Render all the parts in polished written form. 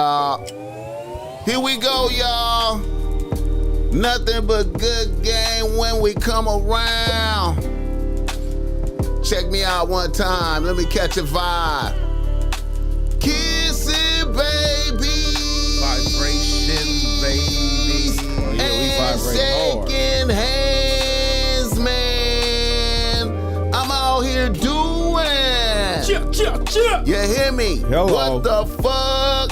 y'all. Here we go, y'all. Nothing but good game when we come around. Check me out one time. Let me catch a vibe. Kiss it, baby. Vibration, baby. Oh, yeah, we vibrate hard. Shaking hands, man. I'm out here doing. You hear me? Hello. What the fuck?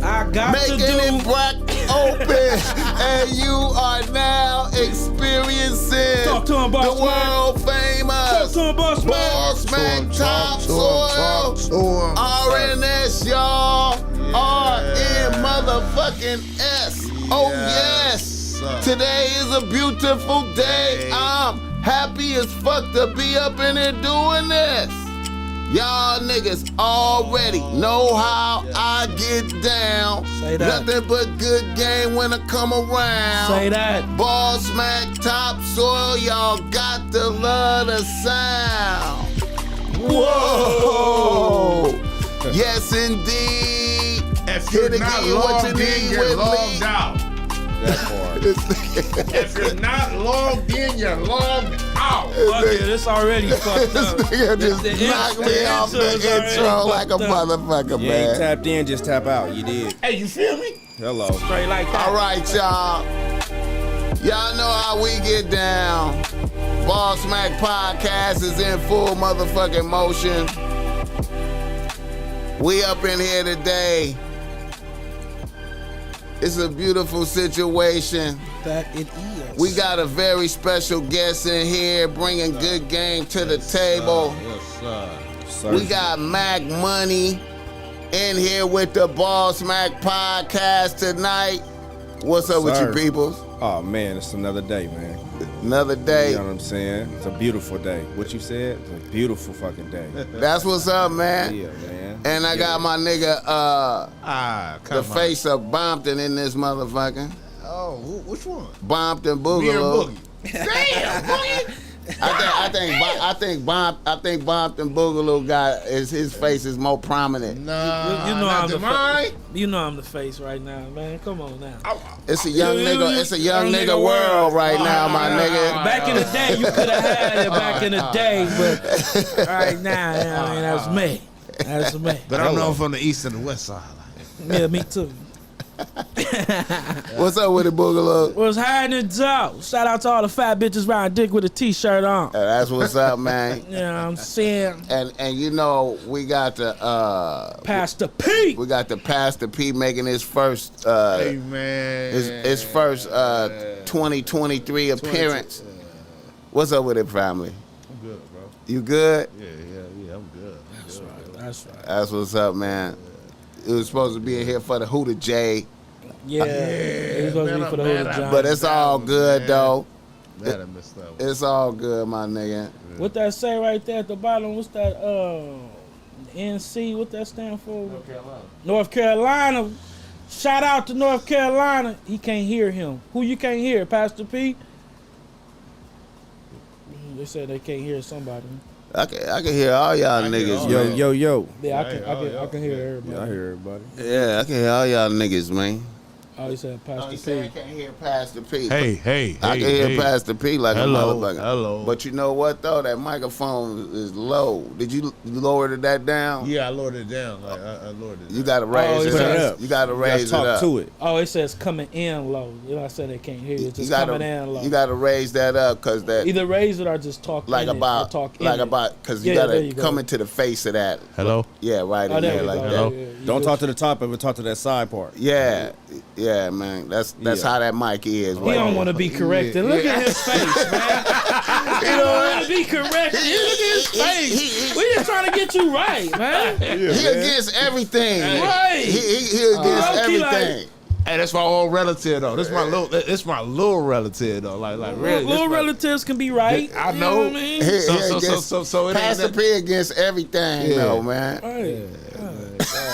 I got Making to do. it black open, and you are now experiencing Talk to him, the BossMack. world famous Talk to him, BossMack. BossMack Topsoil RNS, y'all. RN motherfucking S. Oh yes. Today is a beautiful day. I'm happy as fuck to be up in here doing this. Y'all niggas already know how I get down. Say that. Nothing but good game when I come around. Say that. BossMack Topsoil, y'all got to love the sound. Whoa! Yes, indeed. If Hit you're again, not what you logged in, need you're with logged me. out. That part. If you're not logged in, you're logged out. Fuck it, it's already fucked This up. nigga just The knocked me off the intro is already intro like a fucked up. motherfucker, You ain't man. tapped in, just tap out. You did. Hey, you feel me? Hello. Straight like that. All right, y'all. Y'all know how we get down. BossMack Podcast is in full motherfucking motion. We up in here today. It's a beautiful situation. That it is. We got a very special guest in here bringing good game to the table. Sir. We got Mac Money in here with the BossMack Podcast tonight. What's up with you Sir. peoples? Oh man, it's another day, man. Another day. You know what I'm saying? It's a beautiful day. What you said? It's a beautiful fucking day. That's what's up, man. Yeah, man. And I got my nigga, the Come face of Bompton in this motherfucker. Oh, which one? Bompton Me or Boogaloo. Boogie? Damn, Boogie. I think Bompton Boogaloo got his face is more prominent. Nah, You know not I'm the mine. You know I'm the face right now, man. Come on now. It's a young nigga world right now, my nigga. Back in the day, you could have had it back in the day, but right now, I mean, that's me. That's me. But I'm known from the east and the west side. Yeah, me too. What's up with it, Boogaloo? What's happening, Joe? Shout out to all the fat bitches riding dick with a t-shirt on. That's what's up, man. You know what I'm saying? And you know we got the Pastor P. we got the Pastor P making his first Hey man, his first 2023 appearance. What's up with it, family? I'm good, bro. You good? Yeah, I'm good. That's right. That's right. That's what's up, man. It was supposed to be in here for the Hooter J, Yeah. It's supposed to be for the man, whole John. but it's all good though. That I messed up. It's all good, my nigga. What that say right there at the bottom? What's that? NC. What that stand for? North Carolina. Shout out to North Carolina. He can't hear him. Who you can't hear? Pastor P. They said they can't hear somebody. I can hear all y'all niggas, Yo, man. yo. Yeah, I can hear everybody. Yeah, I hear everybody. Yeah, I can hear all y'all niggas, man. Oh, he said Pastor He P. said I can't hear Pastor P. Hey, I can hear Pastor P like Hello, a motherfucker. hello. But you know what though? That microphone is low. Did you lower that down? Yeah, I lowered it down. Like I lowered it. You gotta raise it's it right up. up. You gotta You raise gotta it talk up. to it. Oh, it says coming in low. You know, I said they can't hear you. It's You just gotta, coming in low. you gotta raise that up because that Either raise it or just talk like in about it, or talk in like it. about because you Yeah, there gotta you go. come into the face of that. Hello. Yeah, right Oh, in there there we like go. that. Hello? Yeah, you Don't good. talk to the top of it, talk to that side part. Yeah, yeah, man. That's Yeah. how that mic is. He don't want to be corrected. Look at his face, man. He don't want to be corrected. Look at his face. We just trying to get you right, man. He against everything. Right. He against Low-key, like- everything. Hey, that's my old relative though. This my little relative though. Like really. Little relatives can be right. I You know. what I mean? He So it ain't Pastor that- P against everything, Yeah. though, man. Right.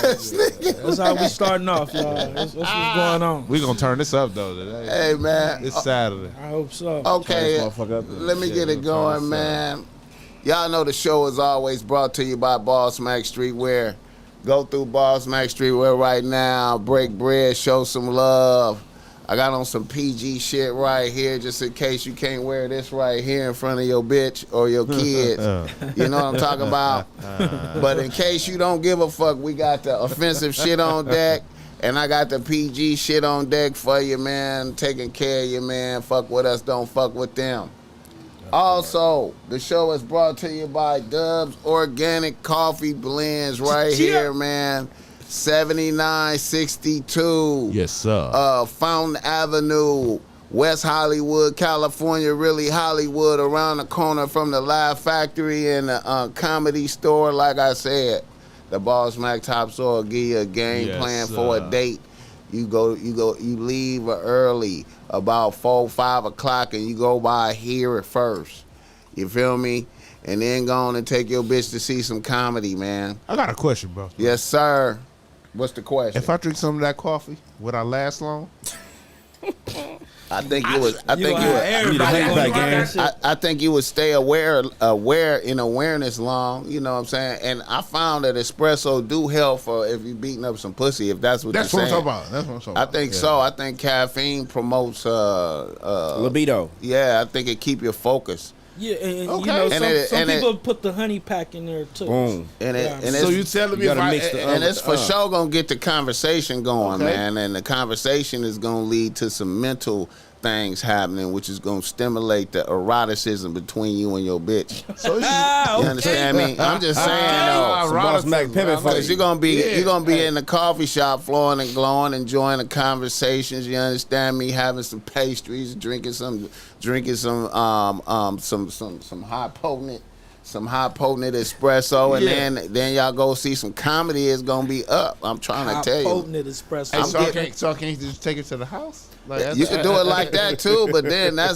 That's how we starting off, y'all. That's what's going on. We gonna turn this up though today. Hey, man. It's Saturday. I hope so. Okay, Turn this motherfucker up. let me Yeah, get it we'll turn going, this man. Y'all know the show is always brought to you by BossMack Streetwear. Go through BossMack Streetwear right now. Break bread. Show some love. I got on some PG shit right here just in case you can't wear this right here in front of your bitch or your kids. You know what I'm talking about? But in case you don't give a fuck, we got the offensive shit on deck. And I got the PG shit on deck for you, man. Taking care of you, man. Fuck with us, don't fuck with them. Also, the show is brought to you by Dubs Organic Coffee Blends right here, man. 7962. Yes, sir. Fountain Avenue, West Hollywood, California. Really Hollywood, around the corner from the Live Factory and the Comedy Store. Like I said, the BossMack Topsoil give you a game plan for a date. You leave early, about 4, 5 o'clock, and you go by here first. You feel me? And then go on and take your bitch to see some comedy, man. I got a question, bro. Yes, sir. What's the question? If I drink some of that coffee, would I last long? I think you would. I think you would stay aware in awareness long. You know what I'm saying? And I found that espresso do help for if you beating up some pussy. If that's what you're saying. I'm talking about. I think so. I think caffeine promotes libido. Yeah, I think it keep you focused. Yeah, and you know, some people put the honey pack in there too. Boom. So you telling me it's for sure gonna get the conversation going, man, and the conversation is gonna lead to some mental things happening, which is gonna stimulate the eroticism between you and your bitch. So you understand me? I'm just saying though, BossMack pimping for because you're gonna be in the coffee shop, flowing and glowing, enjoying the conversations. You understand me? Having some pastries, drinking some high potent espresso, and then y'all go see some comedy. Is gonna be up. I'm trying to tell you. Potent espresso. Hey, so I can't just take it to the house? Like, you can do it like that too, but then I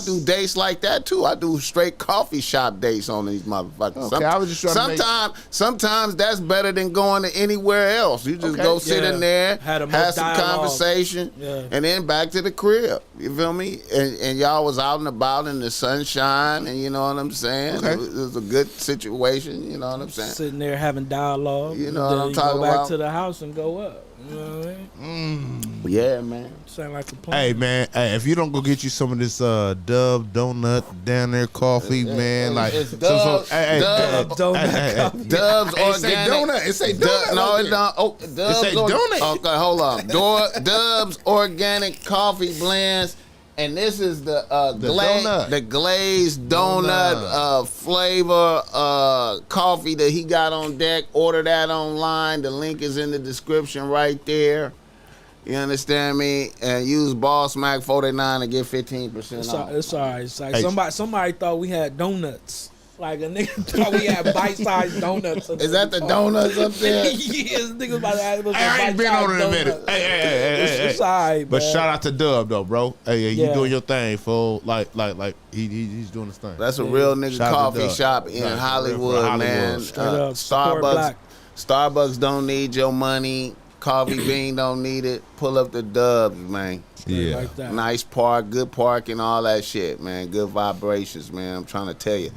do dates like that too. I do straight coffee shop dates on these motherfuckers. Okay, I was just trying to sometimes that's better than going to anywhere else. You just go sit in there, have some conversation, and then back to the crib. You feel me? And y'all was out and about in the sunshine, and you know what I'm saying? Okay. It was a good situation. You know what I'm saying? Sitting there having dialogue. You know what I'm talking about? Go back to the house and go up. You know what I mean? Yeah, man. Sound like a plan. Hey, man. Hey, if you don't go get you some of this Dub donut down there coffee, man, like it's Dubs donut coffee. Dubs organic. It say donut. It say donut. No, it don't. Oh, Dubs. It say donut. Okay, hold on. Dubs Organic Coffee Blends. And this is the glazed donut flavor coffee that he got on deck. Order that online. The link is in the description right there. You understand me? And use BossMack 49 to get 15% off. It's all right. It's like somebody thought we had donuts. Like a nigga thought we had bite-sized donuts. Is that the donuts up there? Yes, niggas about to have I ain't been on it in a minute. Hey. It's all right, but man. shout out to Dub though, bro. Hey, you doing your thing, fool. Like he's doing his thing. That's a real nigga coffee shop in Hollywood, man. Starbucks don't need your money. Coffee Bean don't need it. Pull up the Dubs, man. Yeah. Like that. Nice park, good parking, all that shit, man. Good vibrations, man. I'm trying to tell you.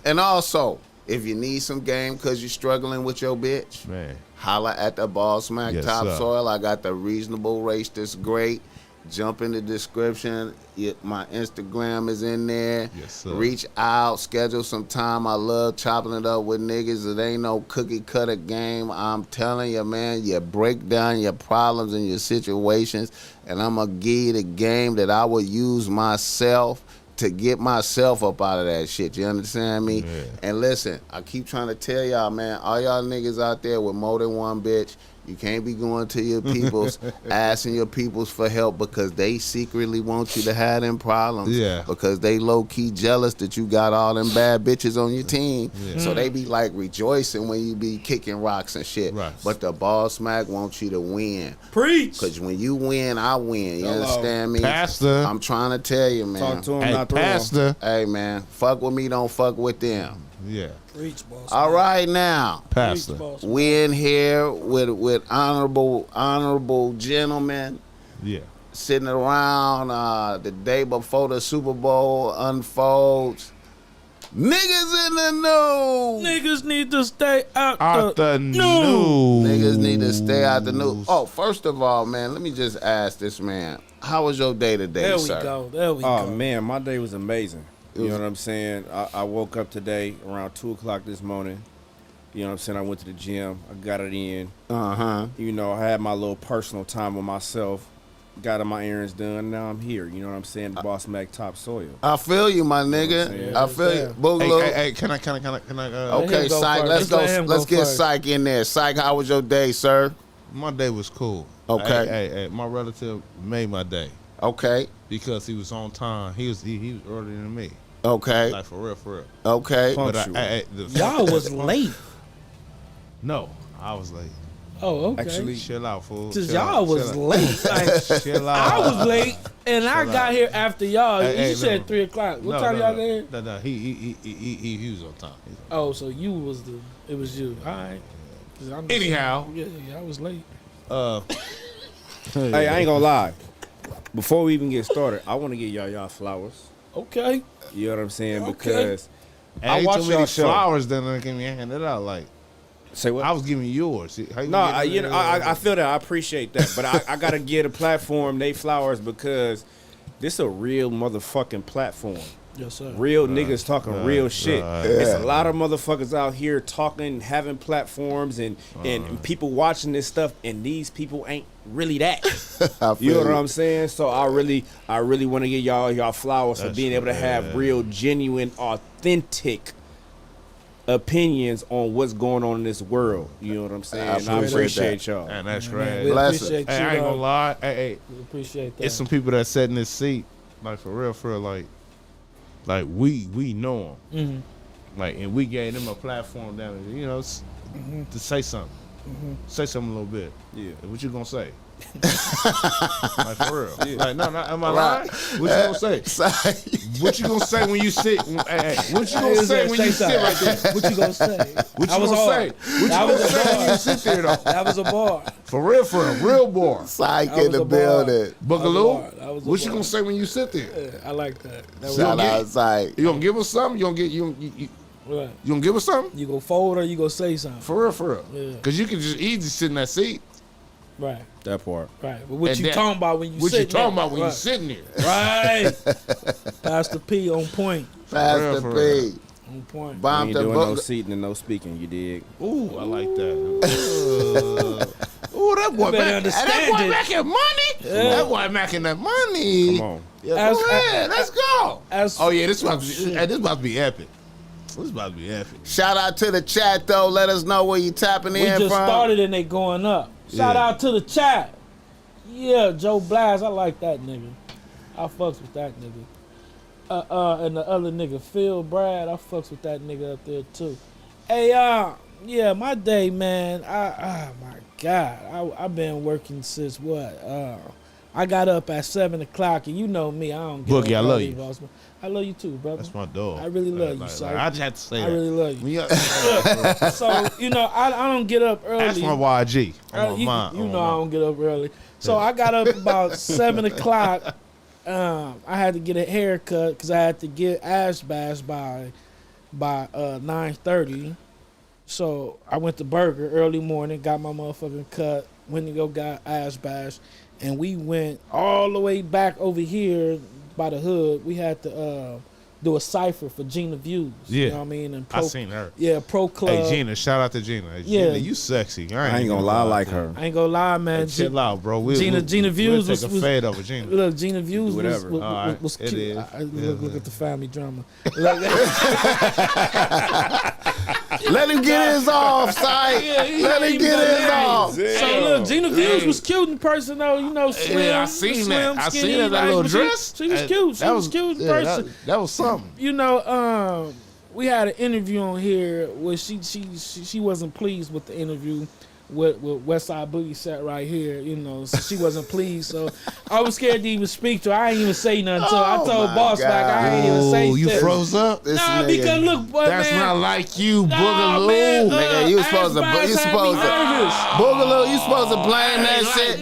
And also, if you need some game because you're struggling with your bitch, man, holla at the BossMack Topsoil. I got the reasonable race that's great. Jump in the description. My Instagram is in there. Yes, sir. Reach out. Schedule some time. I love chopping it up with niggas. It ain't no cookie cutter game. I'm telling you, man, you break down your problems and your situations, and I'm going to give you the game that I would use myself to get myself up out of that shit. You understand me? Yeah. And listen, I keep trying to tell y'all, man, all y'all niggas out there with more than one bitch, you can't be going to your peoples, asking your peoples for help because they secretly want you to have them problems. Yeah. Because they low-key jealous that you got all them bad bitches on your team. Yeah. So they be like rejoicing when you be kicking rocks and shit. Right. But the BossMack wants you to win. Preach. Because when you win, I win. You understand me? Pastor. I'm trying to tell you, man. Talk to him, Hey, not the Pastor. Hey, man, fuck with me, don't fuck with them. Yeah. Preach, boss. All right, now. Pastor. We in here with honorable gentlemen Yeah. sitting around the day before the Super Bowl unfolds. Niggas in the news. Niggas need to stay out the news. Niggas need to stay out the news. Oh, first of all, man, let me just ask this man. How was your day today, There we sir? go. There we go. Oh man, my day was amazing. You know what I'm saying? I woke up today around 2 o'clock this morning. You know what I'm saying? I went to the gym. I got it in. You know, I had my little personal time with myself. Got my errands done. Now I'm here. You know what I'm saying? The BossMack topsoil. I feel you, my nigga. I feel you. Boogaloo. Hey, can I? Okay, Psych. Let's go. Let's get Psych in there. Psych, how was your day, sir? My day was cool. Okay. Hey, my relative made my day Okay. because he was on time. He was earlier than me. Okay. Like for real. Okay. But Y'all was late. No, I was late. Oh, okay. Actually, Chill out, fool. Cause Chill y'all out, was chill out. late. Like, Chill out. I was late, and I got here after y'all. Hey, You said no. 3 o'clock. What time y'all got here? No, he was on time. Oh, so you was it was you. All right. 'Cause I'm just- Anyhow. Yeah, I was late. hey, I ain't gonna lie. Before we even get started, I want to give y'all flowers. Okay. You know what I'm saying? Okay. Because I watched watched many y'all show. flowers then I give me handed out. Like say what? I was giving you yours. How you No, giving me I feel that. I appreciate that. But I got to give the platform they flowers because this a real motherfucking platform. Yes, sir. Real niggas talking real shit. right. It's a lot of motherfuckers out here talking, having platforms, and people watching this stuff, and these people ain't really that. I You know feel what I'm saying? So I really want to give y'all flowers for That's being able to have right. real, genuine, authentic opinions on what's going on in this world. You know what I'm saying? I And I appreciate y'all. And that's Man, right. we Bless appreciate Hey, you. I ain't gonna dog. lie. Hey, We appreciate that. it's some people that sat in this seat, like for real, like we know them, like, and we gave them a platform down there, you know, to say something, say something a little bit. Yeah. What you gonna say? Like for real. Like no, am I lying? What you gonna say? What you gonna say when you sit? Hey, what you gonna say when you sit right there? What you gonna say? What That you was gonna say? hard. What you That gonna was a say when bar. you sit there though? That was a bar. For real bar. Psych That in was the a bar. building. That was a Boogaloo. What you bar. gonna say when you sit there? Yeah, I like that. That was Shout get- out Psych. You gonna give us something? You right. gonna give us something? You go forward or you go say something. For real. Yeah. Cause you can just easily sit in that seat. Right. That part. Right. But what And you that- talking about when you What you sitting talking there? about when you Right. sitting there? Right. Pastor P on point. Pastor For P. real. On point. We Bomb ain't the doing no book. seating and no speaking, you dig? Ooh, I like that. Ooh, that boy better Mac. understand That boy it. making money. That boy making that money. Come on. Yeah, As- go ahead. Let's go. as- Oh yeah, this about to be epic. This about to be epic. Shout out to the chat though. Let us know where you tapping We in just from. started and they going up. Shout Yeah. out to the chat. Yeah, Joe Blast, I like that nigga. I fucks with that nigga. And the other nigga, Phil Brad, I fucks with that nigga up there too. Hey, yeah, my day, man. My God, I've been working since what? I got up at 7 o'clock, and you know me, I don't get Boogie, up I love early, you. boss man. I love you too, brother. That's my dog. I really love you, son. I just had to say I that. really love you. When you- So you know, I don't get up early. That's my YG. You know I don't get up early. So I got up about 7 o'clock. I had to get a haircut because I had to get ash bashed by 9:30. So I went to Burger early morning, got my motherfucking cut, went to go got ash bashed, and we went all the way back over here by the hood. We had to do a cipher for Gina Views. Yeah. You know what I mean? And I seen her. Yeah, Pro Club. Hey Gina, shout out to Gina. Hey, Yeah. Gina, you sexy. I ain't gonna lie, I like her. I ain't gonna lie, man. Hey, chill out, bro. Gina Views we'll take a was- fade over Gina. Look, Gina Views Do was, whatever. was, All right. was It cute. is. Look at the family drama. Look, Let him get his off, Psych. Let him get his off. so look, Gina Views was cute in person though. You know, slim. Yeah, I seen that. I skinny, seen that like, little but she- dress. She was cute. She was cute in person. That was something. You know, we had an interview on here where she wasn't pleased with the interview. with Westside Boogie sat right here, you know, so she wasn't pleased. So I was scared to even speak to her. I ain't even say nothing to her. I told BossMack I ain't even say you shit. froze up? Nah, because look, boy, That's man, not like you, Nah, Boogaloo. man, Nigga, you supposed to Boogaloo, you supposed to blame that shit.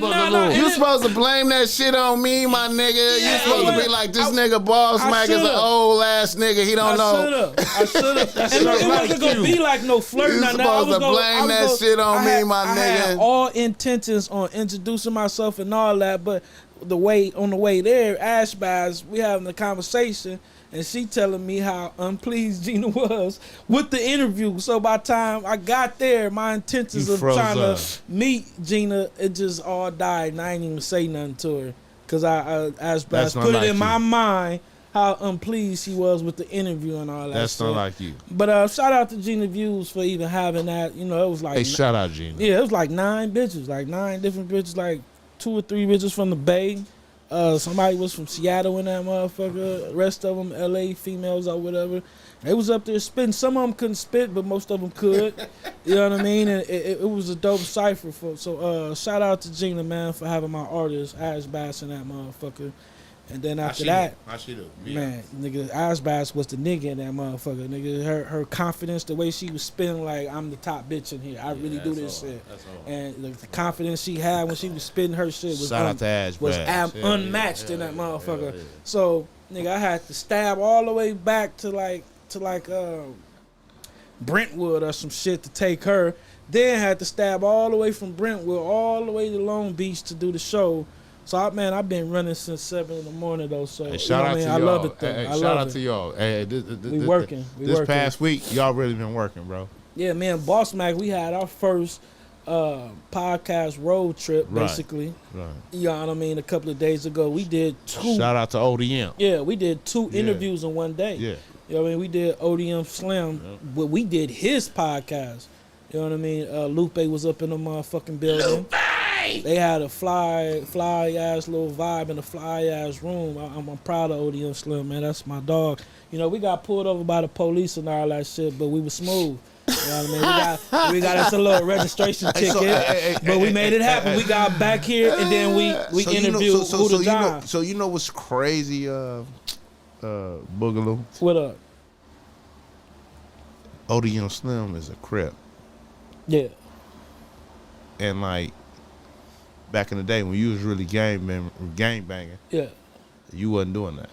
You supposed to blame that shit on me, my nigga. You supposed to be like, this nigga BossMack is an old ass nigga. He don't know. I should have. And look, it wasn't gonna be like no flirting. You supposed to blame that shit on me, my I had nigga. all intentions on introducing myself and all that, but on the way there, Ash Bass, we having a conversation, and she telling me how unpleased Gina was with the interview. So by the time I got there, my intentions of trying to meet Gina, it just all died, and I ain't even say nothing to her because I Ash Bass put it in my mind how unpleased she was with the interview and all that. That's shit. not like you. But shout out to Gina Views for even having that. You know, it was like Hey, shout out Gina. Yeah, it was like 9 bitches, like 9 different bitches, like 2 or 3 bitches from the Bay. Somebody was from Seattle in that motherfucker. The rest of them LA females or whatever. They was up there spitting. Some of them couldn't spit, but most of them could. You know what I mean? And it was a dope cipher. So shout out to Gina, man, for having my artist Ash Bass in that motherfucker. And then after that, man, nigga, Ash Bass was the nigga in that motherfucker. Nigga, her confidence, the way she was spinning, like, I'm the top bitch in here. I really do this shit. And the confidence she had when she was spitting her shit was unmatched in that motherfucker. So, nigga, I had to stab all the way back to Brentwood or some shit to take her. Then had to stab all the way from Brentwood all the way to Long Beach to do the show. So, I've been running since 7 in the morning, though. So, hey, shout out to y'all. I love it, though. Shout out to y'all. Hey, we working. This past week, y'all really been working, bro. Yeah, man. BossMack, we had our first podcast road trip, basically. Right. You know what I mean? A couple of days ago. We did 2. Shout out to ODM. Yeah, we did 2 interviews in one day. Yeah. You know what I mean? We did ODM Slim, but we did his podcast. You know what I mean? Lupe was up in the motherfucking building. Lupe! They had a fly ass little vibe in a fly ass room. I'm proud of ODM Slim, man. That's my dog. You know, we got pulled over by the police and all that shit, but we was smooth. You know what I mean? We got us a little registration ticket, but we made it happen. We got back here and then we interviewed Huda John. So you know what's crazy, Boogaloo? What up? ODM Slim is a Crip. Yeah. And like back in the day when you was really gang banging, yeah, you wasn't doing that.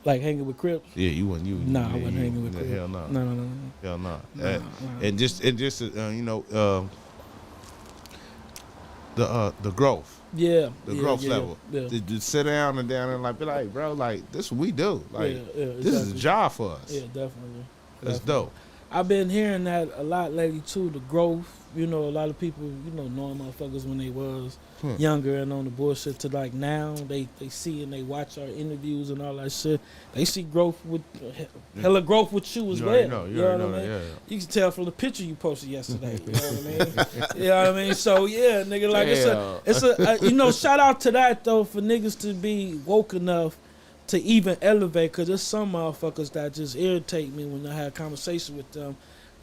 Like hanging with Crips? Yeah, you wasn't. Nah, I wasn't hanging with Crips. Hell no. No. Hell no. Nah. And just you know, the growth. Yeah. The growth level. Yeah. To sit down and like be like, bro, like this is what we do. Like exactly. This is a job for us. Yeah, definitely. That's dope. I've been hearing that a lot lately too. The growth, you know, a lot of people, you know, knowing motherfuckers when they was younger and on the bullshit to like now they see and they watch our interviews and all that shit. They see growth with hella growth with you as well. You know what I mean? Yeah. You can tell from the picture you posted yesterday. You know what I mean? You know what I mean? So yeah, nigga, like it's a you know, shout out to that though for niggas to be woke enough to even elevate, because there's some motherfuckers that just irritate me when I have conversation with them.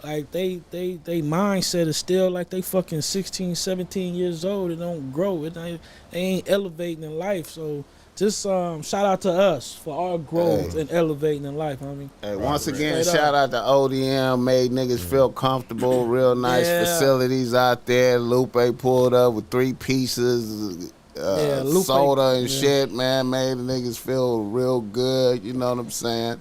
Like they mindset is still like they fucking 16, 17 years old. They don't grow. They ain't elevating in life. So just shout out to us for our growth and elevating in life. I mean, once again, shout out to ODM. Made niggas feel comfortable. Real nice facilities out there. Lupe pulled up with 3 pieces. Soda and shit, man, made the niggas feel real good. You know what I'm saying?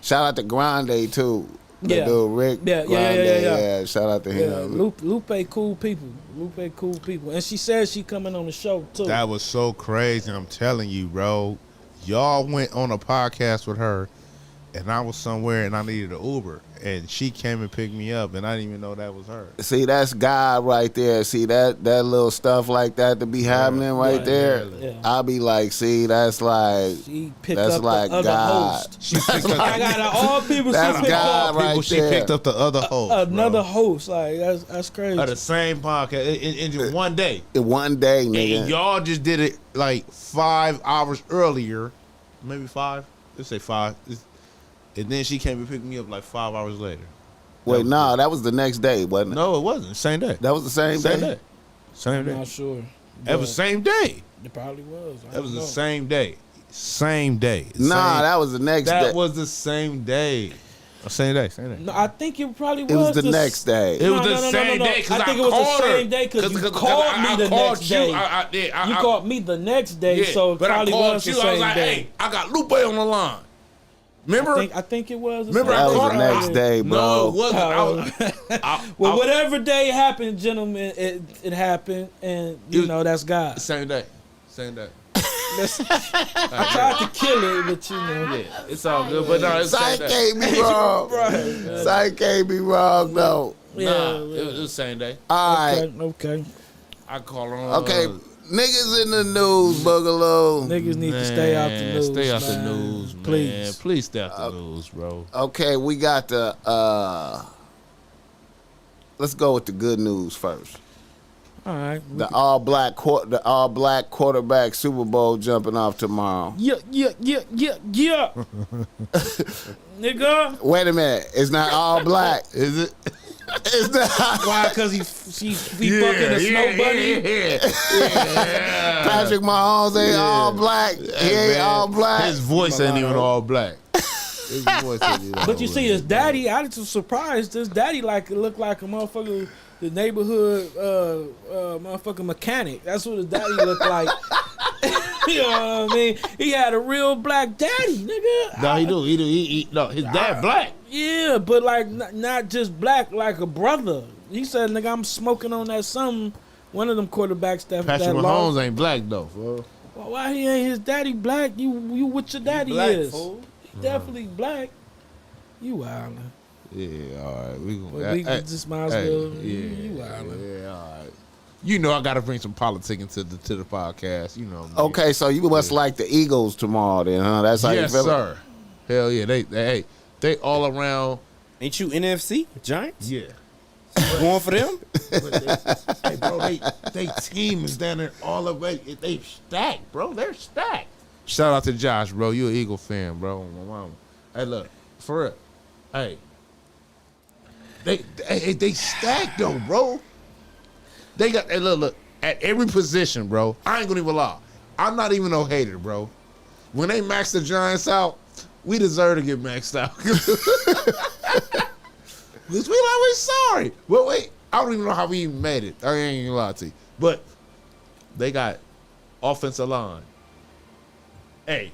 Shout out to Grande too. The dude Rick. Yeah. Shout out to him. Lupe cool people. And she said she coming on the show too. That was so crazy. I'm telling you, bro. Y'all went on a podcast with her, and I was somewhere and I needed an Uber, and she came and picked me up, and I didn't even know that was her. See, that's God right there. See that little stuff like that to be happening right there. Yeah. I'll be like, see, that's like she picked that's up like the other God. Host. She picked up I got all people. That's she God right She there. picked up the other host. Another host, like that's crazy. The same podcast in just one day. In one day, nigga. And y'all just did it like 5 hours earlier, maybe 5. Let's say 5. And then she came and picked me up like 5 hours later. Wait, nah, that was the next day, wasn't it? No, it wasn't. Same day. That was the same day? Same I'm day. not sure. It was the same day. It probably was. That was the same day. Same day. Nah, that was the next day. That was the same day. Same day. No, I think it probably was. It was the next day. It was the same day because I think it was the same day because you called me the next day. You called me the next day, so it probably was the same day. I was like, hey, I got Lupe on the line. Remember? I think it was. That was the next day, bro. No, it wasn't. Well, whatever day happened, gentlemen, it happened, and you know that's God. Same day. Same day. I tried to kill it, but you know. Yeah, it's all good. But no, it's Sight can't be wrong. Sight can't be wrong, though. Yeah, nah, it was the same day. All right. Okay. I call on. Okay. Niggas in the news, Boogaloo. Niggas need to stay out the news. Stay out man. the news, man. Please. Please stay out the news, bro. Okay, we got the. Let's go with the good news first. All right. The all black quarterback Super Bowl jumping off tomorrow. Yeah. Nigga. Wait a minute, it's not all black, is it? It's not. Why? Because he fucking a snow bunny. Patrick Mahomes ain't all black. He ain't all black. His voice ain't even all black. His voice ain't even all But you see, his daddy, I was surprised. His daddy looked like a motherfucker, the neighborhood motherfucking mechanic. That's what his daddy looked like. You know what I mean? He had a real black daddy, nigga. No, he do. No, his dad black. Yeah, but like not just black, like a brother. He said, "Nigga, I'm smoking on that something." One of them quarterbacks that Patrick that Mahomes lost. ain't black though, bro. Well, why he ain't his daddy black? You what your daddy black, is? fool. He definitely black. You wildin'. Yeah, all right. We gonna. But we just might as well. You wildin'. Yeah, all right. You know I gotta bring some politics into the podcast. You know. Me. Okay, so you must like the Eagles tomorrow, then, huh? That's how Yes, you feel. sir. Hell yeah, they all around. Ain't you NFC Giants? Yeah. Going for them? Hey, bro, they team is down there all the way. They stacked, bro. They're stacked. Shout out to Josh, bro. You an Eagle fan, bro. My mama. Hey, look, for real. Hey, they stacked though, bro. They got. Hey, look. At every position, bro. I ain't gonna even lie. I'm not even no hater, bro. When they max the Giants out, we deserve to get maxed out. Because we sorry. Well, wait, I don't even know how we even made it. I ain't gonna lie to you. But they got offensive line. A.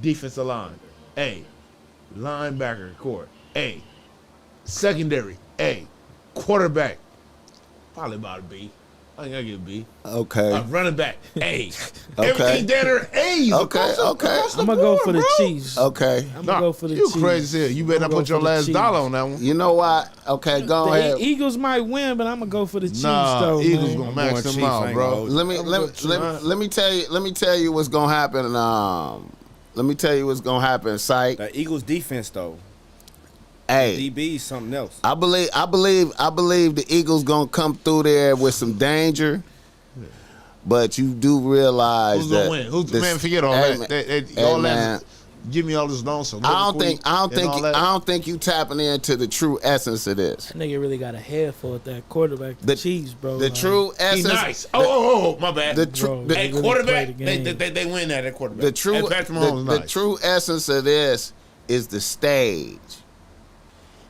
Defensive line. A. Linebacker court. A. Secondary. A. Quarterback. Probably about a B. I think I get a B. Okay. Running back. A. Okay. Everything down there. A's. Okay. I'm gonna go for the Chiefs. Okay. I'm gonna go for the you Chiefs. crazy as hell. You better not I'ma put go your for the last Chiefs. dollar on that one. You know what? Okay, go The ahead. Eagles might win, but I'm gonna go for the Chiefs Nah, though. Eagles man. gonna max going them Chiefs, I out, ain't bro. gonna Let me tell you what's gonna happen. Let me tell you what's gonna happen, Psych. The Eagles defense though. Hey, DB is something else. I believe the Eagles gonna come through there with some danger. But you do realize Who's that gonna win? this- Man, forget all Hey, that. man. All Hey, that. man. Give me all this nonsense. I don't think you tapping into the true essence of this. That nigga really got a head for it. That quarterback, the Chiefs, bro. The like, true He essence. nice. Oh, my bad. The Bro, true. they Hey, really quarterback. play the game. They win that at quarterback. The true, And Patrick Mahomes the nice. true essence of this is the stage.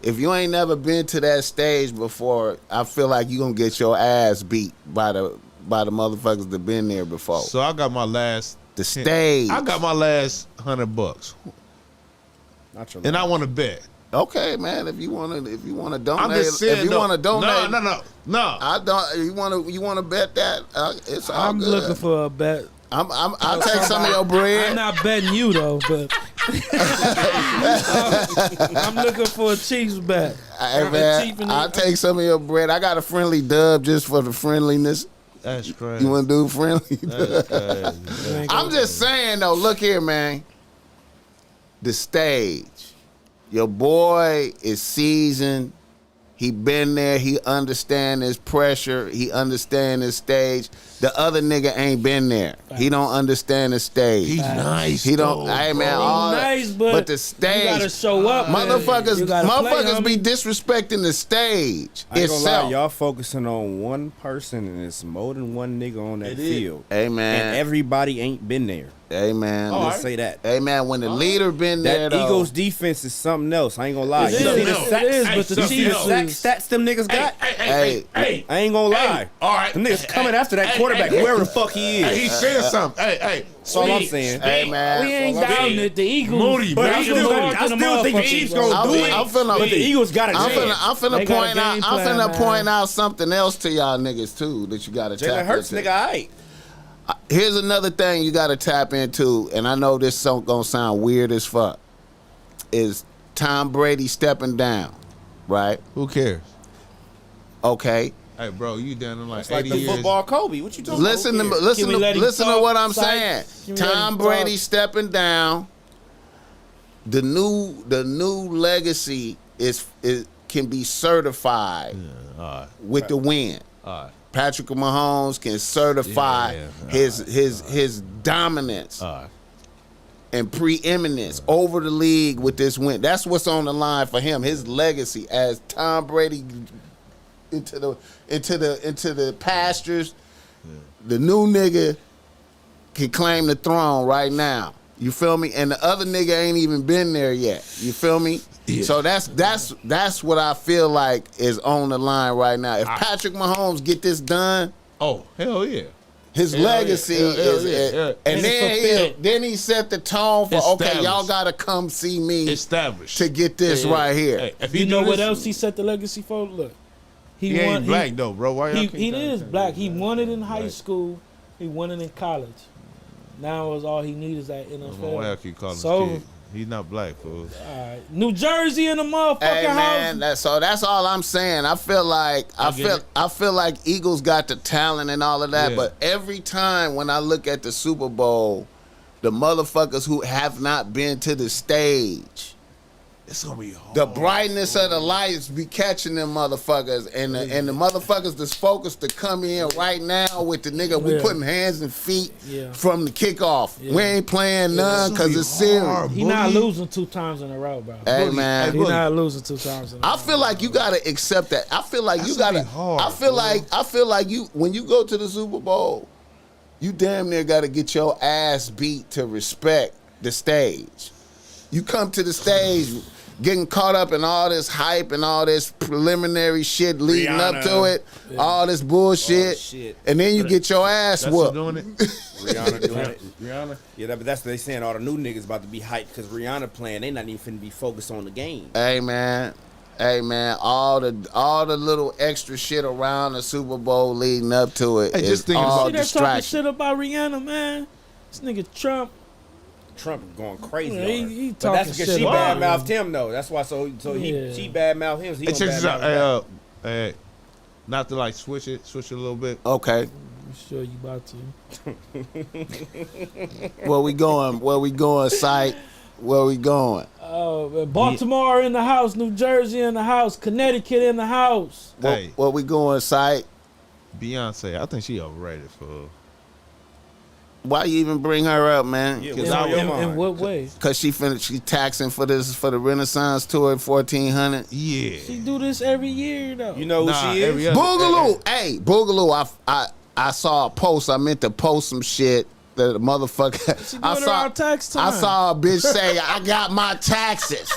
If you ain't never been to that stage before, I feel like you gonna get your ass beat by the motherfuckers that been there before. So I got my last. The stage. I got my last $100, Not your and I last. want to bet. Okay, man. If you wanna donate, I'm just saying. if you wanna donate, No. I don't. You wanna bet that? It's all I'm good. looking for a bet. I'll take some of your I'm bread. not betting you though, but I'm looking for a Chiefs bet. Hey, Chief man, and I'll take some of your bread. I got a friendly dub just for the friendliness. That's crazy. You want to do friendly? That's crazy. I'm just saying though. Look here, man. The stage. Your boy is seasoned. He been there. He understand his pressure. He understand his stage. The other nigga ain't been there. He don't understand the stage. He's nice. He don't. though, Hey man, bro. all nice, but the stage. you gotta show up, man. Motherfuckers, You gotta play, motherfuckers be homie. disrespecting the stage I ain't gonna lie, itself. y'all focusing on one person and it's more than one nigga on that field. Hey And man, everybody ain't been there. hey man, Let's say that. hey man. When the leader been there, That though, Eagles defense is something else. I ain't gonna lie. It You see is, the it sacks? is, but the You see the Chiefs sack is- stats them niggas got? Hey, I ain't gonna lie. all right. Them niggas coming after that quarterback, whoever the fuck he is. Hey, he said something. Hey, That's all I'm saying. hey man. We ain't That's all I'm down saying. the Eagles. Moody, But man. I Eagles still, going I to the still think the motherfuckers, Chiefs bro. gonna do it. I'm finna- But the Eagles got a I'm chance. finna They got a point out. game I'm plan, finna man. point out something else to y'all niggas too that you gotta Jalen tap Hurts, into. nigga, alright. Here's another thing you gotta tap into, and I know this song gonna sound weird as fuck. Is Tom Brady stepping down, right? who cares? Okay. Hey, bro, you down in like It's like 80 the years. football Kobe. What you talking Listen to about? listen Can to we let him listen to talk, what I'm Syke? saying. Can we let Tom him Brady talk? stepping down. The new legacy is can be certified All right, with the win. all right, Patrick Mahomes can certify Yeah. his dominance all right. and preeminence over the league with this win. That's what's on the line for him. His legacy as Tom Brady into the pastures. The new nigga can claim the throne right now. You feel me? And the other nigga ain't even been there yet. You feel me? Yeah. So that's what I feel like is on the line right now. If Patrick Mahomes get this done, Oh, hell yeah. his Hell legacy yeah. Hell is, yeah. and And it's then he set the tone for okay, Established. y'all gotta come see me Established. to get this right here. Hey, if You do know what this- else he set the legacy for? Look, He ain't black though, bro. Why y'all keep He trying to is say black. that? He won it in high Right. school. He won it in college. Now is all he needs is that I don't know NFL. why y'all keep calling So- his kid. He's not black, fool. All right. New Jersey in the motherfucking Hey man, house. that's all I'm saying. I feel like I feel like Eagles got the talent and all of that, Yeah. but every time when I look at the Super Bowl, the motherfuckers who have not been to the stage, It's gonna be hard. the brightness of the lights be catching them motherfuckers, and the motherfuckers that's focused to come in right now with the nigga. We Yeah. putting hands and feet Yeah. from the kickoff. Yeah. We ain't playing none It's because gonna it's be serious. hard. He not Boogie. losing 2 times in a row, bro. Hey Boogie, man, hey, He Boogie. not losing 2 times in a row. I feel like you gotta accept that. I feel like That's you gonna gotta. be hard, I feel bro. like you when you go to the Super Bowl, you damn near gotta get your ass beat to respect the stage. You come to the stage getting caught up in all this hype and all this preliminary shit leading up to Rihanna. it, all this bullshit, Oh, shit. and then you get your ass That's what's whooped. doing it. Rihanna doing it. Rihanna. Yeah, but that's what they saying. All the new niggas about to be hyped because Rihanna playing. They not even finna be focused on the game. Hey man, all the little extra shit around the Super Bowl leading up to it Hey, is just thinking all See that talking distraction. shit about Rihanna, man? This nigga Trump. Trump going crazy. Yeah, on her. he But talking that's because shit she about bad mouthed him though. That's why. So Yeah. she bad mouthed him. So he Hey, gonna check this bad out. mouth Hey, not to like switch it a little bit. Okay. I'm sure you about to. Where we going, Syke? Where we going? Baltimore in the house, New Jersey in the house, Connecticut in the house. Hey, Where we going, Syke? Beyonce, I think she overrated, fool. Why you even bring her up, man? Yeah, Cause, what's on your In mind? what way? she taxing for the Renaissance tour at 1400. Yeah. She do this every year though. You know who Nah, she every is? other- Boogaloo, hey, Boogaloo. I saw a post. I meant to post some shit that the motherfucker. She do it around tax time. I saw a bitch say, "I got my taxes.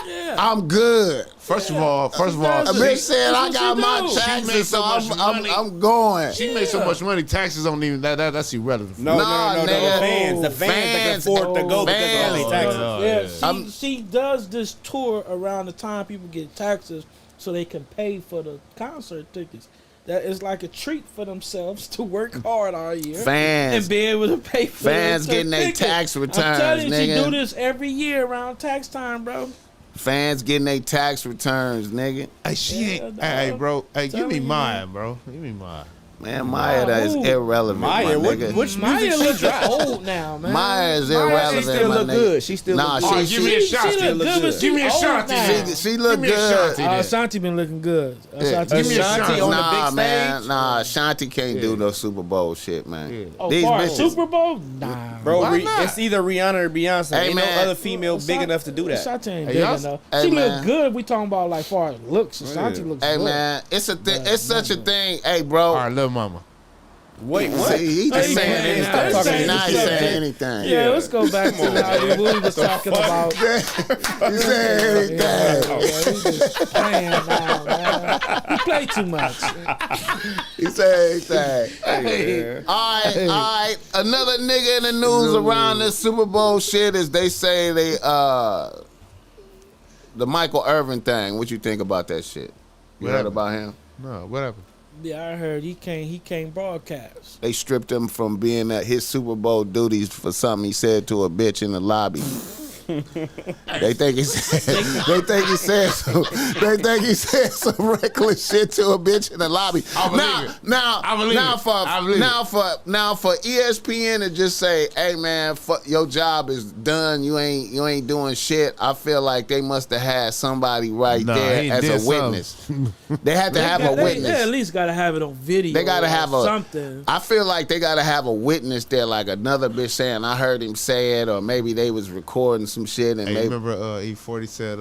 Yeah. I'm good." First of all, A That's bitch said, "I what got she my do. She made taxes, so so much money. I'm going." she made so much money, taxes don't even that's irrelevant. No, Nah, no, nigga. the fans that can afford to go because of all Fans. their taxes. Oh, Yeah, she does this tour around the time people get taxes so they can pay for the concert tickets. That is like a treat for themselves to work hard all year and Fans, be able to pay for fans their getting their tickets. tax I'm returns, telling you, nigga. she do this every year around tax time, bro. fans getting their tax returns, nigga. Hey, she Yeah, ain't. dog. Hey, bro. Hey, give Telling me you, mine, bro. Give me mine. Man, Maya that is irrelevant. Maya, my nigga. which Maya music she look dropped? old now, man. Maya is irrelevant. She still my look nigga. good. She still Nah, look good. give me a shot. She Still look look good, but good. she Give me a old shot, now. She look Give me a good. shot. Ashanti been looking good. Yeah. Give me a shot. Ashanti on the Nah, big man. stage? Nah, Ashanti can't do no Super Bowl shit, man. Yeah. Oh, These far as bitches. Super Bowl? Nah. Bro, Why not? it's either Rihanna or Beyonce. Hey, Ain't man. no other female big enough to do that. Ashanti ain't Hey, big y'all- enough. Hey, She man. look good. We talking about like far as looks. Ashanti Yeah. looks Hey good. man, it's a thing. It's such a thing. Hey, bro. All right, little mama. Wait, what? See, he just Hey, saying man, anything. stop talking See, now this he's shit. saying anything. Yeah, let's go back to how we was talking about. He's saying Yeah, anything. we just playing now, man. You play too much. He's saying anything. Hey, All right. Another nigga in the news around this Super Bowl shit is they say the Michael Irvin thing. What you think about that shit? You What heard happened? about him? No, what happened? Yeah, I heard he can't broadcast. They stripped him from being at his Super Bowl duties for something he said to a bitch in the lobby. They think he said some reckless shit to a bitch in the lobby. I believe it. Now for ESPN to just say, "Hey man, your job is done. You ain't doing shit." I feel like they must have had somebody right Nah, he there did as a witness. They had to have a witness. They at least got to have it on video. They gotta or have something. I feel like they gotta have a witness there, like another bitch saying, "I heard him say it," or maybe they was recording some shit and Hey, maybe. remember E40 said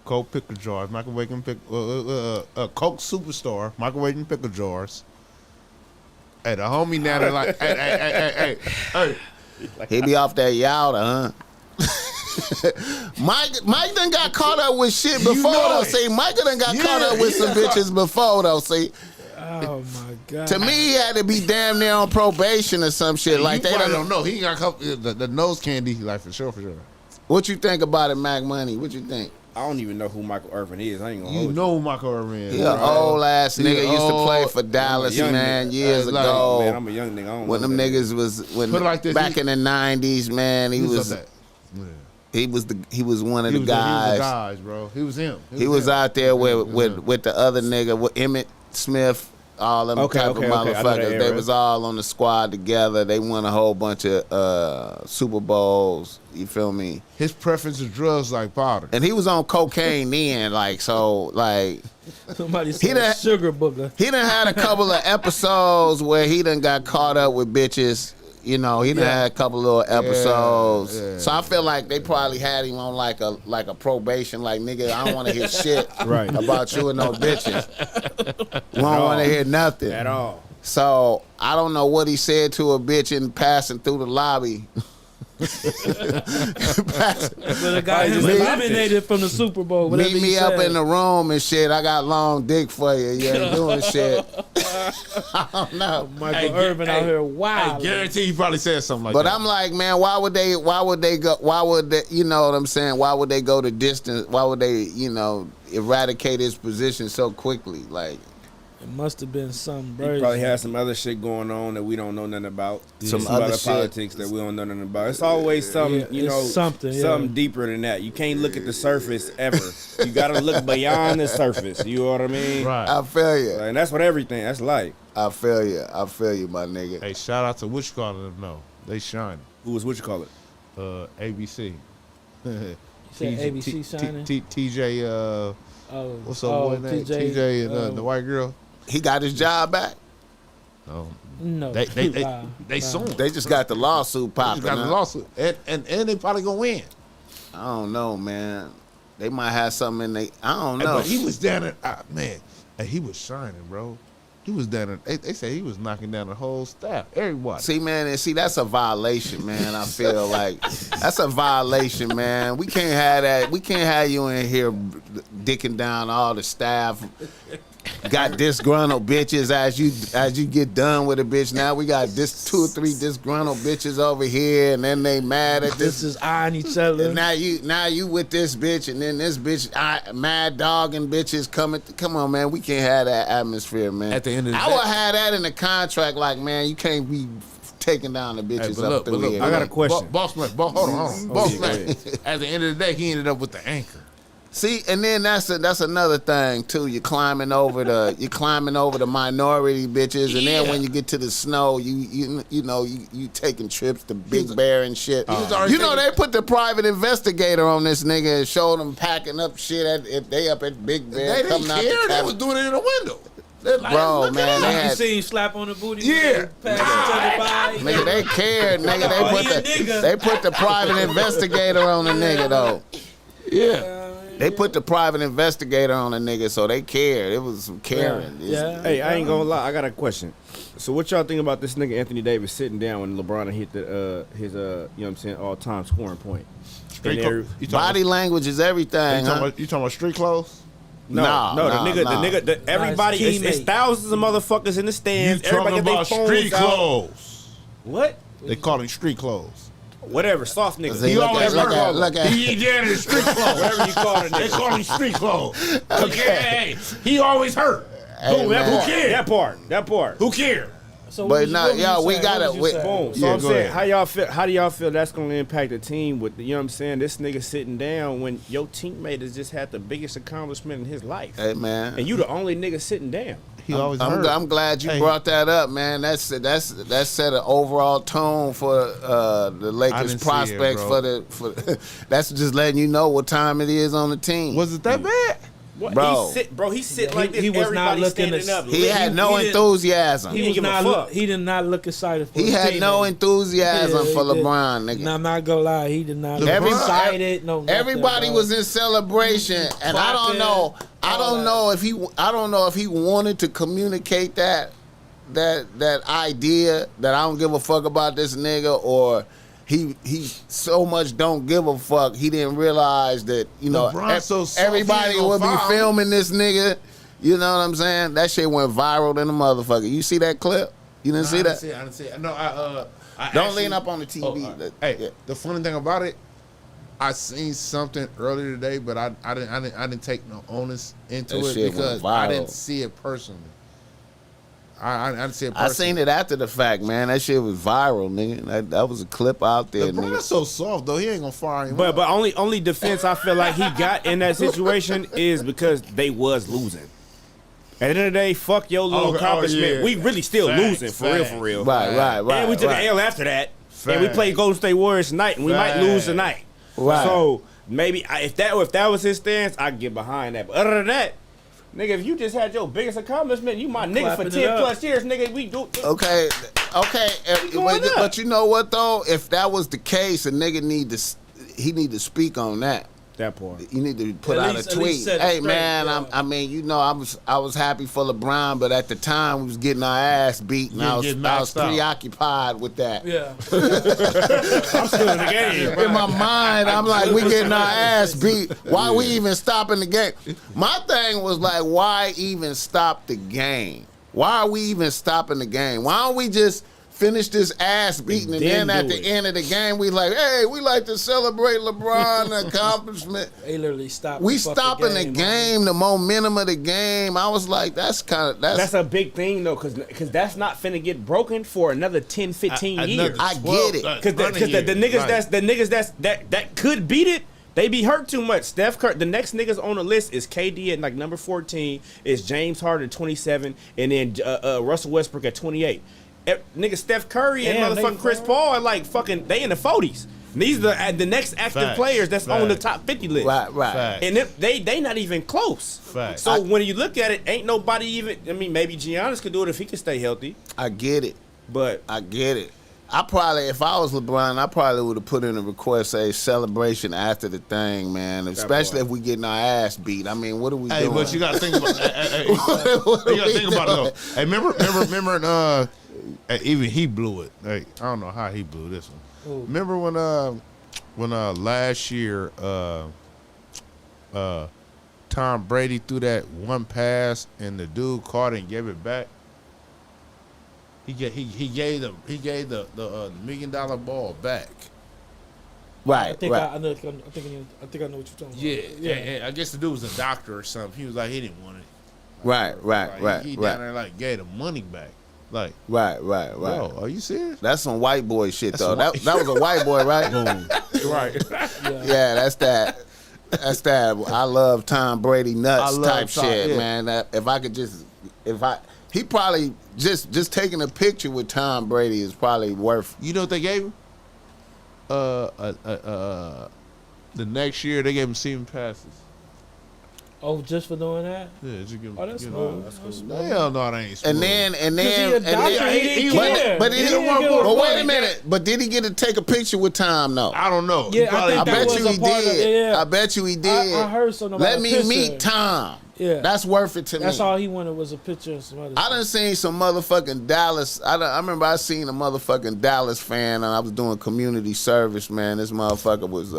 Coke pickle jars, microwave and Coke superstar, microwave and pickle jars. Hey, the homie now they're like, hey. He be off that yowda, huh? Mike done got caught up with shit before know though. it. See, Mike done got caught up with he some got bitches before though. See, Oh my god. to me he had to be damn near on probation or some shit. Like you they probably don't. don't know. He got a couple, the nose candy, like for sure. What you think about it, Mac Money? What you think? I don't even know who Michael Irvin is. I ain't gonna You hold know Michael Irvin is. He an old ass He nigga. Used to play old. for Dallas, young man, nigga. years Like, ago. Man, I'm a young nigga. I don't When know them that. niggas was Put it like this, back in the '90s, man, he was up that. Yeah. he was one of He the was guys. the guys, bro. He was him. He was him. out there He was with him. the other nigga, with Emmett Smith, all them Okay, type okay, of okay. I know that motherfuckers. They era. was all on the squad together. They won a whole bunch of Super Bowls. You feel me? His preference is drugs like powder. And he was on cocaine then, like so, like Somebody said done- sugar booger. he done had a couple of episodes where he done got caught up with bitches. You know, he done had a couple little episodes. yeah. So I feel like they probably had him on like a probation. Like, nigga, I don't want to hear shit Right. about you and no bitches. We don't want to hear nothing At all. So I don't know what he said to a bitch in passing through the lobby. But the guy just eliminated from the Super Bowl. whatever Meet he me up said. in the room and shit. I got long dick for you. You ain't doing shit. I don't know. Michael Irvin out here I wild. guarantee he probably said something like But that. I'm like, man, why would they you know what I'm saying? Why would they go to distance? Why would they, eradicate his position so quickly? Like, It must have been some He bird. probably had some other shit going on that we don't know nothing about. Some other shit. politics that we don't know nothing about. It's always something, Yeah, it's something, yeah. something deeper than that. You can't look at the surface ever. You gotta look beyond the surface. You know what I mean? right. I feel you. And that's what everything. That's life. I feel you. I feel you, my nigga. Hey, shout out to what you calling them? No, they shining. Who was what you call it? ABC. You said ABC shining? TJ. Oh, What's up, boy? Name? TJ and the white girl. He got his job back. No, No. they Wow. suing. They just got the lawsuit They popping. just got a huh? lawsuit, and they probably gonna win. I don't know, man. They might have something in they. I don't know. But he was down at man. Hey, he was shining, bro. He was down. They say he was knocking down the whole staff, everybody. See, man, and that's a violation, man. I feel like that's a violation, man. We can't have that. We can't have you in here dicking down all the staff. Got disgruntled bitches as you get done with a bitch. Now we got this 2 or 3 disgruntled bitches over here, and then they mad at This this. is eyeing each other. And now you with this bitch, and then this bitch mad dogging bitches coming. Come on, man, we can't have that atmosphere, man. At the end of the I day- would have that in the contract, like, man, you can't be taking down the Hey, bitches but up look, through here. I got a question. Boss man, hold on. Oh, Boss yeah, man. go ahead. At the end of the day, he ended up with the anchor. See, and then that's another thing too. You're climbing over the minority bitches, and then when you get to the snow, you taking trips to Big Bear and shit. They put the private investigator on this nigga and showed him packing up shit if they up at Big Bear. They didn't care. They was doing it in the window. Like, bro, man, you seen slap on the booty? Yeah, nigga, they cared, nigga. They put the private investigator on the nigga though. Yeah. They put the private investigator on the nigga, so they cared. It was some caring. Yeah. Hey, I ain't gonna lie. I got a question. So what y'all think about this nigga Anthony Davis sitting down when LeBron hit his you know what I'm saying, all-time scoring point? Body language is everything. You talking about street clothes? No, the nigga, everybody, it's thousands of motherfuckers in the stands. You talking everybody about street clothes? What? They call him street clothes. Whatever, soft niggas. He always hurt. He dead in the street clothes. Whatever you call it. They call him street clothes. Okay. He always hurt. Hey, who cares? That part. Who cares? So but no, yo, we gotta. Boom. So I'm saying, how do y'all feel that's gonna impact the team with you know what I'm saying? This nigga sitting down when your teammate has just had the biggest accomplishment in his life. Hey man, and you the only nigga sitting down. He always hurt. I'm glad you brought that up, man. That set an overall tone for the Lakers prospects for that's just letting you know what time it is on the team. Was it that bad? What? Bro, he sit like this. He was not looking up. He had no enthusiasm. He did not look excited for He had no enthusiasm for LeBron, nigga. No, I'm not gonna lie, he did not look excited. No, everybody was in celebration, and I don't know if he wanted to communicate that idea that I don't give a fuck about this nigga, or he so much don't give a fuck. He didn't realize that, everybody would be filming this nigga. You know what I'm saying? That shit went viral in the motherfucker. You see that clip? You didn't see that? I didn't see it. No, I don't lean up on the TV. The funny thing about it, I seen something earlier today, but I didn't take no onus into it because I didn't see it personally. I didn't see it personally. I seen it after the fact, man. That shit was viral, nigga. That was a clip out there, LeBron's nigga. so soft though. He ain't gonna fire him. But only defense I feel like he got in that situation is because they was losing. At the end of the day, fuck your little accomplishment. We really still losing for real. Right. And we took an L after that. And we played Golden State Warriors tonight, and we might lose tonight. Right. So maybe if that was his stance, I'd get behind that. But other than that, nigga, if you just had your biggest accomplishment, you my nigga for 10 plus years, nigga. We do. Okay. But you know what though? If that was the case, a nigga need to speak on that. That part. You need to put out a tweet. Hey man, I was happy for LeBron, but at the time we was getting our ass beat, and I was preoccupied with that. Yeah. I'm still in the game. In my mind, I'm like, we getting our ass beat. Why we even stopping the game? My thing was like, why even stop the game? Why are we even stopping the game? Why don't we just finish this ass beating, and then at the end of the game, we like, hey, we like to celebrate LeBron's accomplishment. They literally stopped. We stopping the game, the momentum of the game. I was like, that's a big thing though, because that's not finna get broken for another 10, 15 years. I get it, because the niggas that could beat it. They be hurt too much. Steph Curry, the next niggas on the list is KD at like number 14, is James Harden at 27, and then Russell Westbrook at 28. Nigga, Steph Curry and motherfucking Chris Paul are like fucking, they in the 40s. These are the next active players that's on the top 50 list. Right. And they not even close. So when you look at it, ain't nobody even, I mean, maybe Giannis could do it if he can stay healthy. I get it. But I get it. If I was LeBron, I probably would have put in a request, say celebration after the thing, man. Especially if we getting our ass beat. I mean, what are we doing? Hey, but you gotta think about you gotta think about it though. Hey, remember even he blew it. Like, I don't know how he blew this one. Ooh. Remember when last year Tom Brady threw that one pass and the dude caught it and gave it back? He gave the $1 million ball back. Right. I think I know what you're talking about. Yeah. And I guess the dude was a doctor or something. He was like, he didn't want it. Right. He down there like gave the money back. Like, right. Bro, are you serious? That's some white boy shit though. That was a white boy, right? Right. Yeah, that's that. That's that. I love Tom Brady nuts I love type Tom, shit, yeah. man. If I could he probably just taking a picture with Tom Brady is probably worth. You know what they gave him? The next year they gave him season passes. Oh, just for doing that? Yeah, just give him. Oh, that's you cool. know. That's cool. Hell no, that ain't smooth. And then He a doctor, he didn't care. but He didn't give a but wait fuck. a minute. But did he get to take a picture with Tom? No. I don't know. Yeah, I think I that bet was you a he part of- did. yeah. I bet you he did. I heard something about Let a me picture. meet Tom. Yeah. That's worth it to me. That's all he wanted was a picture of some other I shit. done seen some motherfucking Dallas. I remember I seen a motherfucking Dallas fan, and I was doing community service, man. This motherfucker was,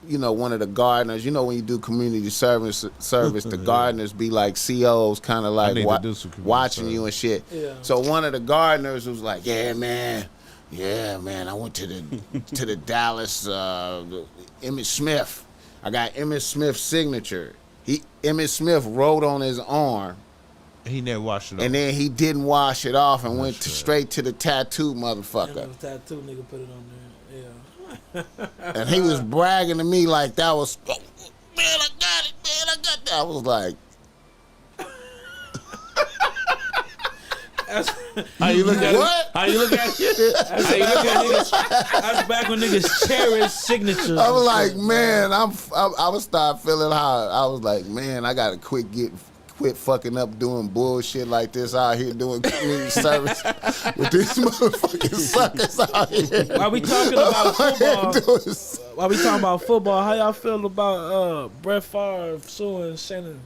one of the gardeners. You know when you do community service, the gardeners be like COs, kind of like need to do some community watching service. you and shit. Yeah. So one of the gardeners was like, yeah, man, I went to the Dallas Emmitt Smith. I got Emmitt Smith's signature. Emmitt Smith wrote on his arm, He never washed it off. and then he didn't wash it off and went straight to the tattoo motherfucker. And the tattoo nigga put it on there. Yeah. And he was bragging to me like that was, oh, man, I got it, man, I got that. I was like, How you look at what? How you look at it? That's, that's back when niggas cherished signatures. I was and like, shit. man, I would start feeling how I was like, man, I gotta quit fucking up doing bullshit like this out here doing community service with these motherfucking suckers out here. While we talking about football, football. while we talking about football, how y'all feel about Brett Favre suing Shannon?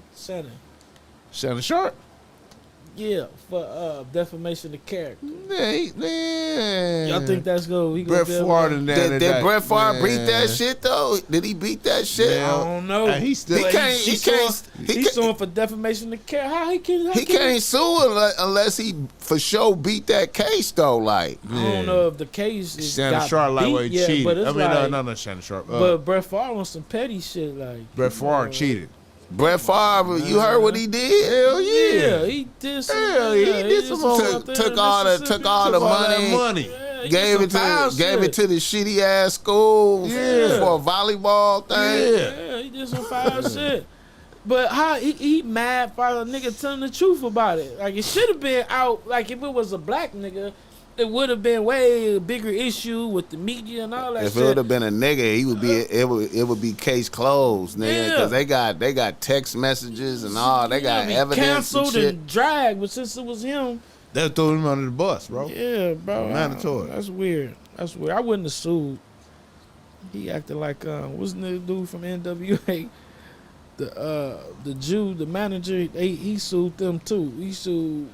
Shannon Sharp. Yeah, for defamation of character. Man. Y'all think that's good? We Brett Favre and Did Brett Favre beat that shit though? Did he beat that shit? I don't know. And he still He He's suing for defamation of character. How he can? He can't sue unless he for sure beat that case though. Like, I don't know if the case is Shannon got Sharp like beat where he yet, cheated. but it's like, no, Shannon Sharp. but Brett Favre on some petty shit like. Brett Favre cheated. Brett Favre, you heard what he did? Hell Yeah, he did some. Hell yeah, he did some stuff there took in all the Mississippi. money. Yeah, he Gave did it some foul gave shit. it to the shitty ass school Yeah. for a volleyball thing. Yeah, he did some foul shit. But how he mad for a nigga telling the truth about it? Like it should have been out. Like if it was a black nigga, it would have been way bigger issue with the media and all that If shit. it would have been a nigga, he would be it would be case closed, nigga, because they got text messages and all. They got He evidence and canceled shit. and dragged, but since it was him, They threw him under the bus, bro. yeah, bro, Mandatory. That's weird. That's weird. I wouldn't have sued. He acted like wasn't the dude from NWA, the Jew, the manager. He sued them too. He sued.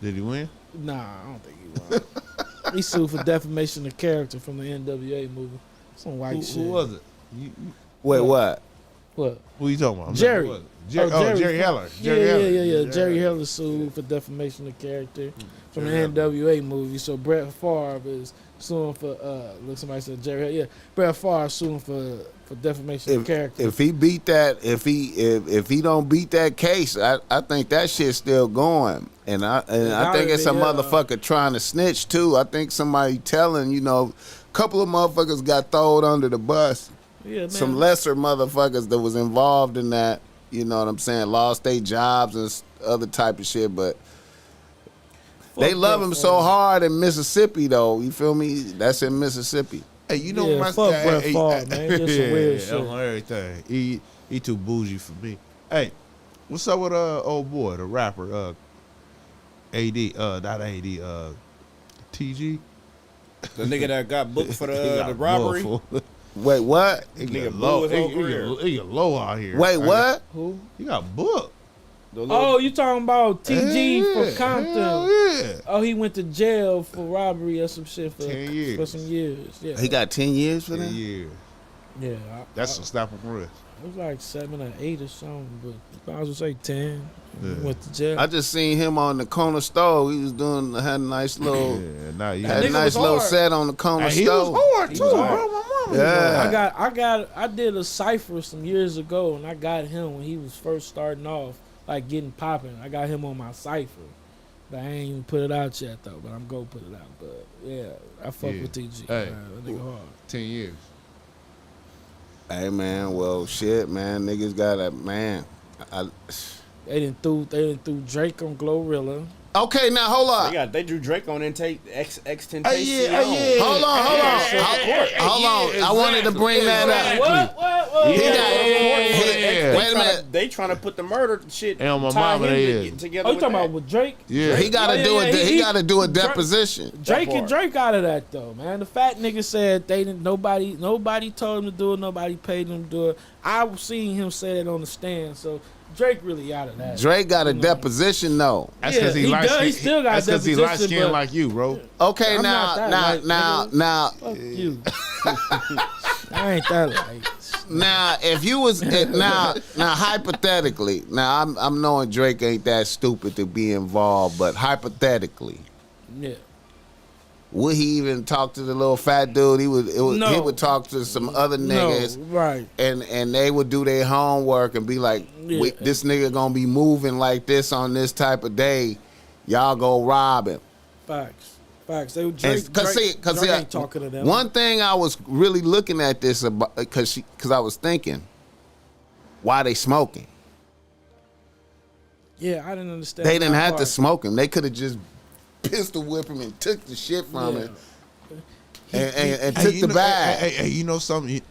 Did he win? Nah, I don't think he won. He sued for defamation of character from the NWA movie. Some white shit. Who was it? Wait, what? What? Who you talking about? Jerry. Who was it? Jerry Heller. Yeah. Jerry Heller sued for defamation of character from the NWA movie. So Brett Favre is suing for look, somebody said Jerry Heller. Yeah, Brett Favre suing for defamation of character. If he beat that, if he don't beat that case, I think that shit's still going, and I think it's a motherfucker trying to snitch too. I think somebody telling, a couple of motherfuckers got thrown under the bus. Yeah, man. Some lesser motherfuckers that was involved in that, you know what I'm saying, lost their jobs and other type of shit, but they love him so hard in Mississippi though. You feel me? That's in Mississippi. Hey, you know Yeah, my fuck guy. Brett Favre, man. He did some weird shit. On everything. He too bougie for me. Hey, what's up with old boy, the rapper, AD, not AD, TG? The nigga that got booked for He got the robbery. booked. Wait, what? He Nigga got blew low. his whole career. He got low out here. Wait, what? Who? He got booked. The little- Oh, you talking about TG Yeah, from Compton? hell yeah. Oh, he went to jail for robbery or some shit for 10 years. For some years. Yeah. He got 10 years for that? Yeah. Yeah. That's a slap on the wrist. It was like 7 or 8 or something, but I was gonna say 10. Yeah. He went to jail. I just seen him on the corner store. He was had a nice little Yeah, now you had a nigga nice was little hard. set on the corner Hey, he was store. hard He too, was bro. hard. My mama. Yeah. I did a cipher some years ago, and I got him when he was first starting off, like getting popping. I got him on my cipher, but I ain't even put it out yet though. But I'm gonna put it out. But yeah, I fuck Yeah. with TG. Hey. Man, that nigga hard. 10 years. Hey man, well shit, man. Niggas got a man. They didn't threw Drake on Glorilla. Okay, now hold on. They drew Drake on Intake X10. Hold on. I wanted to bring that up. What? Wait a minute. They trying to put the murder shit. And on my tie mama, him they to is. get together. Oh, you with talking that. about with Drake? Yeah. He gotta do it. He gotta do a Drake- deposition. Drake part. and Drake out of that though, man. The fat nigga said they didn't. Nobody told him to do it. Nobody paid him to do it. I seen him say that on the stand. So Drake really out of that. Drake got a deposition though. That's because Yeah, he he light does. skin. He still got That's because he deposition, light skin but- like you, bro. Okay, I'm not that light, now, Fuck you. I ain't that light. now, if you was now hypothetically, now I'm knowing Drake ain't that stupid to be involved, but hypothetically, Yeah. would he even talk to the little fat dude? He No. would talk to some other niggas. No, right. And they would do their homework and be like, Yeah. this nigga gonna be moving like this on this type of day. Y'all go rob him. Facts. They Drake, Cause Drake ain't talking to them. one thing I was really looking at this about, cause I was thinking, why they smoking? Yeah, I didn't understand. They didn't that have to part. smoke him. They could have just pistol whipped him and took the shit from him and took the bag. Hey, you know something?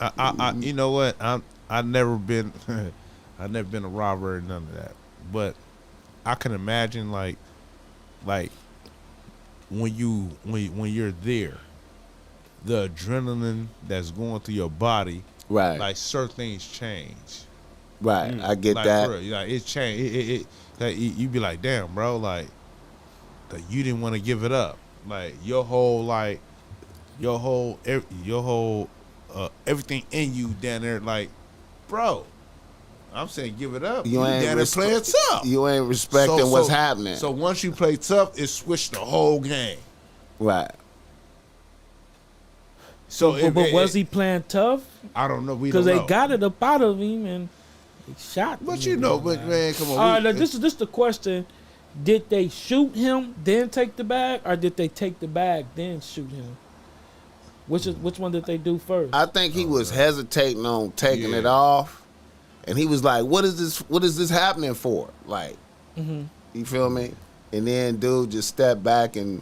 You know what? I never been a robber or none of that. But I can imagine like when you're there, the adrenaline that's going through your body, Right. like certain things change. Right. I get Like, that. for real, like it changed. You be like, damn, bro, like you didn't want to give it up. Like your whole everything in you down there, like, bro. I'm saying give it up. You ain't down there playing tough. You ain't respecting what's happening. So once you play tough, it switched the whole game. Right. So, But was he playing tough? I don't know. We Because don't they know. got it up out of him and they shot. But him, you know, but man, come on. All right, now this is the question: did they shoot him then take the bag, or did they take the bag then shoot him? Which one did they do first? I think he was hesitating on taking Yeah. it off, and he was like, "What is this? What is this happening for?" Like, you feel me? And then dude just stepped back, and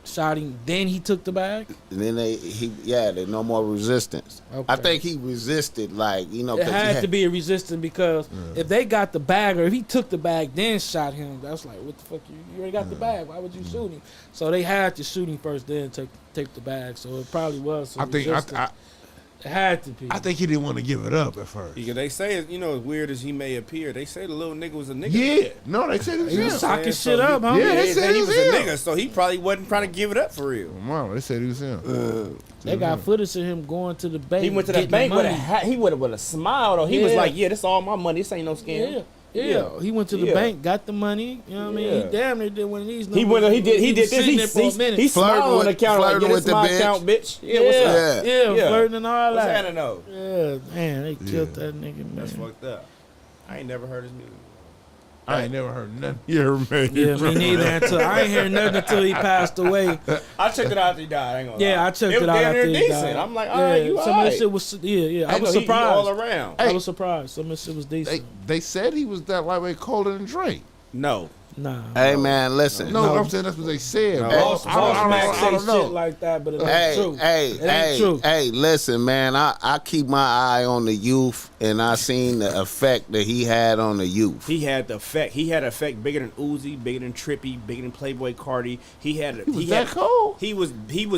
Shot him, then he took the bag. then there's no more resistance. Okay. I think he resisted, like, you know, It 'cause had to be a resistance because if they got the bag, or if he took the bag then shot him, that's like, what the fuck? You already got the bag. Why would you shoot him? So they had to shoot him first, then take the bag. So it probably was. Some resistance. It had to be. I think he didn't want to give it up at first. Because they say, as weird as he may appear, they say the little nigga was a nigga. Yeah, no, they said it was he him. was socking So shit up, huh? Yeah, They said said he it was was a him. nigga, so he probably wasn't trying to give it up for real. Wow, they said he was him. They got footage of him going to the bank. He went to the getting bank with money. he would have with a smile though. He was Yeah. like, "Yeah, this all my money. This ain't no scam." Yeah. He went to the Yeah. bank, got the money. You know what I mean? Yeah. He damn near did one of these. He numbers. went. He did was this. sitting there for a minute. He smiled Flirting on the with- counter like, flirting "Yeah, with this the my bitch. account, bitch." Yeah, what's up? Yeah, Yeah. flirting and all What's that. happening though? Yeah, man, they killed that nigga, man. That's fucked up. I ain't never heard his music. I ain't never heard nothing here, man. Yeah, me neither. Until I ain't hear nothing until he passed away. I checked it out after he died. I ain't gonna Yeah, lie. I checked it it out damn after near he decent. died. I'm like, all right, you some all of right. the shit was, I I was know he all surprised. around. I was surprised. Some of the shit was decent. They said he was that lightweight colder than Drake. No. Nah. Hey man, listen. No, I'm saying that's what they said. No. bro. Boss I don't Mack say know. shit like that, but it ain't Hey, true. hey, It ain't true. hey, listen, man. I keep my eye on the youth, and I seen the effect that he had on the youth. He had the effect. He had an effect bigger than Uzi, bigger than Trippy, bigger than Playboy Cardi. He was that cold? He was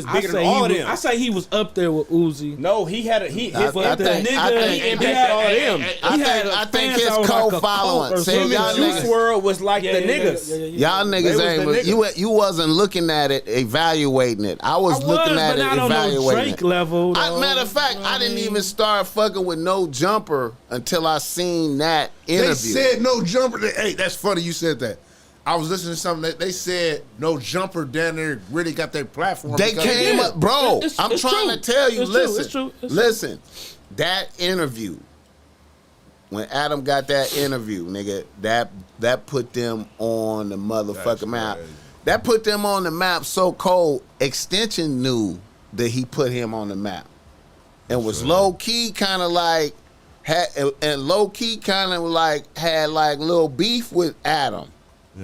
I bigger say than all of he them. I say he was up there with Uzi. No, he had a he. His, I think- he I think- impacted all of them. I think his fans that was like a co-following. cult or See, something. y'all Juice niggas, WRLD was like the niggas. y'all They niggas was ain't. the niggas. You wasn't looking at it, evaluating it. I was looking at but it, not on no evaluating Drake it. level. though. Matter of fact, You know I what didn't mean? even start fucking with No Jumper until I seen that interview. They said no jumper. Hey, that's funny you said that. I was listening to something that they said no jumper down there really got their platform. They because- came up, bro. It's I'm trying true. to tell you. It's true. Listen, It's true. It's true. listen. That interview, when Adam got that interview, nigga, that put them on the motherfucking That's map. crazy. That put them on the map so cold. Extension knew that he put him on the map. and was low key kind of like had low key kind of like had like little beef with Adam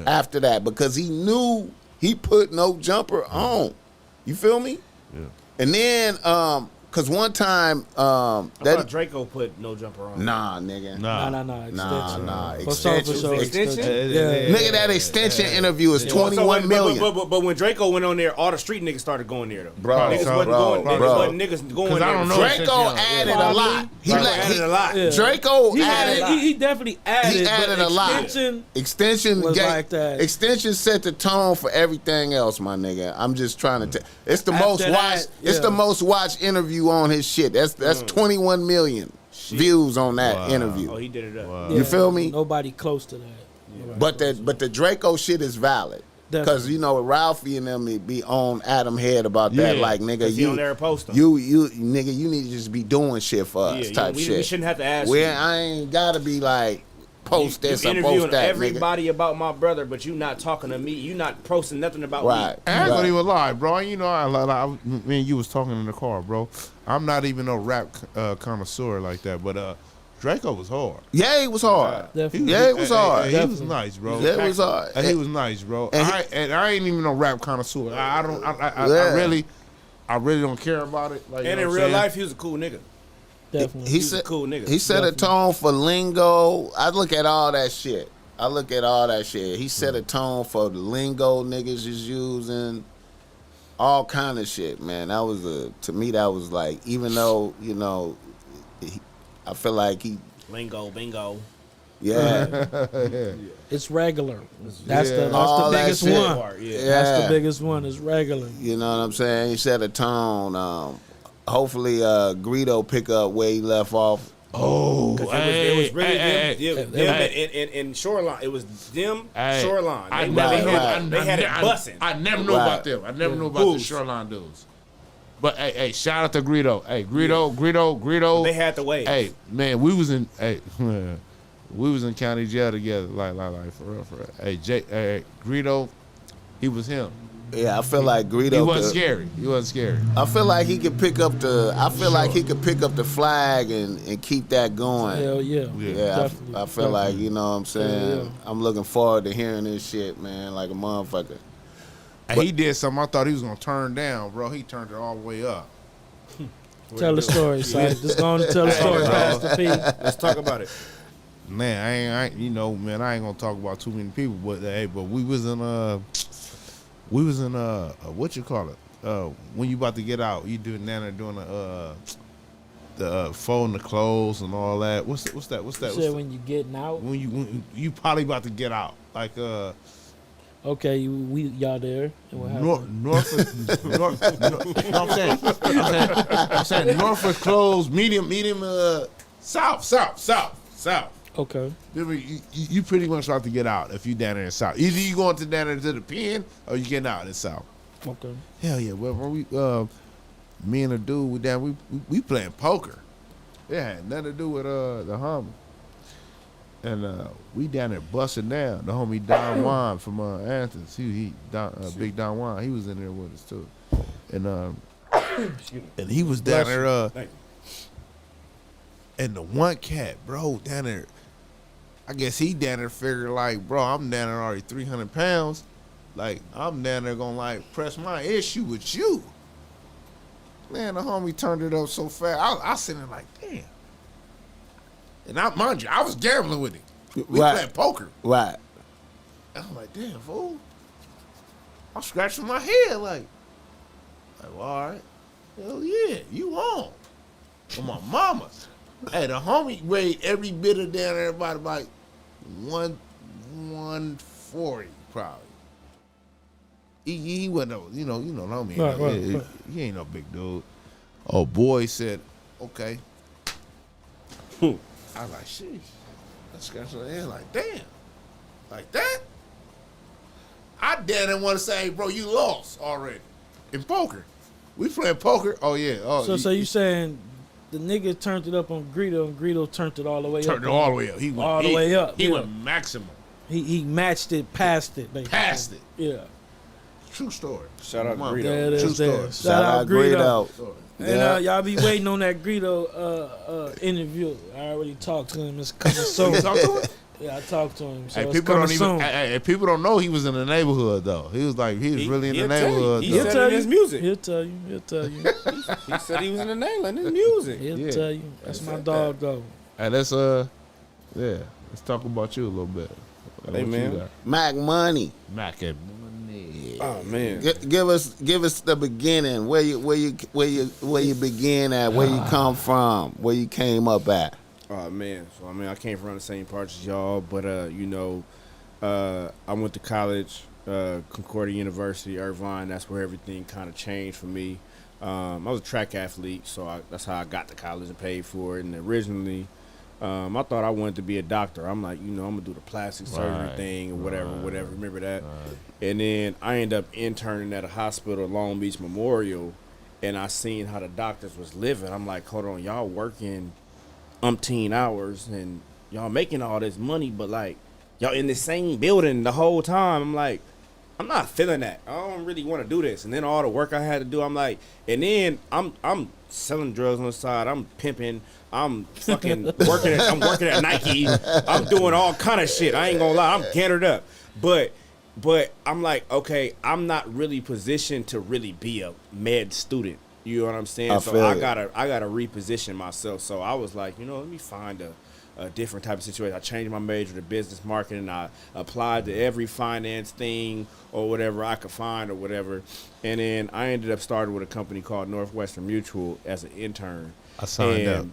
after that because he knew he put No Jumper on. You feel me? Yeah. And then cause one time I thought Draco put No Jumper on. Nah, nigga. Nah. Extension. Extension? Yeah. Nigga, that extension interview is 21 million. But when Draco went on there, all the street niggas started going there though. Bro, niggas wasn't going there. I don't know. Draco added a lot. He added a lot. Yeah. Draco He added. he definitely added. He added but a lot. Extension was gave, like that. Extension set the tone for everything else, my nigga. I'm just trying to tell. It's the most watched. It's the most watched interview on his shit. That's 21 million views on that interview. Oh, he did it up. Wow. You feel me? Nobody close to that. But the Draco shit is valid. Because you know Ralphie and them be on Adam head about that, like nigga, he on there post them. you nigga, you need to just be doing shit for us, type shit. We shouldn't have to ask. Where I ain't gotta be like post this and interviewing post that, everybody nigga. about my brother, but you not talking to me. You not posting nothing about Right. me. I ain't gonna even lie, bro. You know, me and you was talking in the car, bro. I'm not even a rap connoisseur like that, but Draco was hard. Yeah, it was hard. Definitely. Yeah, it was hard. He was nice, bro. Yeah, it was hard. He was nice, bro. And I ain't even no rap connoisseur. I really don't care about it. Like, And you in know real what I'm life, he was a cool nigga. Definitely. He was a cool nigga. He set a tone for lingo. I look at all that shit. He set a tone for the lingo niggas is using. All kind of shit, man. That was to me that was like, even though, you know, I feel like he Lingo, bingo. yeah. It's regular. That's All the that biggest shit. one. Yeah. That's the biggest one. Is regular. You know what I'm saying? He set a tone. Hopefully Greedo pick up where he left off. Oh, It was really them in Shoreline. It was them, Shoreline. They had it bussing. I never knew about them. I never knew about the Shoreline dudes. But hey, shout out to Greedo. Hey, Greedo. They had the wave. Hey, man, we was in county jail together, like for real. Hey, Greedo, he was him. Yeah, I feel like Greedo. He wasn't scary. I feel like he could pick up the flag and keep that going. Hell yeah. Yeah, I feel like, you know what I'm saying? Yeah. I'm looking forward to hearing this shit, man, like a motherfucker. And he did something I thought he was gonna turn down, bro. He turned it all the way up. Tell the story, son. Just go on and tell the story, Pastor P. Let's talk about it. Man, I ain't gonna talk about too many people, but we was in what you call it? When you about to get out, you doing the folding the clothes and all that. What's that? You said when you getting out? When you probably about to get out, like okay, y'all there? And what happened? I'm saying Norfolk clothes, medium, south. Okay. You pretty much about to get out if you down there in the south. Either you going down there to the pen or you getting out in the south. Okay. Hell yeah. Well, we me and a dude we playing poker. It had nothing to do with the homie. And we down there busting down. The homie Don Juan from Athens. Big Don Juan. He was in there with us too. And he was down there. And the one cat, bro, down there. I guess he down there figured like, bro, I'm down there already 300 pounds. Like, I'm down there gonna like press my issue with you. Man, the homie turned it up so fast. I sitting there like, damn. And mind you, I was gambling with him. We playing poker. Right. And I'm like, damn, fool. I'm scratching my head like, well, all right. Hell yeah, you on. For my mama. Hey, the homie weighed every bit of down there about like 140 probably. He wasn't no, you know the homie. Right. He ain't no big dude. Oh, boy said, okay. I was like, sheesh. I scratched my head like, damn. Like that? I didn't want to say, bro, you lost already in poker. We playing poker. Oh, yeah. Oh, so you saying the nigga turned it up on Greedo and Greedo turned it all the way up? Turned it all the way up. He went all the way up. He went maximum. He matched it, passed it. Basically. Passed it. Yeah. True story. Shout out to Mama. Greedo. There it True is there. story. Shout out Greedo. Story. And y'all be waiting on that Greedo interview. I already talked to him. It's coming soon. You talk to him? Yeah, I talked to him. So Hey, it's people coming don't soon. even. Hey, people don't know he was in the neighborhood though. He was like he was really in the he'll tell you. neighborhood. He though. said in his music. He'll tell you. He'll tell you. He said he was in the neighborhood in his music. He'll Yeah. tell you. That's He my said dog, though. Hey, let's let's talk about you a little bit. Hey, What you man. got? Mac Money. Mac and money. Oh man. Give us the beginning. Where you begin at? Where you come from? Where you came up at? Oh man. So I mean, I came from the same parts as y'all, but I went to college, Concordia University, Irvine. That's where everything kind of changed for me. I was a track athlete, so that's how I got to college and paid for it. And originally, I thought I wanted to be a doctor. I'm like, I'm gonna do the plastic surgery Right. thing or whatever. Right. Remember that? Right. And then I ended up interning at a hospital, Long Beach Memorial, and I seen how the doctors was living. I'm like, hold on, y'all working umpteen hours and y'all making all this money, but like y'all in the same building the whole time. I'm like, I'm not feeling that. I don't really want to do this. And then all the work I had to do, I'm like, and then I'm selling drugs on the side. I'm pimping. I'm fucking working. I'm working at Nike. I'm doing all kind of shit. I ain't gonna lie. I'm gathered up, but I'm like, okay, I'm not really positioned to really be a med student. You know what I'm saying? I gotta reposition myself. So I was like, let me find a different type of situation. I changed my major to business marketing. I applied to every finance thing or whatever I could find or whatever. And then I ended up starting with a company called Northwestern Mutual as an intern. I signed up.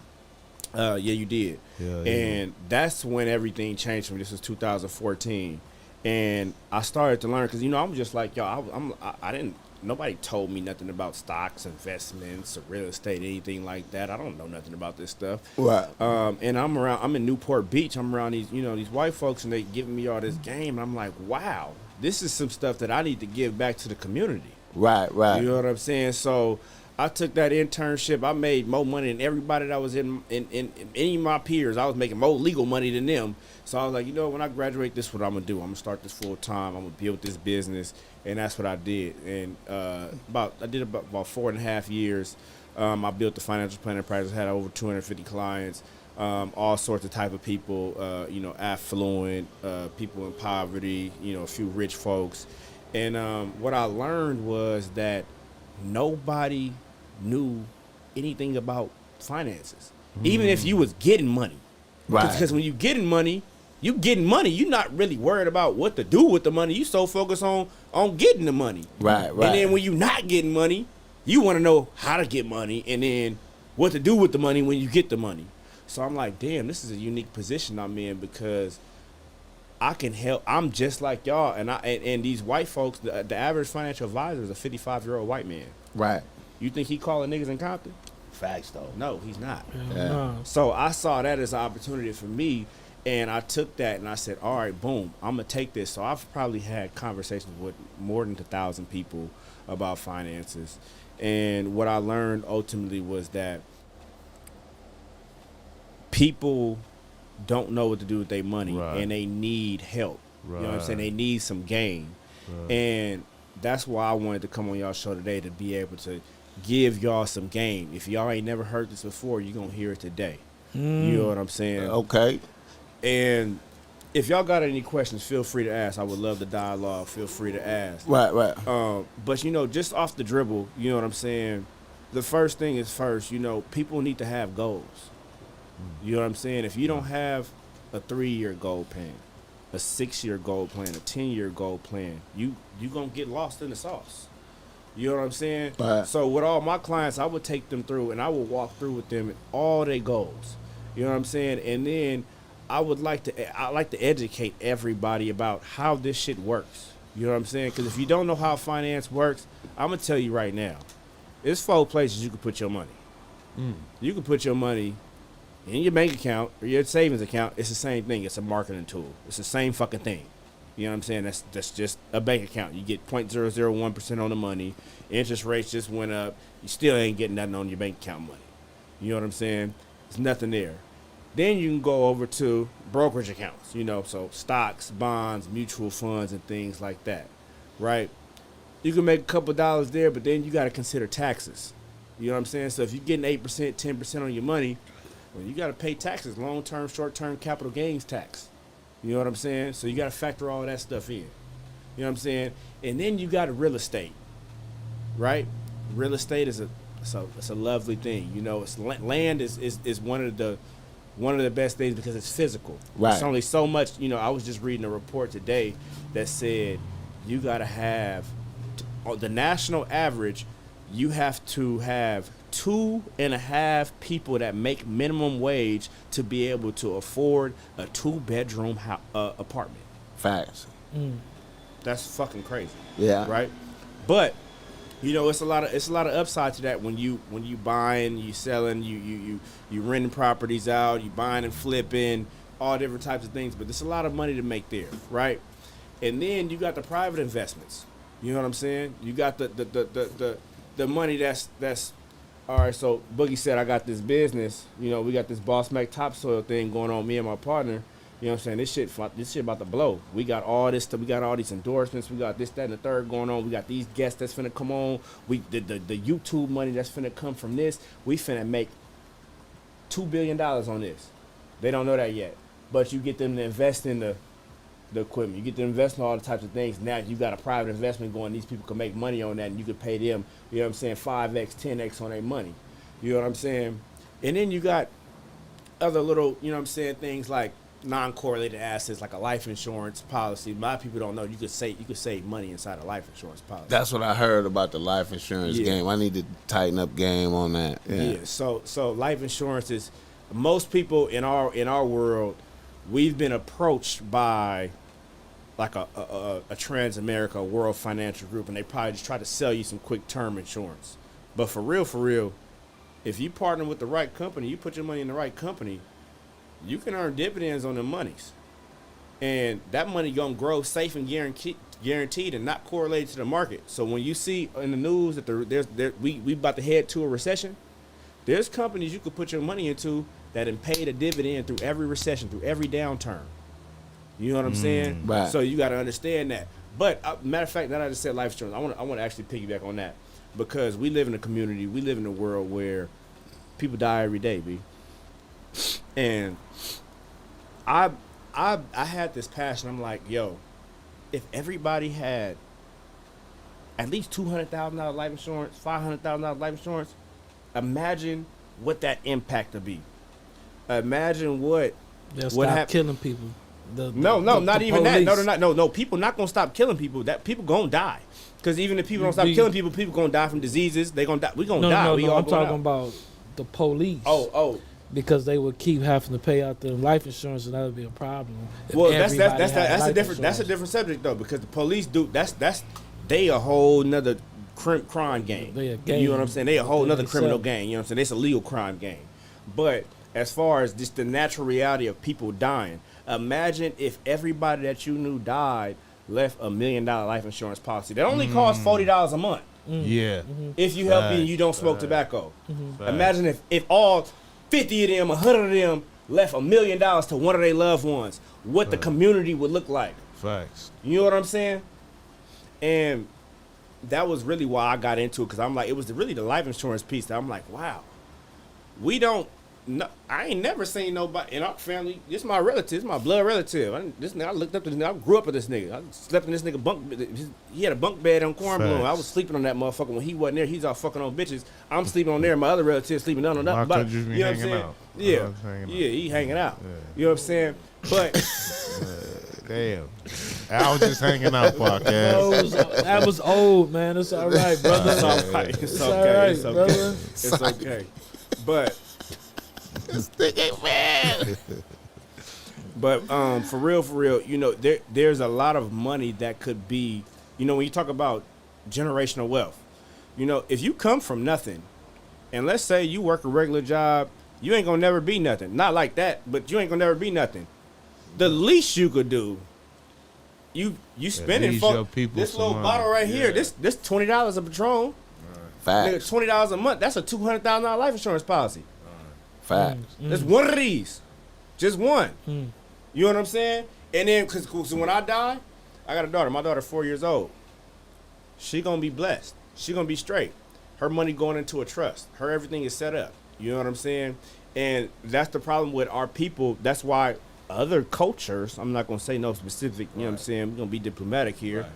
Yeah, you did. Yeah, And that's when everything changed for me. This was 2014. And I started to learn because, I'm just like, y'all, I didn't, nobody told me nothing about stocks, investments, or real estate, anything like that. I don't know nothing about this stuff. Right. And I'm in Newport Beach. I'm around these, these white folks, and they giving me all this game. And I'm like, wow, this is some stuff that I need to give back to the community. Right. You know what I'm saying? So I took that internship. I made more money than everybody that was in any of my peers. I was making more legal money than them. So I was like, when I graduate, this is what I'm going to do. I'm going to start this full time. I'm going to build this business. And that's what I did. And I did about 4.5 years. I built the financial planning practice. I had over 250 clients, all sorts of type of people, affluent, people in poverty, a few rich folks. And what I learned was that nobody knew anything about finances, even if you was getting money. Right. Because when you getting money, you're not really worried about what to do with the money. You so focused on getting the money. Right. And then when you not getting money, you want to know how to get money and then what to do with the money when you get the money. So I'm like, damn, this is a unique position I'm in because I can help. I'm just like y'all, and these white folks. The average financial advisor is a 55-year-old white man. Right. You think he calling niggas in Compton? Facts though. No, he's not. Yeah. No. So I saw that as an opportunity for me, and I took that and I said, all right, boom, I'm gonna take this. So I've probably had conversations with more than 1,000 people about finances, and what I learned ultimately was that people don't know what to do with their money, Right. and they need help. You know what I'm saying? They need some game. Right. And that's why I wanted to come on y'all show today, to be able to give y'all some game. If y'all ain't never heard this before, you're going to hear it today. You know what I'm saying? Okay. And if y'all got any questions, feel free to ask. I would love the dialogue. Feel free to ask. Right. But, just off the dribble, you know what I'm saying? The first thing is first, people need to have goals. You know what I'm saying? If you don't have a 3-year goal plan, a 6-year goal plan, a 10-year goal plan, you going to get lost in the sauce. You know what I'm saying? Right. So with all my clients, I would take them through and I would walk through with them all their goals. You know what I'm saying? And then I like to educate everybody about how this shit works. You know what I'm saying? Because if you don't know how finance works, I'm going to tell you right now, there's 4 places you can put your money. You can put your money in your bank account or your savings account. It's the same thing. It's a marketing tool. It's the same fucking thing. You know what I'm saying? That's just a bank account. You get 0.001% on the money. Interest rates just went up. You still ain't getting nothing on your bank account money. You know what I'm saying? There's nothing there. Then you can go over to brokerage accounts, so stocks, bonds, mutual funds, and things like that, right? you can make a couple dollars there, but then you got to consider taxes. You know what I'm saying? So if you're getting 8%, 10% on your money, well, you got to pay taxes, long-term, short-term capital gains tax. You know what I'm saying? So you got to factor all that stuff in. You know what I'm saying? And then you got real estate, right? Real estate is a lovely thing. You know, land is one of the best things because it's physical. Right. It's only so much. You know, I was just reading a report today that said you got to have the national average. You have to have 2.5 people that make minimum wage to be able to afford a 2-bedroom apartment. Facts. That's fucking crazy. Yeah. Right. But you know, it's a lot of upside to that when you buying, you selling, you renting properties out, you buying and flipping, all different types of things. But there's a lot of money to make there, right? And then you got the private investments. You know what I'm saying? You got the money that's all right. So Boogie said, I got this business. You know, we got this BossMack topsoil thing going on. Me and my partner. You know what I'm saying? This shit about to blow. We got all this stuff. We got all these endorsements. We got this, that, and the third going on. We got these guests that's finna come on. The YouTube money that's finna come from this. We finna make $2 billion on this. They don't know that yet. But you get them to invest in the equipment. You get them to invest in all the types of things. Now you got a private investment going. These people can make money on that, and you could pay them, you know what I'm saying, 5X, 10X on their money. You know what I'm saying? And then you got other little, you know what I'm saying, things like non-correlated assets like a life insurance policy. A lot of people don't know you could save money inside a life insurance policy. That's what I heard about the life insurance game. I need to tighten up game on that. Yeah. So life insurance is, most people in our world, we've been approached by like a Transamerica World Financial Group, and they probably just try to sell you some quick term insurance. But for real, if you partner with the right company, you put your money in the right company, you can earn dividends on the monies. And that money gonna grow safe and guaranteed and not correlated to the market. So when you see in the news that we about to head to a recession, there's companies you could put your money into that have paid a dividend through every recession, through every downturn. You know what I'm saying? Right. So you got to understand that. But matter of fact, now that I just said life insurance, I want to actually piggyback on that, because we live in a community, we live in a world where people die every day, B. And I had this passion. I'm like, yo, if everybody had at least $200,000 life insurance, $500,000 life insurance, imagine what that impact would be. Imagine what killing people. Not even that. No. People not gonna stop killing people. That people gonna die. Because even if people don't stop killing people, people gonna die from diseases. They gonna die. We gonna die. No, I'm talking about the police. Oh. Because they would keep having to pay out their life insurance, and that would be a problem. Well, that's a different subject though, because the police they a whole nother crime gang. They a gang. You know what I'm saying? They a whole nother criminal gang. You know what I'm saying? It's a legal crime gang. But as far as just the natural reality of people dying, imagine if everybody that you knew died, left $1 million life insurance policy that only costs $40 a month. Yeah. If you healthy and you don't smoke tobacco. Imagine if all 50 of them, 100 of them left $1 million to one of their loved ones, what the community would look like. Facts. You know what I'm saying? And that was really why I got into it, because I'm like, it was really the life insurance piece that I'm like, wow, I ain't never seen nobody in our family. This is my relative, this is my blood relative. I looked up to this nigga. I grew up with this nigga. I slept in this nigga bunk. He had a bunk bed on Cornbloom. I was sleeping on that motherfucker when he wasn't there. He's all fucking on bitches. I'm sleeping on there. My other relative sleeping on that. Why could you be hanging out? Yeah, he hanging out. Yeah. You know what I'm saying? But damn, I was just hanging out, podcast. That was old, man. It's all right, brother. It's all right. It's okay. It's okay. It's okay. But. But for real, you know, there's a lot of money that could be, you know, when you talk about generational wealth, you know, if you come from nothing, and let's say you work a regular job, you ain't gonna never be nothing. Not like that, but you ain't gonna never be nothing. The least you could do, you spending this little bottle right here, this $20 of Patron, Facts. $20 a month, that's a $200,000 life insurance policy. Facts. There's one of these. Just one. You know what I'm saying? And then, because when I die, I got a daughter. My daughter's 4 years old. she gonna be blessed. She gonna be straight. Her money going into a trust. Her everything is set up. You know what I'm saying? And that's the problem with our people. That's why other cultures, I'm not gonna say no specific, you know what I'm saying? We're gonna be diplomatic here. Right.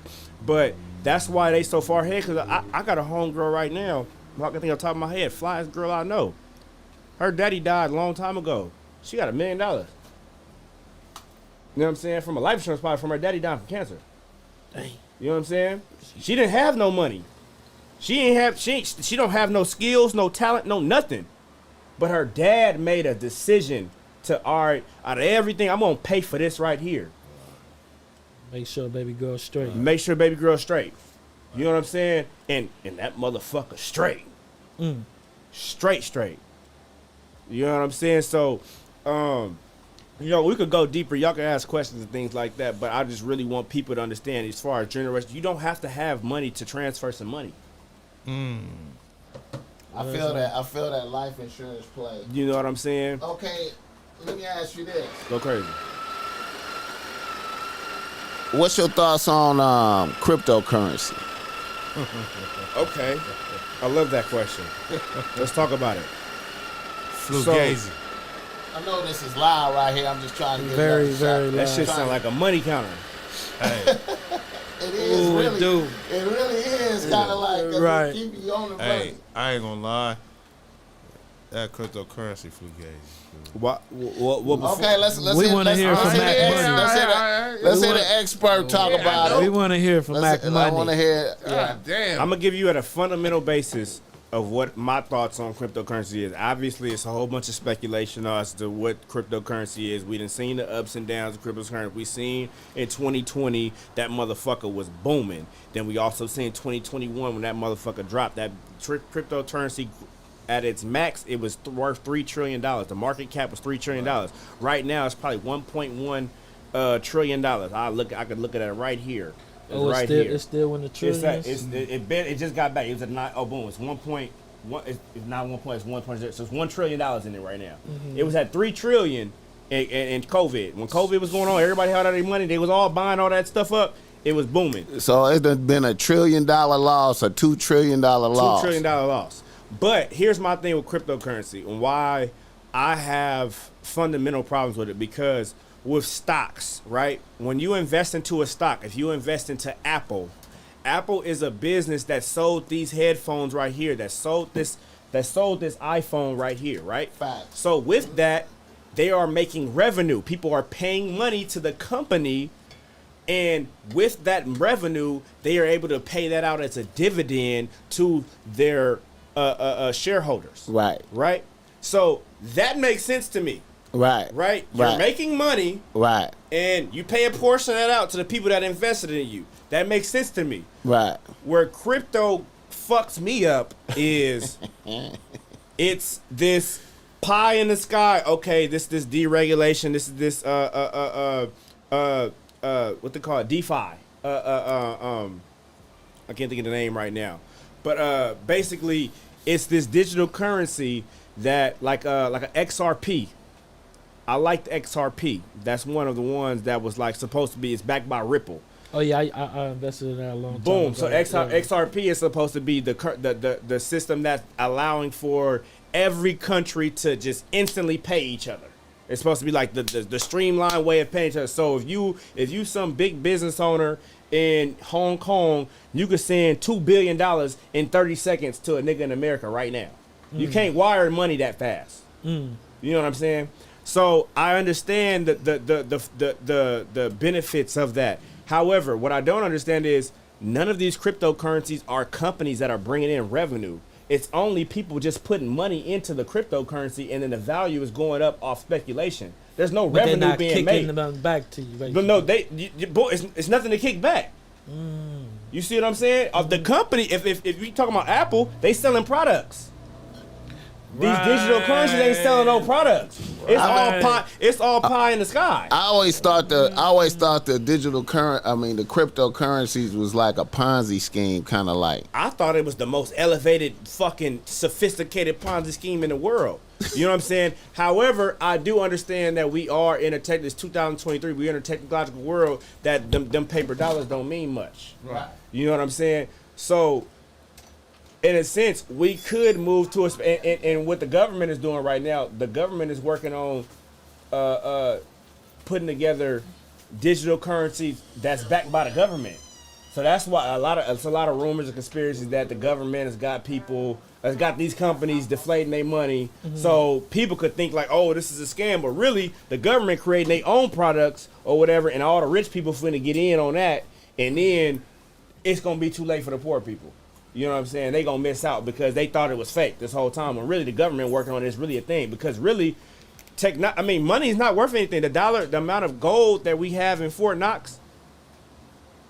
But that's why they so far ahead, because I got a homegirl right now, I can think on top of my head, flyest girl I know. Her daddy died a long time ago. She got $1 million. You know what I'm saying? From a life insurance policy from her daddy dying from cancer. Dang. You know what I'm saying? She didn't have no money. She don't have no skills, no talent, no nothing. But her dad made a decision to, all right, out of everything, I'm gonna pay for this right here. Make sure baby girl straight. Make sure baby girl straight. You know what I'm saying? And that motherfucker straight. Straight. You know what I'm saying? So, you know, we could go deeper. Y'all can ask questions and things like that, but I just really want people to understand, as far as generation, you don't have to have money to transfer some money. I feel that life insurance play. You know what I'm saying? Okay, let me ask you this. Go crazy. What's your thoughts on cryptocurrency? Okay. I love that question. Let's talk about it. Fugazi. I know this is loud right here. I'm just trying to get very loud. That shit sound like a money counter. Hey. It is really. It really is kind of like right. Keep you on the Hey, I ain't gonna lie. That cryptocurrency fugazi. What okay, let's we want to hear from Mac Money. Let's hear the expert talk about it. We want to hear from Mac Money. I want to hear. God damn. I'm gonna give you at a fundamental basis of what my thoughts on cryptocurrency is. Obviously, it's a whole bunch of speculation as to what cryptocurrency is. We done seen the ups and downs of cryptocurrency. We seen in 2020 that motherfucker was booming. Then we also seen 2021 when that motherfucker dropped. That cryptocurrency at its max, it was worth $3 trillion. The market cap was $3 trillion. Right now, it's probably $1.1 trillion. I could look at it right here. It's still in the trillions. It just got back. It was at 9. Oh, boom! It's 1.1. It's not 1 point. It's 1.0. So it's $1 trillion in it right now. Mm-hmm. It was at $3 trillion in COVID. When COVID was going on, everybody had all their money. They was all buying all that stuff up. It was booming. So it's been $1 trillion loss, a $2 trillion loss. $2 trillion loss. But here's my thing with cryptocurrency and why I have fundamental problems with it, because with stocks, right? When you invest into a stock, if you invest into Apple is a business that sold these headphones right here, that sold this iPhone right here, right? Facts. So with that, they are making revenue. People are paying money to the company, and with that revenue, they are able to pay that out as a dividend to their shareholders. Right. Right? So that makes sense to me. Right? You're making money. Right. And you pay a portion of that out to the people that invested in you. That makes sense to me. Right. Where crypto fucks me up is it's this pie in the sky. Okay, this deregulation. This is this what they call it, DeFi. I can't think of the name right now. But basically it's this digital currency that like an XRP. I like the XRP. That's one of the ones that was like supposed to be. It's backed by Ripple. Oh yeah, I invested in that a long time Boom. ago. So XRP is supposed to be the system that's allowing for every country to just instantly pay each other. It's supposed to be like the streamlined way of paying each other. So if you some big business owner in Hong Kong, you could send $2 billion in 30 seconds to a nigga in America right now. You can't wire money that fast. You know what I'm saying? So I understand the benefits of that. However, what I don't understand is none of these cryptocurrencies are companies that are bringing in revenue. It's only people just putting money into the cryptocurrency, and then the value is going up off speculation. There's no revenue being made. They're not kicking them back to you. But no, it's nothing to kick back. You see what I'm saying? Of the company, if you talking about Apple, they selling products. These digital currencies ain't selling no products. It's all pie. It's all pie in the sky. I always thought the the cryptocurrencies was like a Ponzi scheme, kind of like. I thought it was the most elevated, fucking sophisticated Ponzi scheme in the world. You know what I'm saying? However, I do understand that we are in it's 2023. We're in a technological world that them paper dollars don't mean much. Right. You know what I'm saying? So, in a sense, we could move to and what the government is doing right now, the government is working on putting together digital currency that's backed by the government. So that's why it's a lot of rumors and conspiracies that the government has got these companies deflating their money, so people could think like, oh, this is a scam, but really the government creating their own products or whatever, and all the rich people finna get in on that, and then it's gonna be too late for the poor people. You know what I'm saying? They gonna miss out because they thought it was fake this whole time, when really the government working on it is really a thing. Because really, money is not worth anything. The amount of gold that we have in Fort Knox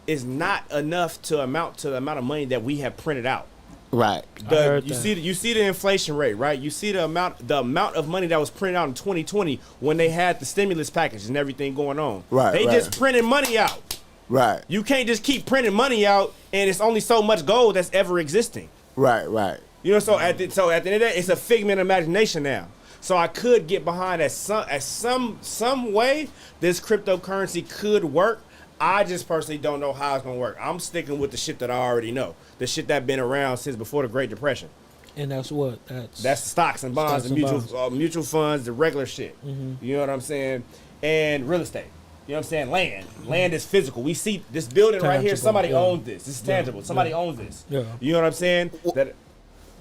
is not enough to amount to the amount of money that we have printed out. Right. You see the inflation rate, right? You see the amount of money that was printed out in 2020 when they had the stimulus package and everything going on. Right. They just printed money out. Right. You can't just keep printing money out and it's only so much gold that's ever existing. Right. Right. You know, so at the end of the day, it's a figment of imagination now. So I could get behind some way this cryptocurrency could work. I just personally don't know how it's gonna work. I'm sticking with the shit that I already know, the shit that's been around since before the Great Depression. And that's what? That's the stocks and bonds and mutual funds, the regular shit. You know what I'm saying? And real estate. You know what I'm saying? Land is physical. We see this building right here. Somebody owns this. This is tangible. Somebody owns this. Yeah. You know what I'm saying?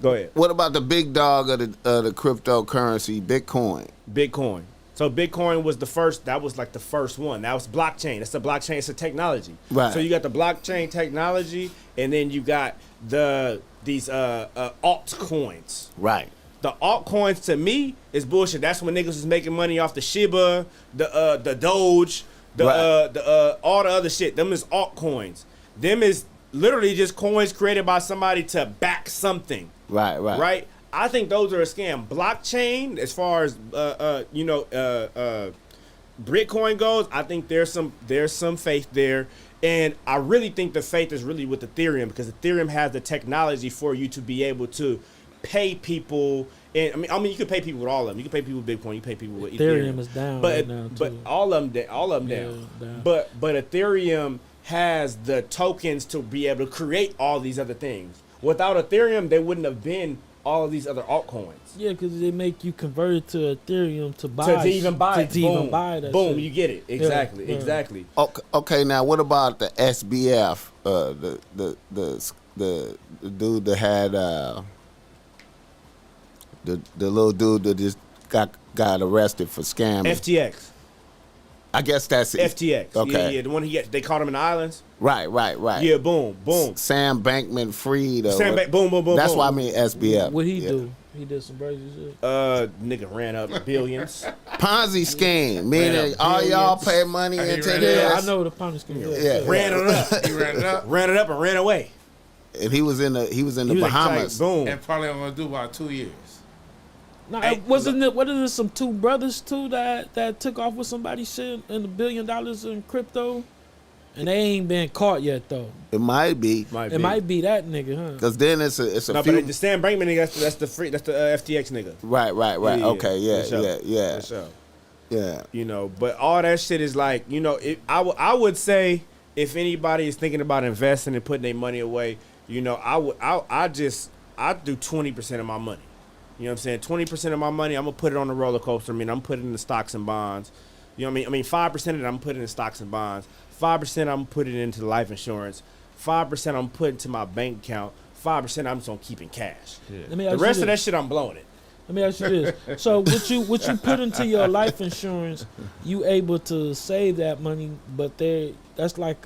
Go ahead. What about the big dog of the cryptocurrency, Bitcoin? Bitcoin. So Bitcoin was the first. That was like the first one. That was blockchain. That's the blockchain. It's a technology. Right. So you got the blockchain technology, and then you got these altcoins. Right. The altcoins to me is bullshit. That's when niggas is making money off the Shiba, the Doge, all the other shit. Them is altcoins. Them is literally just coins created by somebody to back something. Right. Right. Right. I think those are a scam. Blockchain, as far as Bitcoin goes, I think there's some faith there, and I really think the faith is really with Ethereum, because Ethereum has the technology for you to be able to pay people. And I mean, you can pay people with all of them. You can pay people with Bitcoin. You can pay people with Ethereum. Ethereum is down but right now, but too. all of them down. But Ethereum has the tokens to be able to create all these other things. Without Ethereum, there wouldn't have been all of these other altcoins. Yeah, because they make you convert it to Ethereum to buy. To even buy it. Even buy that Boom, shit. you get it. Exactly, Yeah. exactly. Okay, now what about the SBF? The dude that had the little dude that just got arrested for scamming. FTX. I guess that's it. FTX. Okay. Yeah, the one they caught him in the islands. Right. Yeah, boom. Sam Bankman-Fried. Boom. That's why I mean SBF. What he do? He did some crazy shit. Nigga ran up billions. Ponzi scheme, meaning all y'all pay money into Yeah, this. I know the Ponzi scheme. Yeah. Ran it up. He ran it up. Ran it up and ran away. And he was in the Bahamas. Like, boom. And probably only gonna do about 2 years. No, Hey, wasn't it? What is it? Some two brothers too that took off with somebody's shit and $1 billion in crypto, and they ain't been caught yet though. It might be. It might be that nigga, huh? Because then it's a No, few. but the Sam Bankman nigga, that's the FTX nigga. Right. Yeah, Okay, yeah. For sure. Yeah. You know, but all that shit is like, you know, I would say if anybody is thinking about investing and putting their money away, you know, I do 20% of my money. You know what I'm saying? 20% of my money, I'm gonna put it on the roller coaster. I mean, I'm putting it in the stocks and bonds. You know what I mean? 5% of it, I'm putting in stocks and bonds. 5% I'm putting into life insurance. 5% I'm putting to my bank account. 5% I'm just gonna keep in cash. Let me The ask rest you of that this. shit, I'm blowing it. Let me ask you this. So what you put into your life insurance, you able to save that money, but that's like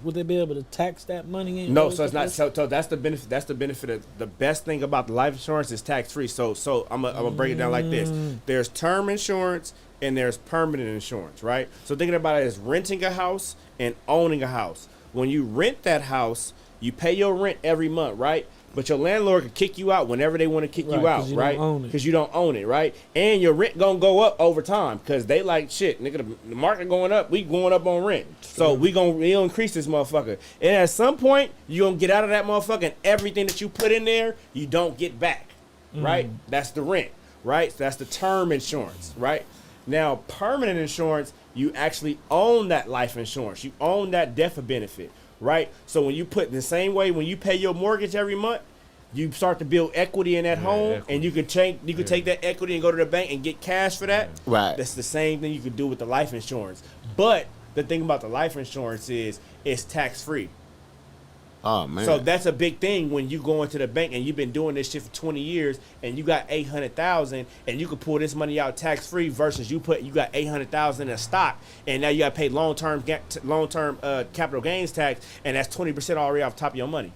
would they be able to tax that money in? No, so it's not. So that's the benefit. That's the benefit of the best thing about the life insurance is tax free. So I'm gonna break it down like this. There's term insurance and there's permanent insurance, right? So thinking about it as renting a house and owning a house. When you rent that house, you pay your rent every month, right? But your landlord can kick you out whenever they want to kick you out, right? Because you don't own it, right? And your rent gonna go up over time because they like shit, nigga. The market going up, we going up on rent, so we'll increase this motherfucker. And at some point, you gonna get out of that motherfucker, and everything that you put in there, you don't get back, right? That's the rent, right? So that's the term insurance, right? Now, permanent insurance, you actually own that life insurance. You own that death benefit. right? So when you put the same way when you pay your mortgage every month, you start to build equity in that home, equity. and you could take that equity and go to the bank and get cash for that. Right. That's the same thing you could do with the life insurance. But the thing about the life insurance is it's tax free. Oh man. So that's a big thing when you go into the bank and you've been doing this shit for 20 years and you got 800,000 and you can pull this money out tax free versus you got 800,000 in a stock and now you got to pay long term capital gains tax, and that's 20% already off the top of your money.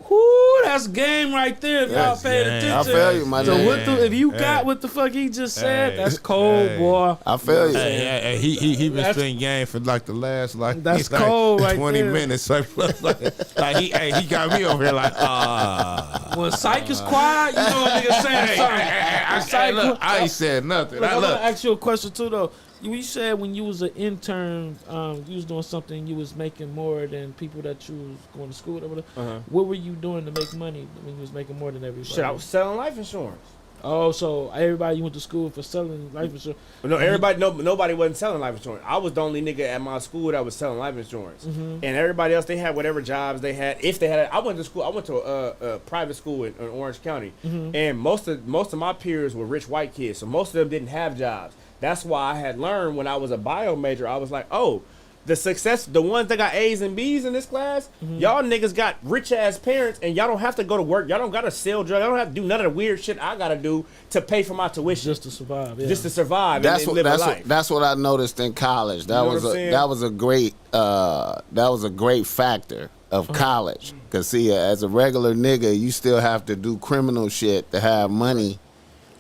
Whoo, that's game right there. If y'all That's paid game. attention. I feel you, my So nigga. if you got what the fuck he just said, that's cold, Hey. boy. I feel you. Hey, he been spitting game for like the last That's cold right 20 there. minutes. Like he got me over here like When psych is quiet, you know what niggas saying something. look, I ain't said nothing. Look, I'm Look, gonna ask you a question too, though. You said when you was an intern, you was doing something, you was making more than people that you was going to school with or whatever. Uh-huh. What were you doing to make money when you was making more than everybody? Shit, I was selling life insurance. Oh, so everybody you went to school for selling life insurance. No, nobody wasn't selling life insurance. I was the only nigga at my school that was selling life insurance, and everybody else, they had whatever jobs they had. If they had, I went to a private school in Orange County, and most of my peers were rich white kids, so most of them didn't have jobs. That's why I had learned when I was a bio major. I was like, oh, the ones that got A's and B's in this class, y'all niggas got rich ass parents, and y'all don't have to go to work. Y'all don't gotta sell drugs. Y'all don't have to do none of the weird shit I gotta do to pay for my tuition. Just to survive, yeah. Just to survive That's and what live a life. that's what I noticed in college. That You know was what I'm saying? that was a great factor of college. Cause see, as a regular nigga, you still have to do criminal shit to have money,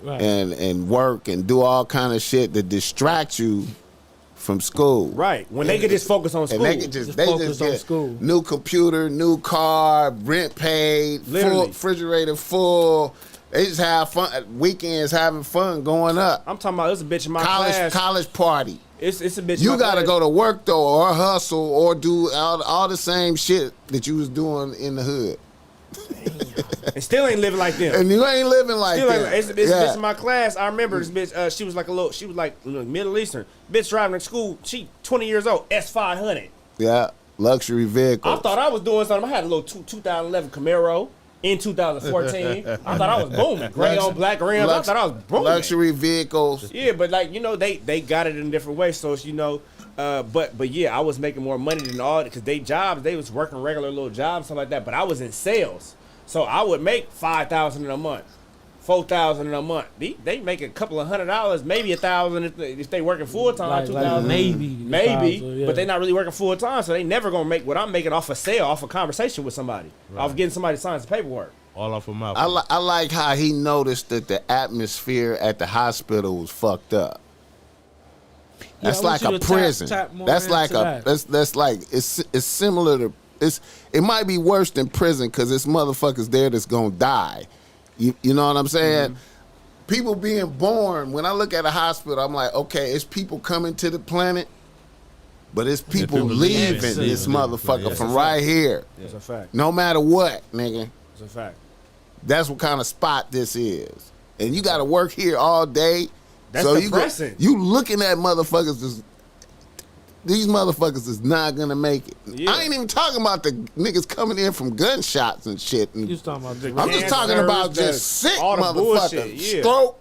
Right. and work and do all kind of shit to distract you from school. Right. When they could just focus on school. And they could just focus on get school. new computer, new car, rent paid, full Literally. refrigerator full. They just have fun. Weekends having fun going up. I'm talking about there's a bitch in my class. College party. It's a bitch in You my gotta class. go to work though, or hustle, or do all the same shit that you was doing in the hood, And still ain't living like them. and you ain't living like Still ain't, that. it's a bitch in my class. I remember this bitch. She was like Middle Eastern bitch driving to school. She 20 years old. S500. Yeah, luxury vehicle. I thought I was doing something. I had a little 2011 Camaro in 2014. I thought I was booming. Gray on black rims. I thought I was booming. Luxury vehicles. Yeah, but like they got it in a different way. So but yeah, I was making more money than all because they was working regular little jobs stuff like that. But I was in sales, so I would make $5,000 in a month, $4,000 in a month. They make a couple of $100, maybe $1,000 if they working full time. Like $2,000 maybe, maybe, but they not really working full time, so they never gonna make what I'm making off a sale, off a conversation with somebody, off getting somebody to sign some paperwork. all off a mouth. I like how he noticed that the atmosphere at the hospital was fucked up. That's I want like you a to prison. tap more That's like into a that. that's like it's similar to it might be worse than prison because it's motherfuckers there that's gonna die. You know what I'm saying? People being born. When I look at a hospital, I'm like, okay, it's people coming to the planet, but it's people people leaving leaving. this motherfucker Yeah. from right here. That's a fact. No matter what, nigga. That's a fact. That's what kind of spot this is. And you got to work here all day. That's so depressing. You looking at motherfuckers, these motherfuckers is not going to make it. Yeah. I ain't even talking about the niggas coming in from gunshots and shit. You was talking about the I'm just Cancer, talking about the- just sick all the motherfuckers. bullshit, yeah. Stroke,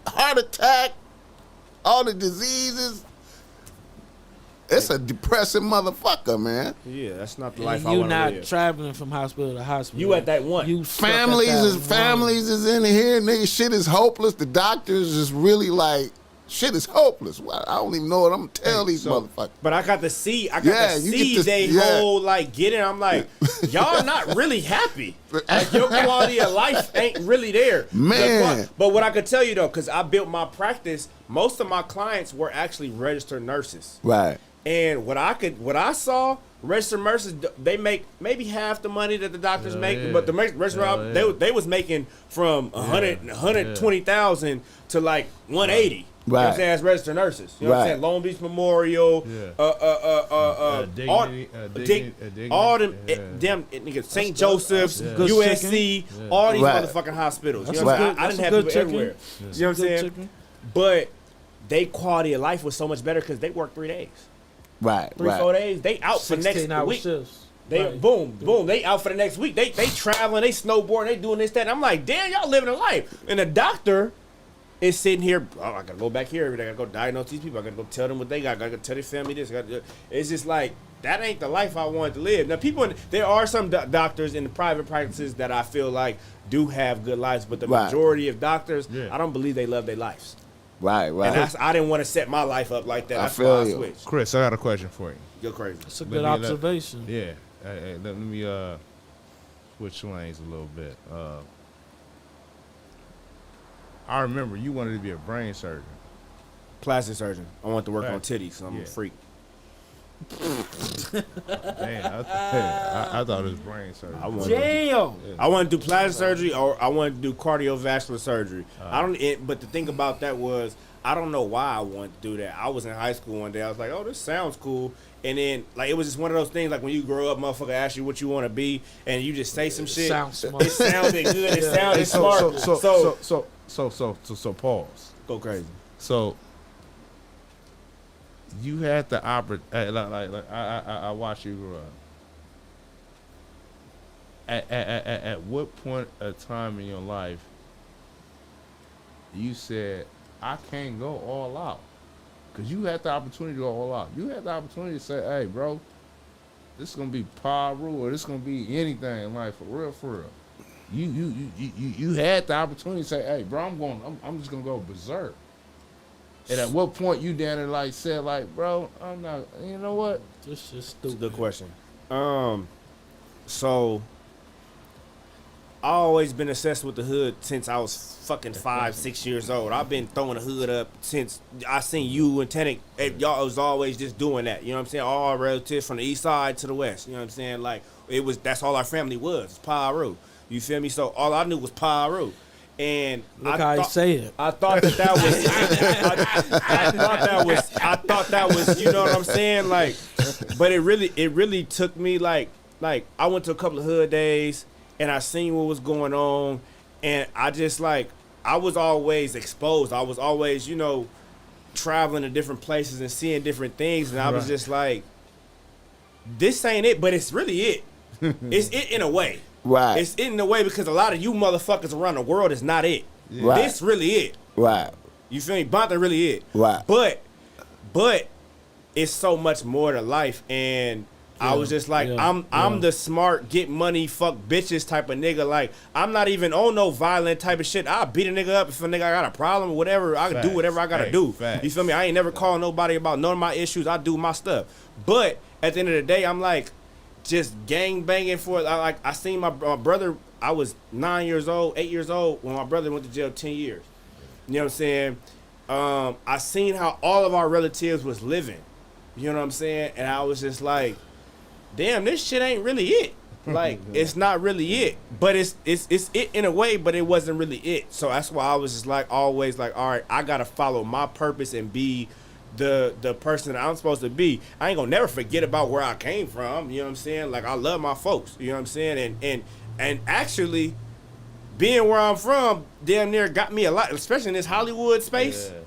heart attack, all the diseases. It's a depressing motherfucker, man. Yeah, that's not the life and I you want to not live. traveling from hospital to hospital. You at that one. You stuck at Families that is one. families is in here, nigga. Shit is hopeless. The doctors is really like, shit is hopeless. Well, I don't even know what I'm gonna tell these motherfuckers. But I got to see, Yeah, you get to- they yeah. whole like get it. I'm like, y'all not really happy. Like your quality of life ain't really there, Man. But what I could tell you though, because I built my practice, most of my clients were actually registered nurses. Right. And what I saw, registered nurses, they make maybe half the money that the doctors make, yeah. but the registered they was making from 120,000 to like 180. You know what I'm Right. saying? As registered nurses. You know what I'm Right. saying? Long Beach Memorial, Dignity, all them yeah. them niggas, St. Joseph's, that's good USC, all these Right. motherfucking hospitals. You That's know what some I'm saying? I good- didn't have that's people some good everywhere. You know what I'm Good saying? chicken. But they quality of life was so much better because they worked 3 days. Right. 3-4 days. They out for next 16-hour week. shifts. They Right. boom. They out for the next week. They traveling, they snowboarding, they doing this, that. And I'm like, damn, y'all living a life. And the doctor is sitting here. Oh, I gotta go back here. I gotta go diagnose these people. I gotta go tell them what they got. I gotta tell their family this. It's just like that ain't the life I wanted to live. Now, there are some doctors in the private practices that I feel like do have good lives, but the majority of doctors, I don't believe they love their lives. Right. And I didn't want to set my life up like that. I That's feel why I you. switched. Chris, I got a question for you. You're crazy. That's a good observation. Yeah. Let me switch lanes a little bit. I remember you wanted to be a brain surgeon. Plastic surgeon. I want to work on titties, so I'm a freak. Man, I thought it was brain surgery. I want to do plastic surgery, or I want to do cardiovascular surgery. But the thing about that was, I don't know why I wanted to do that. I was in high school one day. I was like, oh, this sounds cool. And then, like, it was just one of those things, like when you grow up, motherfucker ask you what you want to be, and you just say some shit. Sounds smart. It sounded good. It sounded smart. So pause. Go crazy. So you had the opportunity. I watched you grow up. At what point of time in your life you said, I can't go all out? Because you had the opportunity to go all out. You had the opportunity to say, hey, bro, this is going to be Paru, or this is going to be anything in life, for real, for real. You had the opportunity to say, hey, bro, I'm just going to go berserk. And at what point you down there like said, like, bro, I'm not, you know what? This is stupid. Good question. So I always been obsessed with the hood since I was fucking 5-6 years old. I've been throwing the hood up since I seen you and Tenick. Y'all was always just doing that. You know what I'm saying? All our relatives from the east side to the west. You know what I'm saying? Like, that's all our family was. Paru. You feel me? So all I knew was Paru. And look how he say it. I thought that was, you know what I'm saying? Like, but it really took me like I went to a couple of hood days and I seen what was going on, and I just like, I was always exposed. I was always, you know, traveling to different places and seeing different things, and I was just like, this ain't it, but it's really it. It's it in a way. Right. It's it in a way because a lot of you motherfuckers around the world is not it. Right. This really it. Right. You feel me? Bonta really it. Right. But it's so much more to life, and I was just like, I'm the smart, get money, fuck bitches type of nigga. Like, I'm not even on no violent type of shit. I'll beat a nigga up if a nigga got a problem or whatever. I can do whatever I gotta do. You feel me? I ain't never calling nobody about none of my issues. I do my stuff. But at the end of the day, I'm like, just gang banging for it. I seen my brother. I was 8 years old when my brother went to jail 10 years. You know what I'm saying? I seen how all of our relatives was living. You know what I'm saying? And I was just like, damn, this shit ain't really it. Like, it's not really it. But it's it in a way, but it wasn't really it. So that's why I was just like, always like, all right, I gotta follow my purpose and be the person that I'm supposed to be. I ain't gonna never forget about where I came from. You know what I'm saying? Like, I love my folks. You know what I'm saying? And actually, being where I'm from damn near got me a lot, especially in this Hollywood space. Yeah.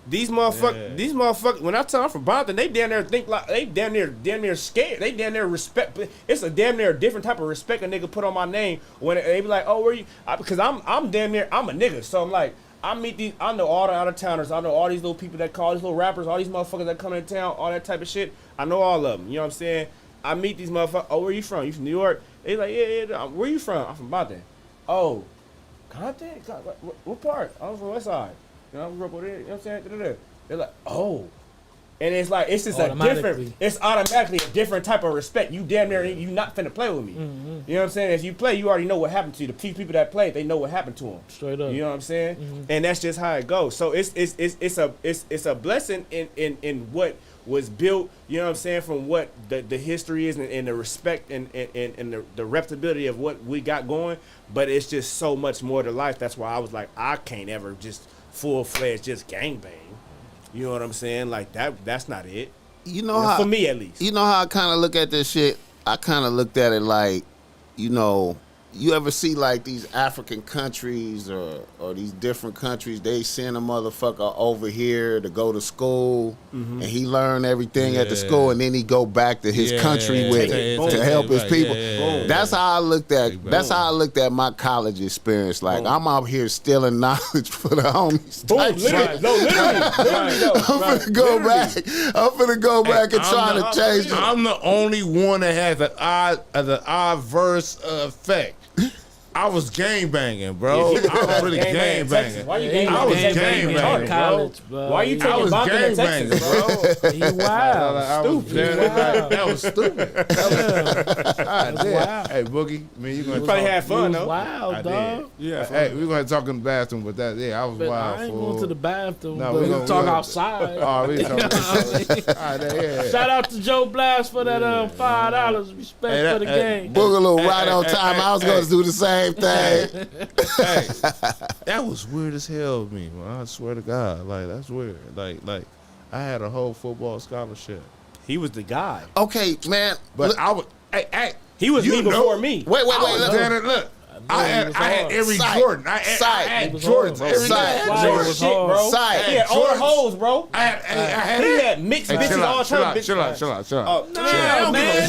These motherfuckers, when I tell them I'm from Bonta, they damn near think like, they damn near scared. They damn near respect. It's a damn near different type of respect a nigga put on my name when they be like, oh, where you? Because I'm damn near, I'm a nigga. So I'm like, I know all the out-of-towners. I know all these little people that call, these little rappers, all these motherfuckers that come into town, all that type of shit. I know all of them. You know what I'm saying? I meet these motherfuckers. Oh, where you from? You from New York? They like, yeah. Where you from? I'm from Bonta. Oh, Compton? What part? I'm from West Side. You know, I grew up over there. You know what I'm saying? They're like, oh. And it's like, it's just it's automatically a different type of respect. You damn near, you not finna play with me. Mm-hmm. You know what I'm saying? If you play, you already know what happened to you. The few people that play, they know what happened to them. Straight up. You know what I'm saying? Mm-hmm. And that's just how it goes. So it's a blessing in what was built, you know what I'm saying, from what the history is and the respect and the reputability of what we got going. But it's just so much more to life. That's why I was like, I can't ever just full-fledged just gangbang. You know what I'm saying? Like, that's not it. You know how, for me at least. You know how I kind of look at this shit? I kind of looked at it like, you know, you ever see like these African countries or these different countries, they send a motherfucker over here to go to school and he learn everything at the school and then he go back to his country with it to help his people. That's how I looked at my college experience. Like I'm out here stealing knowledge for the homies. Literally. I'm finna go back and try to change it. I'm the only one that has an adverse effect. I was gang banging, bro. Yeah, I was really gang banging. Why you I was gang banging, college, bro. Why you I taking was Bonkin gang in banging, Texas, bro. He wild. That was stupid. Wow. Hey, Boogie, man, you gonna probably talk- had fun though. Wild, I dog. did. Yeah. Hey, we're gonna talk in the bathroom, but that I was But wild. I ain't fool. going to the bathroom, No, but we we gonna- talk we gonna- outside. Oh, we talking. Shout out to Joe Blast for that $5. Respect for the game. Boogaloo right on time. I was going to do the same thing. Hey, that was weird as hell to me, man. I swear to God, like that's weird. Like I had a whole football scholarship, He was the guy. Okay, man. but look, I would. Hey, He was you me know- before me. wait. I was Look. down there, look. I had every Sight. Jordan. I Sight. had It was Jordans. hard, Every bro. day. Sight. I Sight. had Jordan Jordans. shit, bro. Sight. He had all the hoes, bro. I had He had mixed Hey, bitches, chill all out, chill type out, of chill out, bitches. chill out, chill out. Oh, Nah, man, man.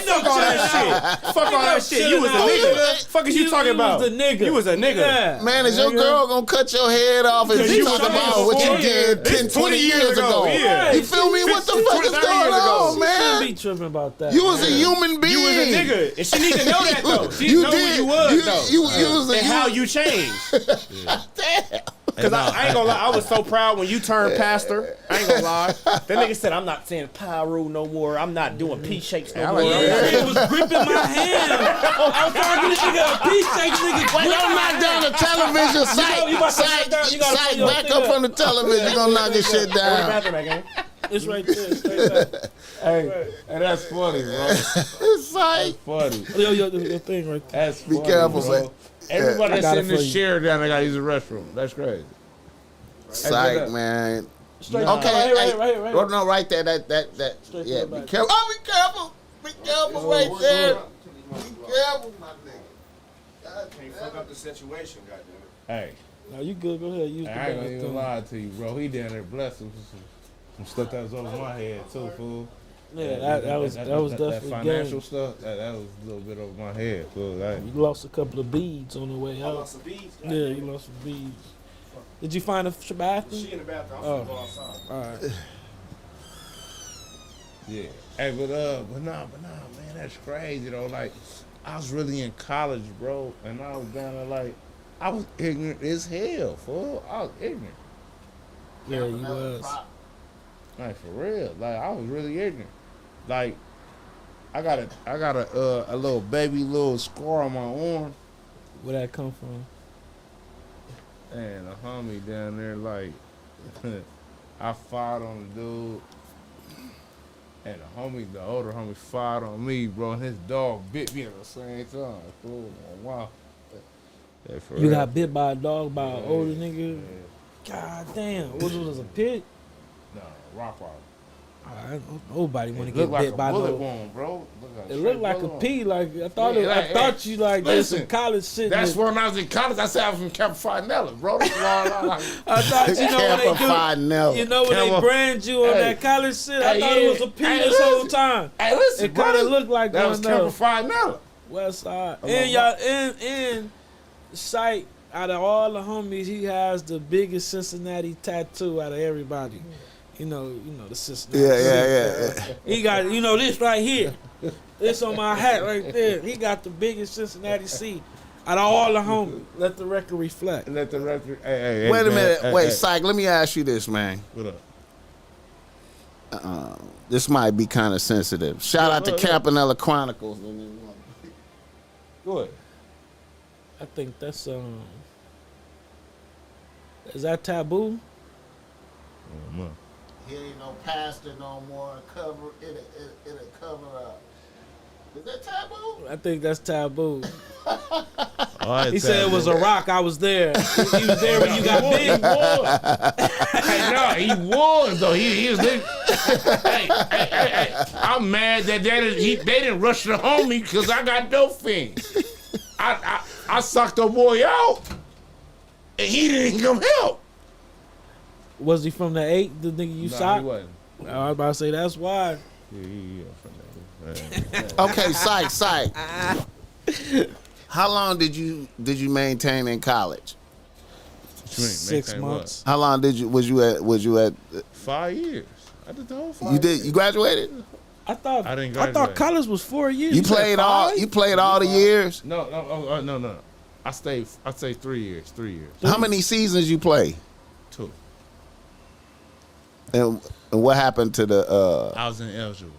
Fuck all that shit. Fuck all that shit. You was a nigga. Fuck is you talking about? You was the nigga. You was a nigga. Yeah. Man, is your girl gonna cut your head off if Because you you talk was about what you before. did 10, 20 years ago? Yeah. You feel me? What the fuck is 20, 30 going years ago. on, She man? shouldn't be tripping about that. You was a human being. You was a nigga, and she need to know that though. She know who you was though, You was a and how you changed. Cause I ain't gonna lie, I was so proud when you turned pastor. I ain't gonna lie. That nigga said, "I'm not saying pyro no more. I'm not doing P shapes no more." Yeah, it was gripping my hand. I was talking to this nigga, a piece shake nigga. Wait, don't knock down the television. you about to knock Sight, down- you gotta sight, put your back thing up up. from the television. You're gonna knock this shit Where the down. bathroom at, gang? It's right there, straight back. Hey, that's funny, bro. Sight. Funny. Your thing right there. That's funny, careful, bro. man. Everybody I that's got in it for this you. chair down there gotta use the restroom. That's crazy. Sight, man. Straight Okay, right hey, here, right here, right oh, here. no, right there. That. Straight Yeah, to the be back. careful. Oh, be careful. Be careful right there. Be careful, my nigga. Can't fuck up the situation, goddamn. Hey, No, you good. Go ahead. Use the I ain't gonna even bathroom. lie to you, bro. He down there blessing some stuff that was over my head too, fool. Yeah, that was definitely that financial game. stuff. That was a little bit over my head, fool. Like, You lost a couple of beads on the way out. some beads. Yeah, you lost some beads. Did you find a bathroom? She in the bathroom. I'm Oh. finna go outside. All right. yeah. Hey, but nah, man, that's crazy though. Like, I was really in college, bro, and I was down there like, I was ignorant as hell, fool. I was ignorant. Yeah, you was. Like for real. Like I was really ignorant. Like I got a little little scar on my arm, Where that come from? and a homie down there like I fired on the dude, and the older homie fired on me, bro, and his dog bit me at the same time. Fool. Wow. Yeah, for You real. got bit by a dog by an older nigga? Yeah. God damn. What was it, a pit? No, rock wall. Nobody want to It get looked like bit a by bullet no. wound, bro. It looked like a pea. Like I thought. Yeah, I thought you like did some listen, college shit. That's when I was in college. I said I was from Campanella, bro. That's why I thought you know when they Campified do. Nelly. You know when they Camel- brand you on Hey. that college shit. I Hey, thought it yeah. was a pea Hey, this whole listen. time. Hey, listen, It kind of bro. looked like That one was of Campanella. West Side. Oh, And my y'all and Sight, out of all the homies, he has the biggest Cincinnati tattoo out of everybody. You know the Cincinnati. Yeah. He got this right here. This on my hat right there. He got the biggest Cincinnati C out of all the homies. Let the record reflect. Let the record. Hey, Wait a man. minute. Hey, Wait, hey. Psych, let me ask you this, man. What up? This might be kind of sensitive. Shout out to Campanella Chronicles. Go ahead. I think that's is that taboo? Oh, man. He ain't no pastor no more. It'll cover up. Is that taboo? I think that's taboo. All right, He said it was a rock. I was there. He was there when you got big. Hey, no, he was though. He was. Hey, I'm mad that they didn't rush the homie because I got dope fiends. I sucked a boy out, and he didn't come help. Was he from the 8? The nigga you Nah, shot? he wasn't. I was about to say that's why. Yeah, from that. Okay, psych. How long did you maintain in college? 6 months. How long was you at 5 years. I did the whole 5 you years. You graduated? I thought I didn't I thought graduate. college was 4 years. You played all the years? No. I stayed 3 years. 3 years. How many seasons you play? 2. And what happened to the I was ineligible.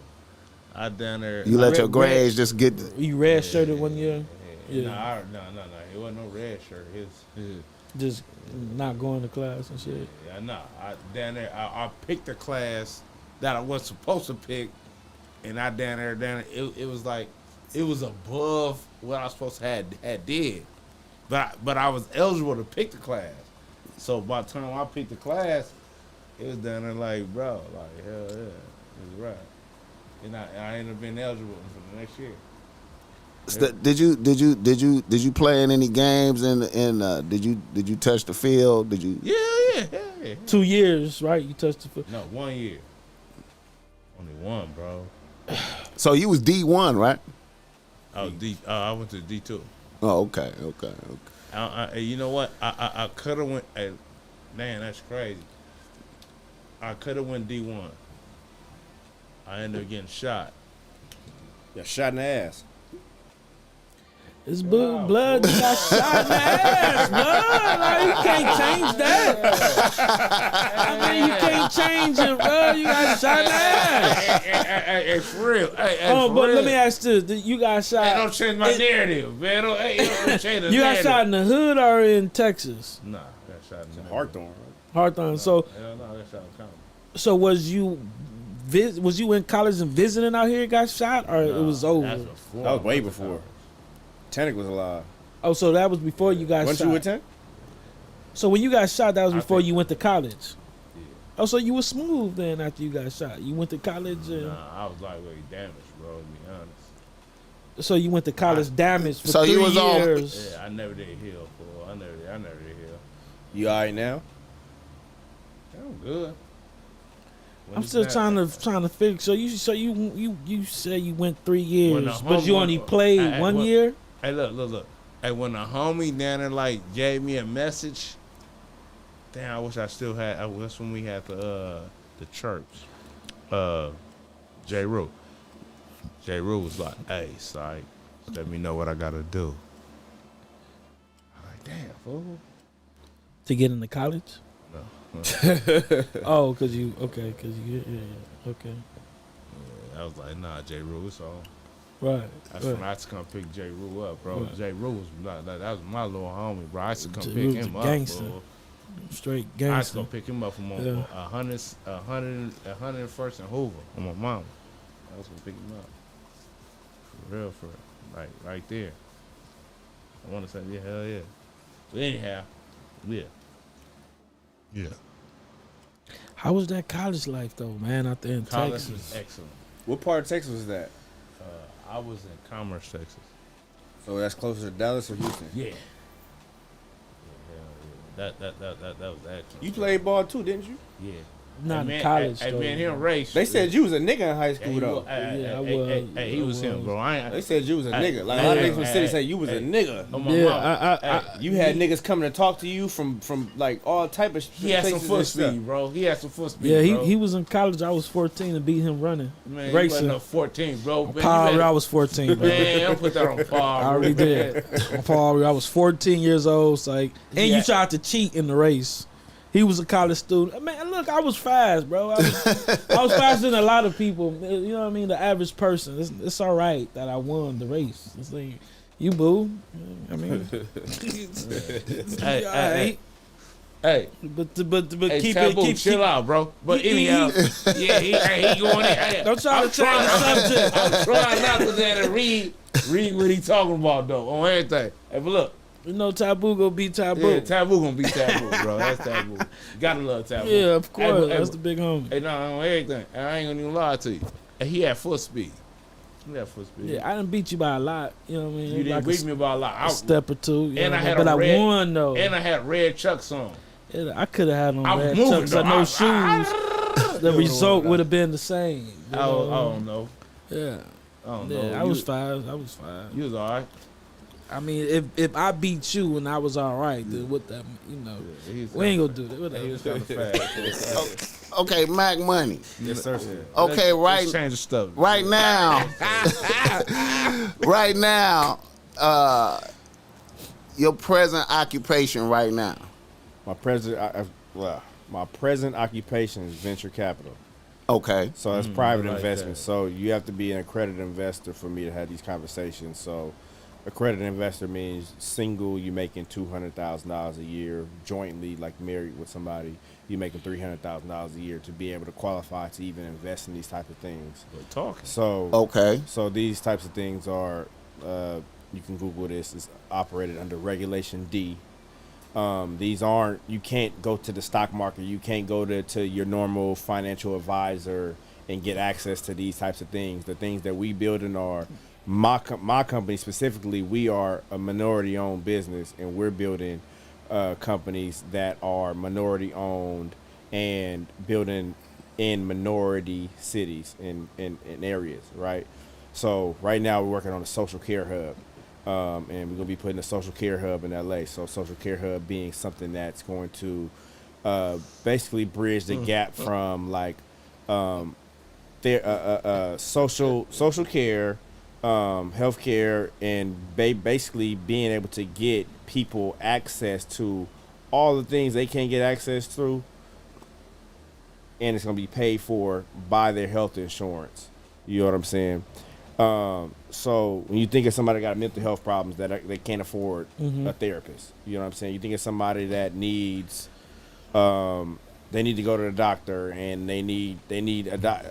I down there. you let red- your grades just get You red shirted 1 year. Yeah. No. It wasn't no red shirt. His Just not going to class and shit. Yeah, no. Down there, I picked a class that I was supposed to pick, and I down there, it was like, it was above what I was supposed to had did, but I was eligible to pick the class. So by the time I picked the class, it was down there like, bro, like hell yeah, it was right, and I ended up being eligible for the next year. Did you play in any games and did you touch the field? Did you? Yeah. 2 years, right? You touched the foot. No, 1 year. Only one, bro. So you was D1, right? I went to D2. Oh, okay. You know what? I could have went. Man, that's crazy. I could have went D1. I ended up getting shot. Yeah, shot in the ass. It's blood that got shot in the ass, blood. Like, you can't change that. I mean, you can't change it, bro. You got shot in the ass. Hey, for real. Hey, Oh, for but real. let me ask this: you got shot? Hey, don't change my narrative, man. Don't change the You got narrative. shot in the hood or in Texas? Nah, got shot in the Hawthorne. Hawthorne. So, Hell no, I got shot in Compton. so was you in college and visiting out here? Got shot, or it was over? That's before. That was way before. Tenick was alive. Oh, so that was before you got Weren't shot. you with Tenick? So when you got shot, that was I before think- you went to college. Yeah. Oh, so you were smooth then after you got shot. You went to college, and Nah, I was lightweight damaged, bro, to be honest. so you went to college damaged for So 3 you was on- years. Yeah, I never did heal, fool. I never did heal. You all right now? I'm good. When I'm it's still not- trying to fix. So you say you went 3 years, When the but you homie- only played Hey, 1 when- year. Hey, look. Hey, when the homie down there like gave me a message, damn, I wish I still had. That's when we had the church. J. Rue. J. Rue was like, "Hey, psych, let me know what I gotta do." I'm like, damn, fool. To get into college? No. Oh, cause you okay? Okay, I was like, nah, J. Rue, it's on. right. That's right. when I used to come pick J. Rue up, bro. Right. J. Rue was that was my little homie, bro. I used to come J. pick Rue's him a up, gangster. fool. Straight I used to gangster. go pick him up from Yeah. 101st and Hoover on my mama. I was gonna pick him up. For real. Like right there. I wanna say, yeah, hell yeah. But anyhow, yeah. How was that college life though, man? Out there in College Texas. was excellent. What part of Texas was that? I was in Commerce, Texas. So that's closer to Dallas or Houston? Yeah. That was excellent. You played ball too, didn't you? Yeah. Not Hey, in college Hey, though. man, him race. They said you was a nigga in high Yeah, school he though. was, Yeah, I hey, he was him, bro. They said you was a Hey, nigga. Like a hey, lot of hey, niggas from the hey, city hey, say you was a hey. nigga. On my Yeah, mama. You had niggas coming to talk to you from like all type of He had some places foot and stuff. speed, bro. He had some foot speed. Yeah, bro. he was in college. I was 14 and beat him running. Man, racing. he wasn't no 14, bro. Man, Power, I was 14, bro. Man, don't put that on par. I already did. Paul, I was 14 years old. So like, and Yeah. you tried to cheat in the race. He was a college student. Man, look, I was fast, bro. I was faster than a lot of people. You know what I mean? The average person. It's all right that I won the race. It's like, you boo. I mean, Hey, but hey, keep Taboo, it. chill out, bro. But anyhow, yeah, he going in. Hey, Don't try to change the subject. I'm trying not to let it read what he talking about though on everything. Hey, but look. You know, Taboo gonna be Taboo. Yeah, Taboo gonna be Taboo, bro. That's Taboo. Gotta love Taboo. Yeah, of course. Hey, That's the big homie. Hey, no, on everything. I ain't gonna even lie to you. And he had foot speed. Yeah, for speed. Yeah, I didn't beat you by a lot. You know what I mean? You didn't beat me by a lot. A step or two. And I had but a red, I won though. And I had red Chucks on. I could have had on I was red moving, chucks though. or no shoes. The result would have been the same. I don't know. Yeah. I don't Yeah, know. I was fine. You was all right. I mean, if I beat you and I was all right, then what that, we ain't gonna do that. He was kind of fast. Okay, Mac Money. Yes, sir. Okay, Let's change the stuff. Right now, right now, your present occupation right now. My present occupation is venture capital. Okay. So that's private like investment. that. So you have to be an accredited investor for me to have these conversations. So accredited investor means single, you making $200,000 a year. Jointly, like married with somebody, you making $300,000 a year to be able to qualify to even invest in these type of things. We're talking. So Okay. So these types of things are, you can Google this. It's operated under Regulation D. These aren't. You can't go to the stock market. You can't go to your normal financial advisor and get access to these types of things. The things that we build in are my company specifically. We are a minority-owned business, and we're building companies that are minority-owned and building in minority cities in areas, right? So right now we're working on a social care hub. And we're going to be putting a social care hub in LA. So social care hub being something that's going to basically bridge the gap from like social care, healthcare, and basically being able to get people access to all the things they can't get access to, and it's going to be paid for by their health insurance. You know what I'm saying? So when you think of somebody that got mental health problems that they can't afford a therapist, you know what I'm saying? You think of somebody that needs, they need to go to the doctor and they need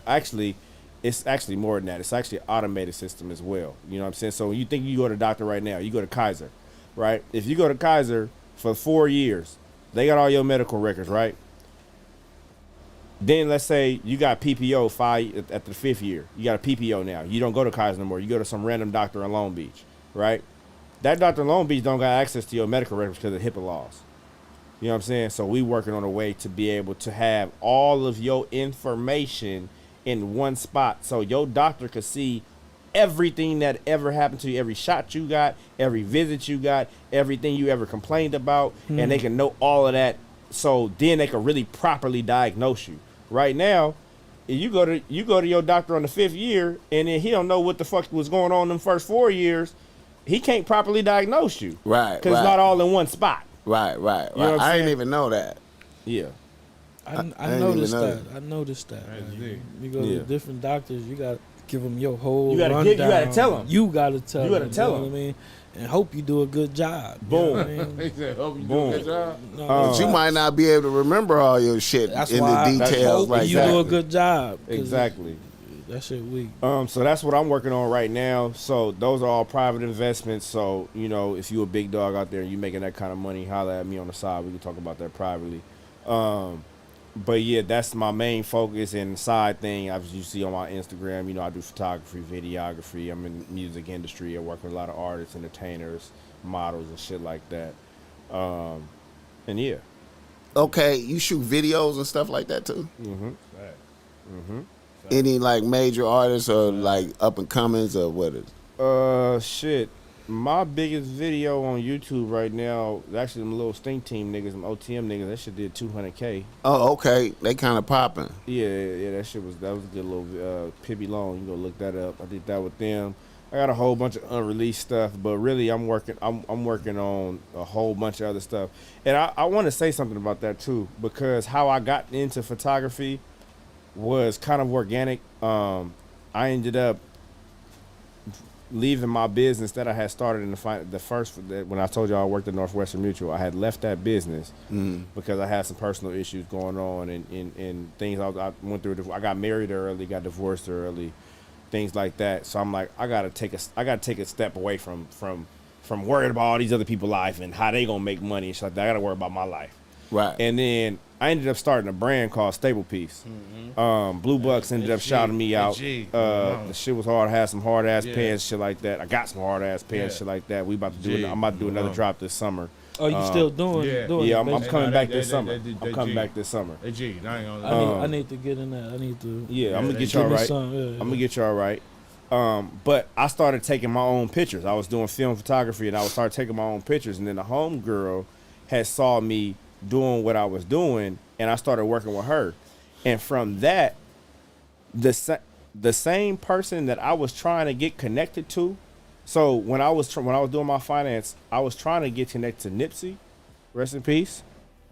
actually, it's actually more than that. It's actually an automated system as well. You know what I'm saying? So when you think you go to the doctor right now, you go to Kaiser, right? If you go to Kaiser for 4 years, they got all your medical records, right? Then let's say you got PPO at the 5th year. You got a PPO now. You don't go to Kaiser no more. You go to some random doctor in Long Beach, right? That doctor in Long Beach don't got access to your medical records because of HIPAA laws. You know what I'm saying? So we working on a way to be able to have all of your information in one spot, so your doctor could see everything that ever happened to you, every shot you got, every visit you got, everything you ever complained about, and they can know all of that. So then they can really properly diagnose you. Right now, you go to your doctor on the 5th year, and then he don't know what the fuck was going on in them first 4 years. He can't properly diagnose you, Right. Because it's not all in one spot. Right. You know what I'm I didn't saying? even know that. Yeah, I I didn't noticed even know that. I noticed that. That's man. big. You go Yeah. to different doctors, you got to give them your whole You gotta rundown. tell 'em. You got to tell them. You gotta tell know what I mean? And hope you do a good job. You Boom. know what I mean? He said, "Hope you do Boom. a good job." No, But you might not be able to remember all your shit that's in why the I details hope like you that. do a good job. 'Cause exactly. That shit weak. So that's what I'm working on right now. So those are all private investments. So, you know, if you a big dog out there and you making that kind of money, holla at me on the side. We can talk about that privately. But yeah, that's my main focus and side thing. As you see on my Instagram, you know, I do photography, videography. I'm in the music industry. I work with a lot of artists, entertainers, models, and shit like that. And yeah. Okay, you shoot videos and stuff like that too? Any like major artists or like up and comings or what is? Shit. My biggest video on YouTube right now is actually them little Stink Team niggas, them OTM niggas. That shit did 200K. Oh, okay. They kind of popping. Yeah, that shit was a good little Pibby Long. You go look that up. I did that with them. I got a whole bunch of unreleased stuff, but really I'm working on a whole bunch of other stuff. And I want to say something about that too, because how I got into photography was kind of organic. I ended up leaving my business that I had started in when I told you I worked at Northwestern Mutual. I had left that business because I had some personal issues going on and things I went through. I got married early, got divorced early, things like that. So I'm like, I gotta take a step away from worrying about all these other people's life and how they gonna make money and shit like that. I gotta worry about my life. Right. And then I ended up starting a brand called Stable Piece. Blue Bucks ended up shouting me out. The shit was hard. I had some hard ass pants, shit like that. I got some hard ass pants, shit like that. We about to do. I'm about to do another drop this summer. Oh, you still doing? Yeah, I'm coming back this summer. I'm coming back this summer. I need to get in that. I need to. Yeah, I'm gonna get y'all right. I'm gonna get y'all right. But I started taking my own pictures. I was doing film photography, and I started taking my own pictures. And then the homegirl had saw me doing what I was doing, and I started working with her. And from that, the same person that I was trying to get connected to. So when I was doing my finance, I was trying to get connected to Nipsey, rest in peace,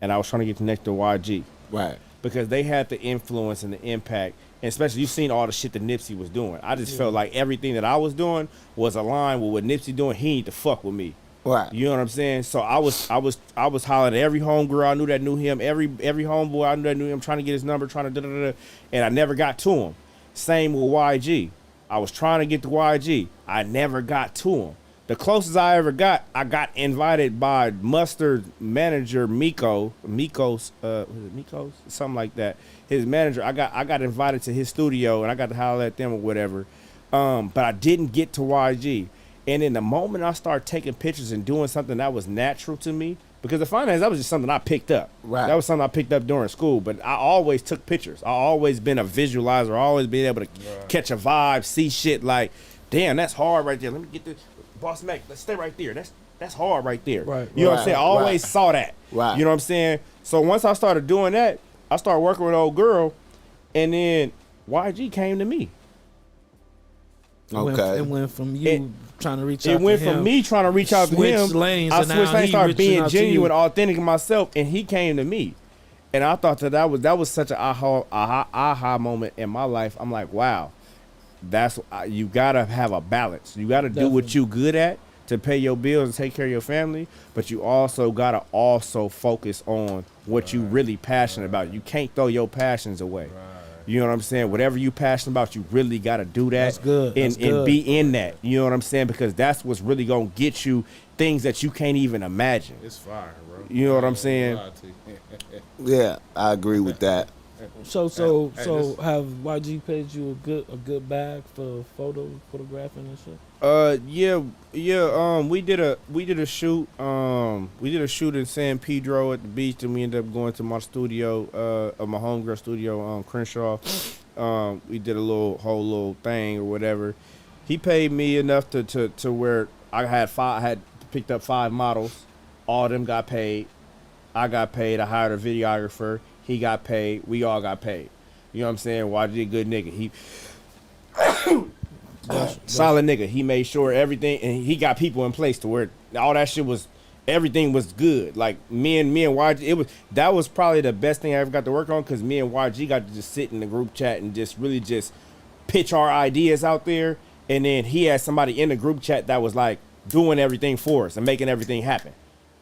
and I was trying to get connected to YG, Right. because they had the influence and the impact, and especially you've seen all the shit that Nipsey was doing. I just felt like everything that I was doing was aligned with what Nipsey doing. He need to fuck with me. Right. You know what I'm saying? So I was hollering at every homegirl I knew that knew him, every homeboy I knew that knew him, trying to get his number, trying to da-da-da-da, and I never got to him. Same with YG. I was trying to get to YG. I never got to him. The closest I ever got, I got invited by Mustard's manager, Mikos, was it Mikos? Something like that. His manager, I got invited to his studio, and I got to holler at them or whatever. But I didn't get to YG. And in the moment I started taking pictures and doing something that was natural to me, because the finance, that was just something I picked up. Right. That was something I picked up during school, but I always took pictures. I always been a visualizer. I always been able to catch a vibe, see shit like, damn, that's hard right there. Let me get this. BossMack, let's stay right there. That's hard right there. Right. You know what I'm saying? I always saw that. Right. You know what I'm saying? So once I started doing that, I started working with an old girl, and then YG came to me. Okay. It went from you trying to reach out to him. It went from me trying to reach out to him. Lanes, I and switched now lanes, started being genuine, to authentic myself, and he came to me. And I thought that was such an aha moment in my life. I'm like, wow, you gotta have a balance. You gotta do what you good at to pay your bills and take care of your family, but you also gotta focus on what you really passionate about. You can't throw your passions away. You know what I'm saying? Whatever you passionate about, you really got to do that. That's good. And be in that. You know what I'm saying? Because that's what's really going to get you things that you can't even imagine. It's fire, bro. You know what I'm saying? Yeah, I agree with that. So have YG paid you a good bag for photographing and shit? We did a shoot. We did a shoot in San Pedro at the beach, and we ended up going to my studio, my homegirl studio, Crenshaw. We did a whole little thing or whatever. He paid me enough to where I had picked up 5 models. All of them got paid. I got paid. I hired a videographer. He got paid. We all got paid. You know what I'm saying? YG a good nigga. He solid nigga. He made sure everything, and he got people in place to where all that shit was, everything was good. Like me and YG, that was probably the best thing I ever got to work on, because me and YG got to just sit in the group chat and just really just pitch our ideas out there, and then he had somebody in the group chat that was like doing everything for us and making everything happen.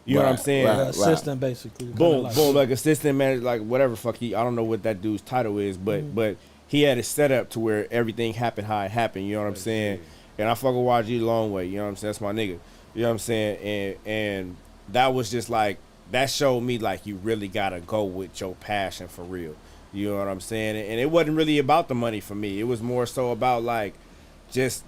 You know what I'm saying? Assistant, basically. Boom, like assistant manager, like whatever fuck I don't know what that dude's title is, but he had it set up to where everything happened how it happened. You know what I'm saying? And I fuck with YG a long way. You know what I'm saying? That's my nigga. You know what I'm saying? And that was just like, that showed me like you really gotta go with your passion for real. You know what I'm saying? And it wasn't really about the money for me. It was more so about like, just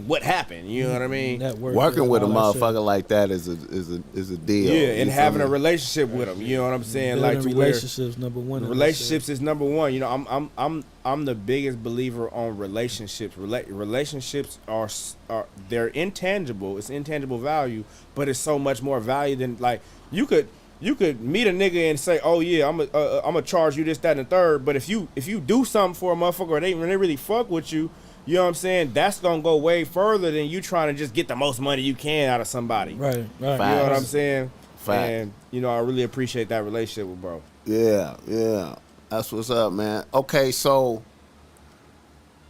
what happened, you know what I mean? Working with a motherfucker like that is a deal. Yeah, and having a relationship with him, you know what I'm saying? Like to relationships number one. Relationships is number one. You know, I'm the biggest believer on relationships. Relationships are they're intangible. It's intangible value, but it's so much more value than like you could meet a nigga and say, oh yeah, I'm gonna charge you this, that, and the third. But if you do something for a motherfucker, or they really fuck with you. You know what I'm saying? That's going to go way further than you trying to just get the most money you can out of somebody. Right. You know what I'm saying? And, you know, I really appreciate that relationship with bro. Yeah. That's what's up, man. Okay, so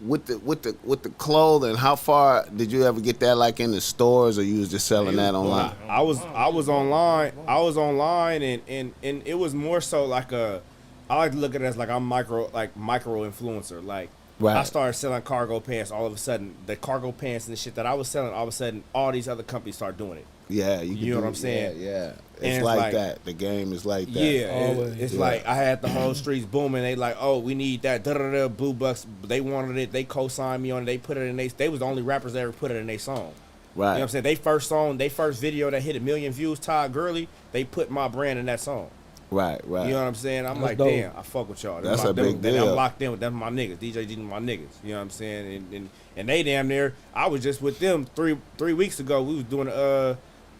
with the clothing, how far did you ever get that, like in the stores, or you was just selling that online? I was online and it was more so like I like to look at it as like I'm micro influencer. Like Right. I started selling cargo pants. All of a sudden, the cargo pants and the shit that I was selling, all of a sudden, all these other companies start doing it. Yeah, you know what I'm saying? Yeah. And It's it's like like- that. The game is like that. Yeah, Always. it's like I had the whole streets booming. They like, oh, we need that. Da-da-da, Blue Bucks. They wanted it. They co-signed me on it. They put it in they was the only rappers that ever put it in their song. You know Right. what I'm saying? They first video that hit 1 million views, Todd Gurley, they put my brand in that song. Right. You know what I'm saying? I'm That's like, dope. damn, I fuck with y'all. That's a big deal. I'm locked in with them, my niggas. DJ G, my niggas. You know what I'm saying? And they damn near. I was just with them three weeks ago. We was doing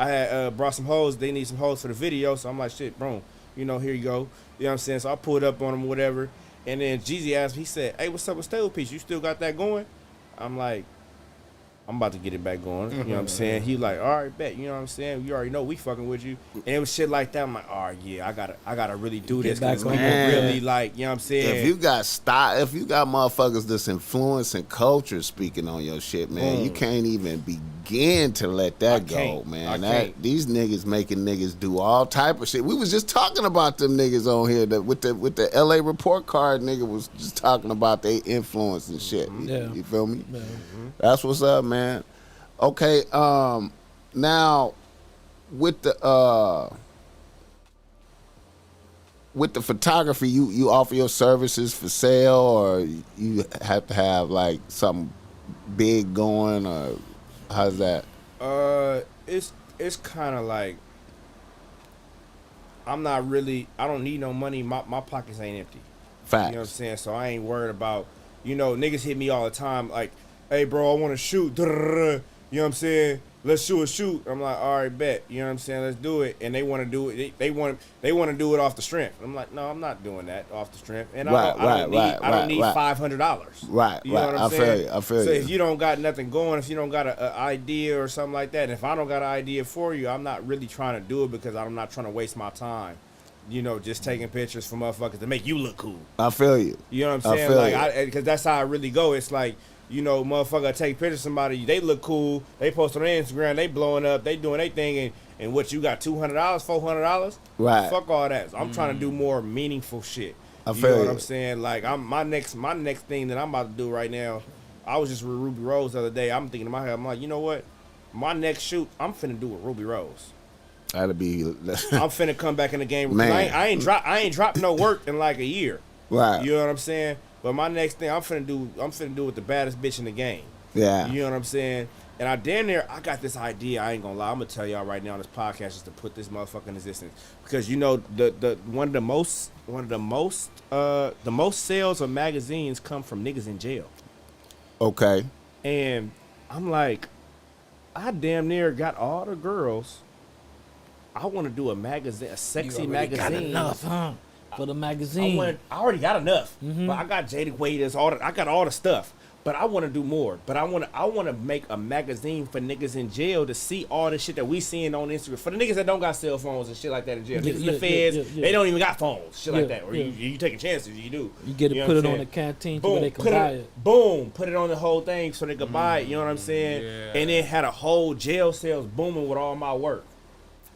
I had brought some hoes. They need some hoes for the video, so I'm like, shit, bro. You know, here you go. You know what I'm saying? So I pulled up on them, whatever. And then Jeezy asked me, he said, hey, what's up with Stable Piece? You still got that going? I'm like, I'm about to get it back going. You know what I'm saying? He like, all right, bet. You know what I'm saying? You already know we fucking with you. And it was shit like that. I'm like, all right, yeah, I gotta really do this back because on people it. really like, you know what I'm saying? If you got motherfuckers that's influencing culture speaking on your shit, man, you can't even begin to let that go, can't. man. I can't. These niggas making niggas do all type of shit. We was just talking about them niggas on here that with the LA report card nigga was just talking about their influence and shit. Yeah. You feel me? Yeah. That's what's up, man. Okay, now with the photography, you offer your services for sale, or you have to have like something big going, or how's that? It's kind of like I don't need no money. My pockets ain't empty. Facts. You know what I'm saying? So I ain't worried about, niggas hit me all the time like, hey, bro, I want to shoot. You know what I'm saying? Let's shoot. I'm like, all right, bet. You know what I'm saying? Let's do it. And they want to do it. They want to do it off the strength. I'm like, no, I'm not doing that off the strength. And I don't need $500. Right, You know what I'm I saying? feel you. So if you don't got nothing going, if you don't got an idea or something like that, and if I don't got an idea for you, I'm not really trying to do it because I'm not trying to waste my time. Just taking pictures for motherfuckers to make you look cool. I feel you. You know what I'm saying? feel Like, because that's how I really go. It's like, motherfucker take pictures of somebody, they look cool, they post on their Instagram, they blowing up, they doing their thing, and what you got, $200, $400? Right. Fuck all that. I'm trying to do more meaningful shit. I You feel know what you. I'm saying? Like, my next thing that I'm about to do right now, I was just with Ruby Rose the other day. I'm thinking in my head, I'm like, you know what? My next shoot, I'm finna do with Ruby Rose. That'd be I'm finna come back in the game. Man. I ain't dropped no work in like a year. right. You know what I'm saying? But my next thing I'm finna do with the baddest bitch in the game. Yeah. You know what I'm saying? And I I got this idea. I ain't gonna lie. I'm gonna tell y'all right now on this podcast just to put this motherfucker in existence, because the most sales of magazines come from niggas in jail. Okay. And I'm like, I damn near got all the girls. I want to do a magazine, a sexy magazine. Got enough, huh? For the magazine. I already got enough, but I got Jada Waiters, I got all the stuff. But I want to do more. But I want to make a magazine for niggas in jail to see all the shit that we seeing on Instagram. For the niggas that don't got cell phones and shit like that in jail. Niggas in the feds, they don't even got phones, shit like that. Or you taking chances, you do. You get it, know put what it I'm on the saying? canteen Boom, so they can put buy it. it. Boom, put it on the whole thing so they could buy it. You know what I'm saying? Yeah. And it had a whole jail cells booming with all my work.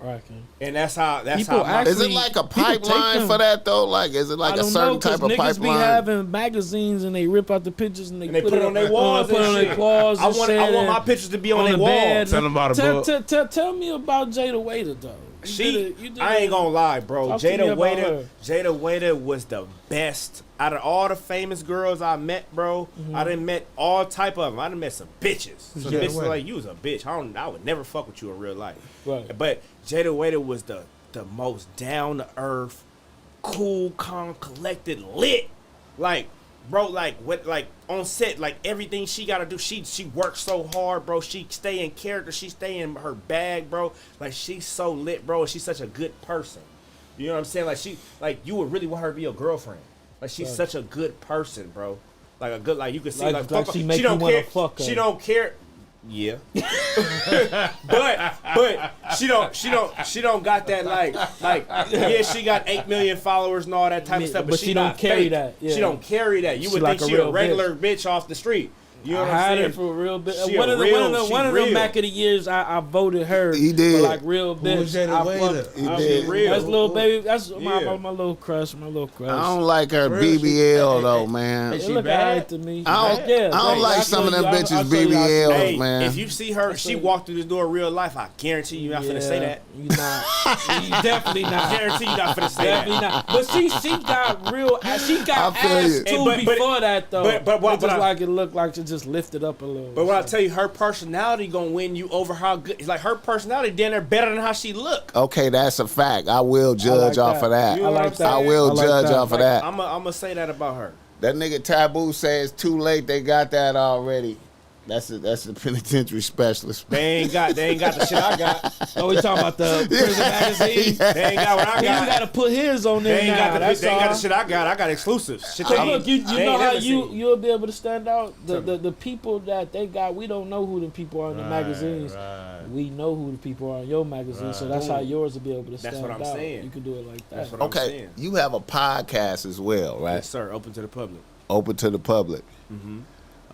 Right, Ken. And that's how People my, Is it Actually, like a people take pipeline them. for that though? Like, is it like I a don't certain know, 'cause type of niggas pipeline? be having magazines and they rip out the pictures and they put it on their walls put it and on shit. their walls. I and want shit my and pictures to be on their the walls. bed. Tell them about a book. Tell me about Jada Waiter though. I ain't gonna lie, bro. Talk to me about her. Jada Waiter was the best out of all the famous girls I met, bro. I done met all type of them. I done met some bitches. Some Jada bitches Waiter? like, you was a bitch. I would never fuck with you in real life. Right. But Jada Waiter was the most down to earth, cool, calm, collected, lit. Like, bro, like on set, like everything she gotta do, she works so hard, bro. She stay in character, she stay in her bag, bro. Like, she's so lit, bro, and she's such a good person. You know what I'm saying? Like you would really want her to be your girlfriend. Like, she's such a good person, bro. Like a good, like you can see, Like fuck, she make don't you wanna care. fuck her. She don't care. Yeah, but she don't got that like yeah, she got 8 million followers and all that type of stuff, but she don't not carry fake. that. Yeah. She don't carry that. You She would like think a she a real regular bitch off the street. You know I what I'm had saying? her for a real bit. She One of the real. Mac of the years, I voted her. He did. For like real bitch. was that I waiter? fuck- He I- did. That's little baby. That's Yeah. my little crush. My little crush. I don't like her real, BBL though, man. It she look bad? alright to me. I don't like some of them bitches BBLs, Hey, man. if you see her, she walked through this door in real life, I guarantee you not finna say that. You not. You definitely I not. guarantee you not finna say Definitely that. not. But she got real. She got I feel ass you. too But- before that though. but It just I- like it looked like it just lifted up a little. But when I tell you, her personality gonna win you over how good. It's like her personality damn near better than how she look. Okay, that's a fact. I will judge like off that. of that. You know what I'm saying? I will I like judge that. off of that. I'm gonna say that about her. That nigga Taboo says too late. They got that already. That's the penitentiary specialist. They ain't got the shit I got. Oh, we talking about the prison magazine? They ain't got what I You got. gotta put his on there They ain't now. got That's they ain't got all. the shit I got. I got exclusives. Shit they Hey, ain't- look, you they know ain't how never seen. you'll be able to stand out. The people that they got, we don't know who the people are in the magazines. Right. We know who the people are in your magazine, so that's how yours will be able to stand That's what I'm out. saying. You can do it like that. That's what I'm Okay, saying. you have a podcast as well, right? Yes, sir. Open to the public. Open to the public.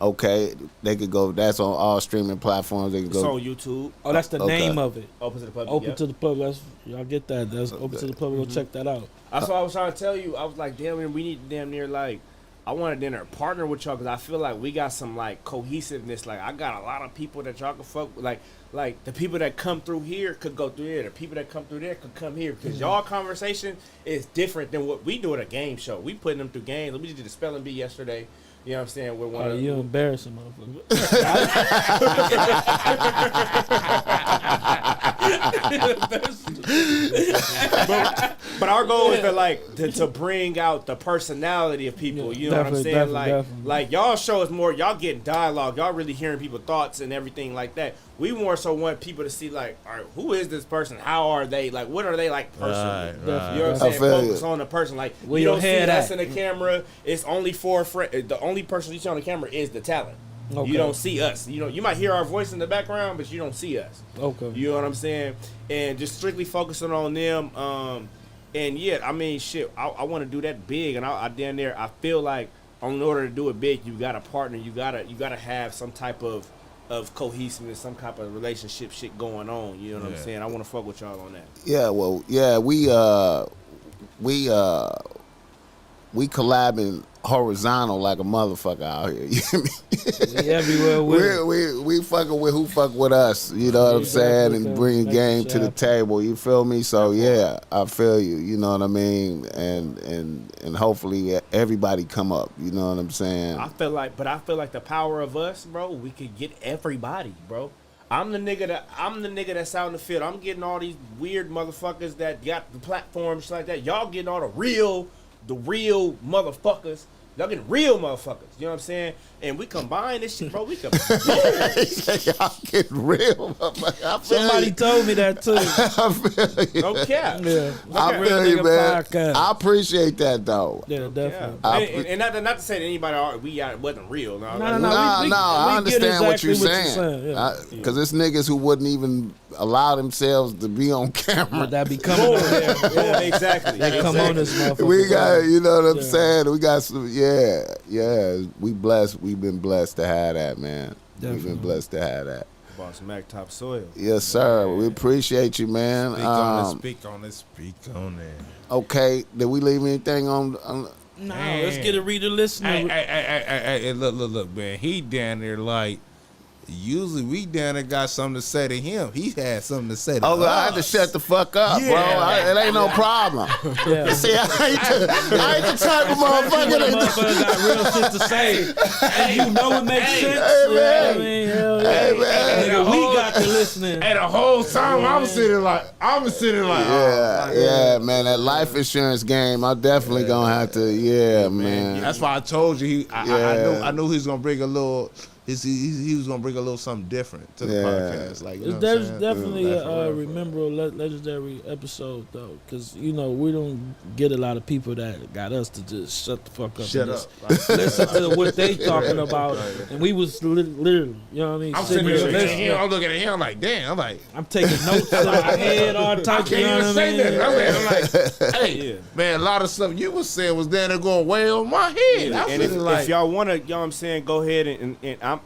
Okay, they could go. That's on all streaming platforms. They could It's go. on YouTube. Oh, that's the Okay. name of it. Open to the public. Open yep. to the public. That's, y'all get that. That's open to the public. Go check that out. That's what I was trying to tell you. I was like, damn, we need to damn near like. I want to dinner partner with y'all because I feel like we got some like cohesiveness. Like I got a lot of people that y'all can fuck with. Like the people that come through here could go through there. The people that come through there could come here because y'all conversation is different than what we do at a game show. We putting them through games. We just did a spelling bee yesterday. You know what I'm saying? With one Oh, of you embarrassing, motherfucker. But our goal is to bring out the personality of people. Yeah, You know what I'm definitely, saying? definitely. Like y'all show us more. Y'all getting dialogue. Y'all really hearing people's thoughts and everything like that. We more so want people to see like, all right, who is this person? How are they? Like, what are they like personally? Right. You know what I'm I saying? feel Focus you. on the person. Like Where you your don't see head us at? in the camera. It's only for the only person you see on the camera is the talent. Okay. You don't see us. You might hear our voice in the background, but you don't see us. Okay. You know what I'm saying? And just strictly focusing on them. And yeah, I mean, shit, I want to do that big, and I down there. I feel like in order to do it big, you got a partner. You gotta have some type of cohesiveness, some type of relationship shit going on. You know what I'm saying? I want to fuck with y'all on that. Yeah, well, yeah, we collabing horizontal like a motherfucker out here. You hear me? We everywhere with it. we fucking with who fuck with us. You know what I'm saying? And bring Make game it to the happen. table. You feel me? So yeah, I feel you. You know what I mean? And hopefully everybody come up. You know what I'm saying? I feel like the power of us, bro. We could get everybody, bro. I'm the nigga that's out in the field. I'm getting all these weird motherfuckers that got the platforms shit like that. Y'all getting all the real motherfuckers. Y'all getting real motherfuckers. You know what I'm saying? And we combine this shit, bro. We can. Y'all get real. Motherfucker. I feel Somebody you. told me that too. I feel you. No cap. Yeah. I Real feel you, nigga man. podcast. I appreciate that though. Yeah, Yeah. definitely. And not to say that anybody wasn't real. No, No, like- no, No, we I get understand what exactly you're what you're saying. saying, yeah. Because it's niggas who wouldn't even allow themselves to be on camera. That be coming on there. Yeah, exactly. They come on this motherfucker. We got, you know what I'm Yeah. saying? We got some, yeah. We blessed. We've been blessed to have that, man. We've Definitely. been blessed to have that. BossMack top soil. Yes, sir. We appreciate you, man. Speak on it. Okay, did we leave anything on No, let's get a reader listener. Hey, look, man. He down there like. Usually we down there got something to say to him. He had something to say to us. Oh, I had to shut the fuck up, Yeah. bro. It ain't no problem. Yeah. See, I ain't the type of motherfucker that. Motherfucker got real shit to say, and you know it makes sense. Hey, You know what I man. mean? Hell yeah. Hey, man. Nigga, we got to listening. And the whole time I'm sitting like, Yeah, man. That life insurance game, I'm definitely gonna have to. Man. That's why I told you. Yeah. I knew he was gonna bring a little. He was gonna bring a little something different to the Yeah. podcast. Like, you know what I'm There's saying? definitely Like, for a real. rememberable legendary episode though, because we don't get a lot of people that got us to just shut the fuck up. Shut and up. just listen to what they talking about, and we was literally, you know what I mean? I'm sitting here there listening. listening. I'm looking at him like, damn. I'm like, I'm taking notes in my head all I type. can't You know even what say I mean? that. I'm like, hey, Yeah. man, a lot of stuff you was saying was down there going way on my head. I was And sitting like, if y'all want to, you know what I'm saying, go ahead and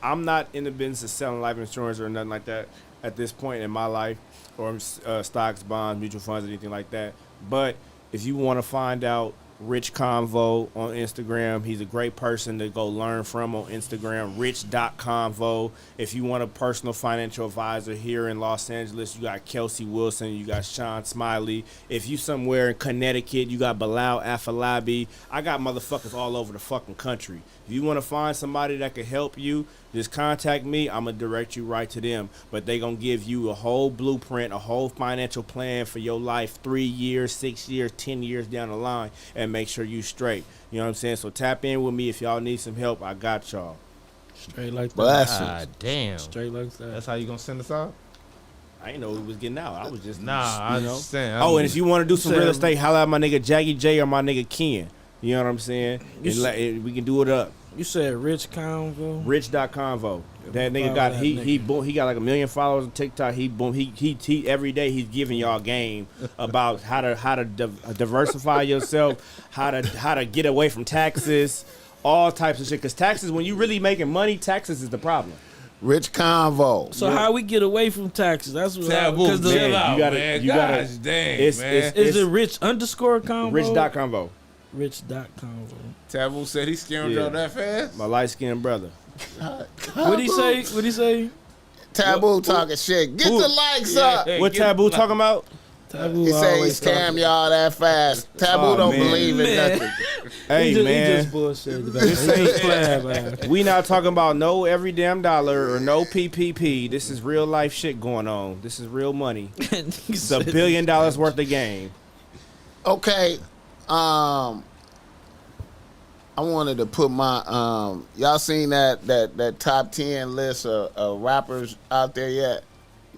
I'm not in the business of selling life insurance or nothing like that at this point in my life, or stocks, bonds, mutual funds, anything like that. But if you want to find out Rich Convo on Instagram, he's a great person to go learn from on Instagram, rich.convo. If you want a personal financial advisor here in Los Angeles, you got Kelsey Wilson, you got Sean Smiley. If you somewhere in Connecticut, you got Bilal Afalabi. I got motherfuckers all over the fucking country. If you want to find somebody that can help you, just contact me. I'm going to direct you right to them. But they going to give you a whole blueprint, a whole financial plan for your life 3 years, 6 years, 10 years down the line, and make sure you straight. You know what I'm saying? So tap in with me if y'all need some help. I got y'all. Straight like that. God damn. Straight like that. That's how you gonna send us out? I didn't know we was getting out. I was just, I you know. understand. Oh, and if you want to do some real estate, holla at my nigga Jaggy J or my nigga Ken. You know what I'm saying? We can do it up. You said Rich Convo? Rich.convo. That nigga got he got like 1 million followers on TikTok. He every day he's giving y'all game about how to diversify yourself, how to get away from taxes, all types of shit. Cause taxes, when you really making money, taxes is the problem. Rich Convo. So how we get away from taxes? That's what Taboo, chill out, man. Gosh dang, man. Is it Rich_Convo? Rich.convo. Rich.convo. Taboo said he scared y'all that fast? My light-skinned brother. What'd he say? What'd he say? Taboo talking shit. Get the likes up. Hey, What Taboo talking about? Taboo He say he always scam y'all that fast. Taboo don't man. believe in Man. nothing. Hey, He man. just bullshit. This ain't playing, man. We not talking about no every damn dollar or no PPP. This is real life shit going on. This is real money. It's $1 billion worth of game. Okay. I wanted to put my y'all seen that top 10 list of rappers out there yet?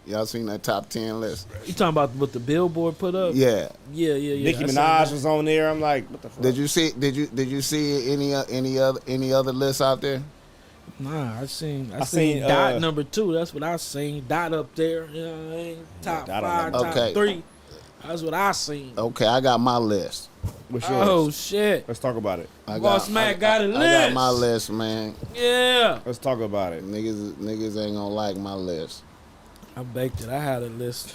Y'all seen that top 10 list? You talking about what the Billboard put up? Yeah. Yeah. Nicki I seen Minaj that. was on there. I'm like, what the fuck? Did you see any other lists out there? Nah, I seen seen, Dot number 2. That's what I seen. Dot up there. You know what I mean? Top Dot 5, on top Okay. 3. That's what I seen. Okay, I got my list. What's yours? Oh shit. Let's talk about it. BossMack got a list. I got my list, man. Yeah. Let's talk about it. Niggas ain't gonna like my list. I baked it. I had a list.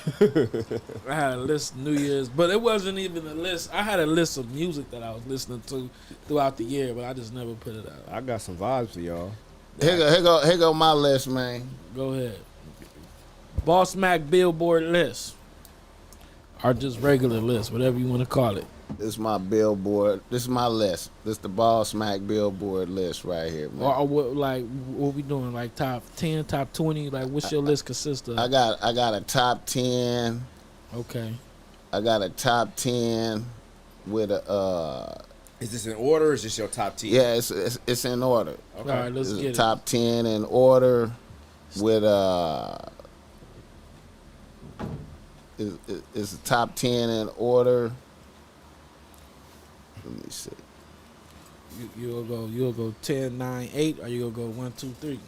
I had a list New Year's, but it wasn't even a list. I had a list of music that I was listening to throughout the year, but I just never put it out. I got some vibes for y'all. Here go my list, man. Go ahead. BossMack Billboard list. Or just regular list, whatever you want to call it. This is my billboard. This is my list. This is the BossMack billboard list right here, man. Or what we doing? Like top 10, top 20? Like what's your list consist of? I got a top 10. Okay. I got a top 10 with a Is this in order or is this your top 10? yeah, it's in order. Okay. All right, let's It's get a top 10 in order with it's a top 10 in order. Let me see. it. You'll go 10, 9, 8, or you gonna go 1, 2, 3.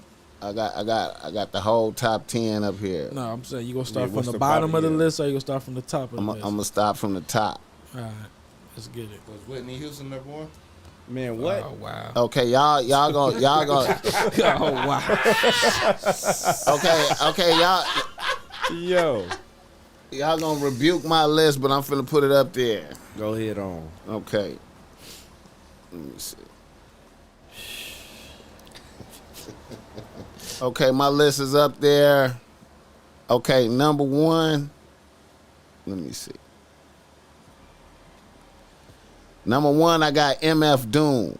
I got the whole top 10 up here. No, I'm saying you gonna start Yeah, from what's the the bottom of the bottom, list, or you gonna start from the top of the I'm list. gonna start from the top. All right, let's get it. Was Whitney Houston number 1? Man, what? Oh wow. Okay, y'all gonna Oh wow. okay, Yo. y'all gonna rebuke my list, but I'm finna put it up there. Go ahead on. Okay. Let me see. Okay, my list is up there. Okay, number 1. Let me see. Number 1, I got MF Doom.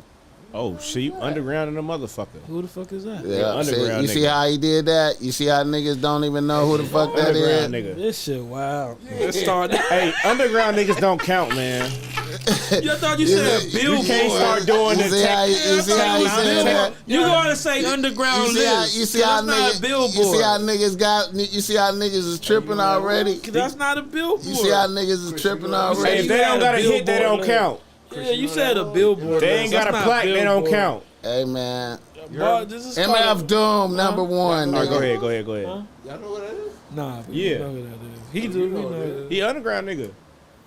Oh, shit, you underground in the motherfucker. Who the fuck is that? Yeah, see, underground you see nigga. how he did that? You see how niggas don't even know who the fuck that is? Underground nigga. This shit wow. Let's start. Hey, underground niggas don't count, man. You thought you said You Billboard. You can't start doing You the see how you see how he said that? You gotta say underground You see how list. you see how That's not a niggas billboard. you see how niggas got you see how niggas is tripping already? 'Cause that's not a billboard. You see how niggas is tripping Hey, already? if they don't got a hit, they don't count. Yeah, you said a billboard. They list. ain't got That's a not plaque, they don't billboard. count. Hey man, Boy, this is MF called- Doom number 1. All right, go Nigga. ahead. Y'all know what that is? Nah, but Yeah. you know who that is. He do. We know that. He underground nigga.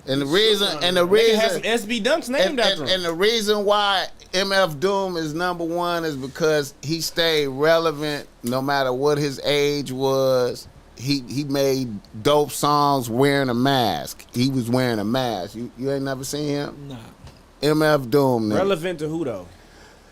And the reason, They had some SB Dunks named after him. and the reason why MF Doom is number one is because he stayed relevant no matter what his age was. He made dope songs wearing a mask. He was wearing a mask. You ain't never seen him? Nah. MF Doom, nigga. Relevant to who though?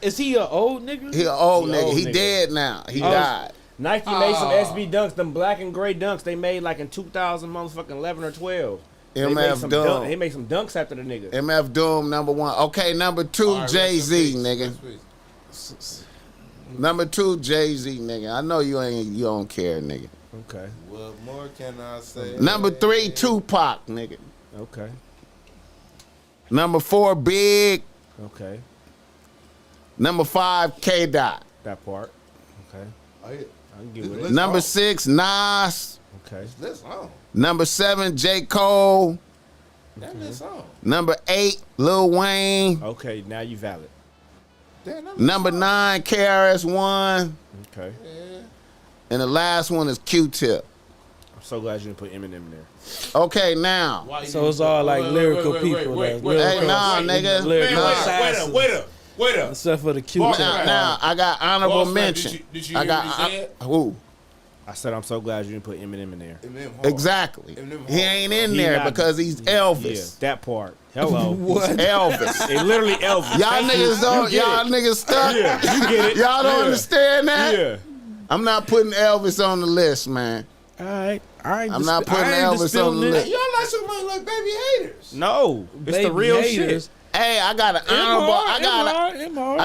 Is he an old nigga? He an old He nigga. old He nigga. dead now. He died. Nike made some SB Dunks, them black and gray Dunks. They made like in 2011 or 12. MF Doom. They made some Dunks after the nigga. MF Doom number one. Okay, number two, All right, Jay-Z, rest in nigga. peace. Number two, Jay-Z, nigga. I know you don't care, nigga. Okay. What more can I say? Number three, Tupac, nigga. Okay. Number four, Big. Okay. Number five, K-Dot. That part. Okay. Oh, yeah. I can get with it. Listen Number on. 6, Nas. Okay. Listen on. Number 7, J. Cole. That listen on. Number 8, Lil Wayne. Okay. Now you valid. Damn, that Number 9, KRS-One. Okay. And the last one is Q-Tip. I'm so glad you didn't put Eminem in there. Okay, now. So it's all like lyrical people. Like, Hey, nah, nigga. lyrical Nah. assassins. Wait up. Except for the Q Boss, tip. Now, I got honorable BossMack, mention. did you I hear got what he said? who? I said I'm so glad you didn't put Eminem in there. Exactly. Eminem He ain't in He there not- because he's Yeah, Elvis. that part. Hello. He's Elvis. It literally Elvis. Y'all Thank you. niggas don't. You get Y'all it. niggas stuck. Yeah, you get it. Y'all don't Yeah. understand that. Yeah. I'm not putting Elvis on the list, man. All right. I ain't I'm not putting Elvis disputing on the it. list. Y'all like somebody like baby haters. No, it's Baby the real haters. shit. Hey, I got an honorable. I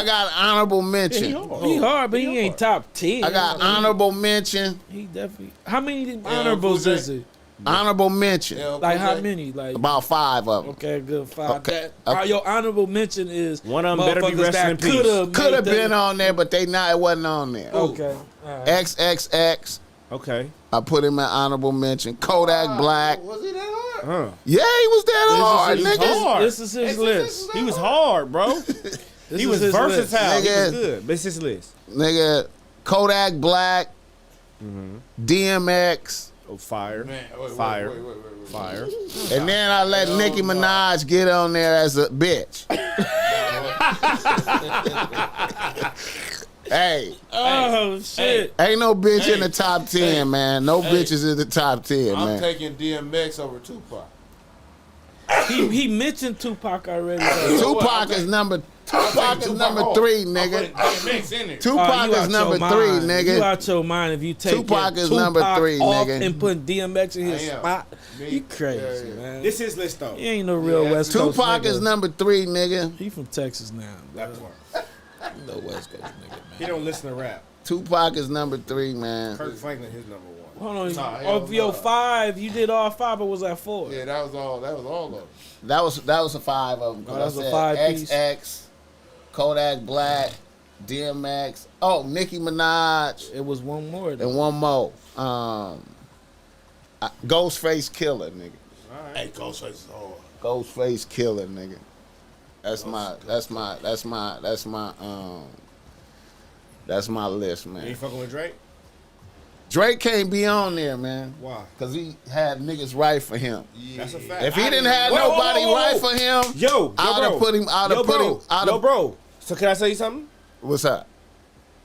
got an honorable mention. He hard, but he ain't top 10. I got honorable mention. He definitely. How many honorables Cool J. is it? Honorable mention. Like how many? Like About 5 of them. okay, good 5. Okay. That, your honorable mention is One of 'em better be motherfuckers resting that in peace. Could have made been that- on there, but it wasn't on there. Okay. All right. XXX. Okay. I put him in honorable mention. Kodak Black. Was he that hard? Huh. Yeah, he was that hard, is nigga. hard. This is his list. He was hard, bro. This He is was his versatile. list. He was Nigga. good. But it's his list. Nigga, Kodak Black. DMX. Oh, fire. Man, Fire. wait. Fire. And then I let Nicki Minaj get on there as a bitch. Hey, Oh shit! ain't no bitch in the Hey. top 10, man. No Hey. bitches in the top 10, I'm man. taking DMX over Tupac. He mentioned Tupac already. Tupac is number 3, nigga. DMX in there. Tupac is number 3, You nigga. out your mind if you take Tupac is number 3, off nigga. and put DMX in his I am. spot. Me. You crazy, Yeah. man. This is his list, though. He ain't no real Yeah, West Coast Tupac nigga. is number 3, nigga. He from Texas now. That Bro. part. No West Coast nigga, He man. don't listen to rap. Tupac is number 3, man. Kirk Franklin, his number 1. Hold on. Nah, hell Of your no. 5, you did all 5, or was that 4? Yeah, that was all of them. That was a 5 of them. Oh, that was a I said 5-piece. XX, Kodak Black, DMX. Oh, Nicki Minaj, It was one more. Though. and one more. Ghostface Killer, nigga. Hey, Ghostface is hard. Ghostface Killer, nigga. That's my list, You man. ain't fucking with Drake? Drake can't be on there, man. Why? Cause he had niggas right for him. That's a fact. If he didn't have Whoa, whoa, nobody whoa, whoa. right for him, Yo, I'd bro. have put him. I'd Yo, have put bro. him. I'd Yo, have. bro. So can I tell you something? What's up?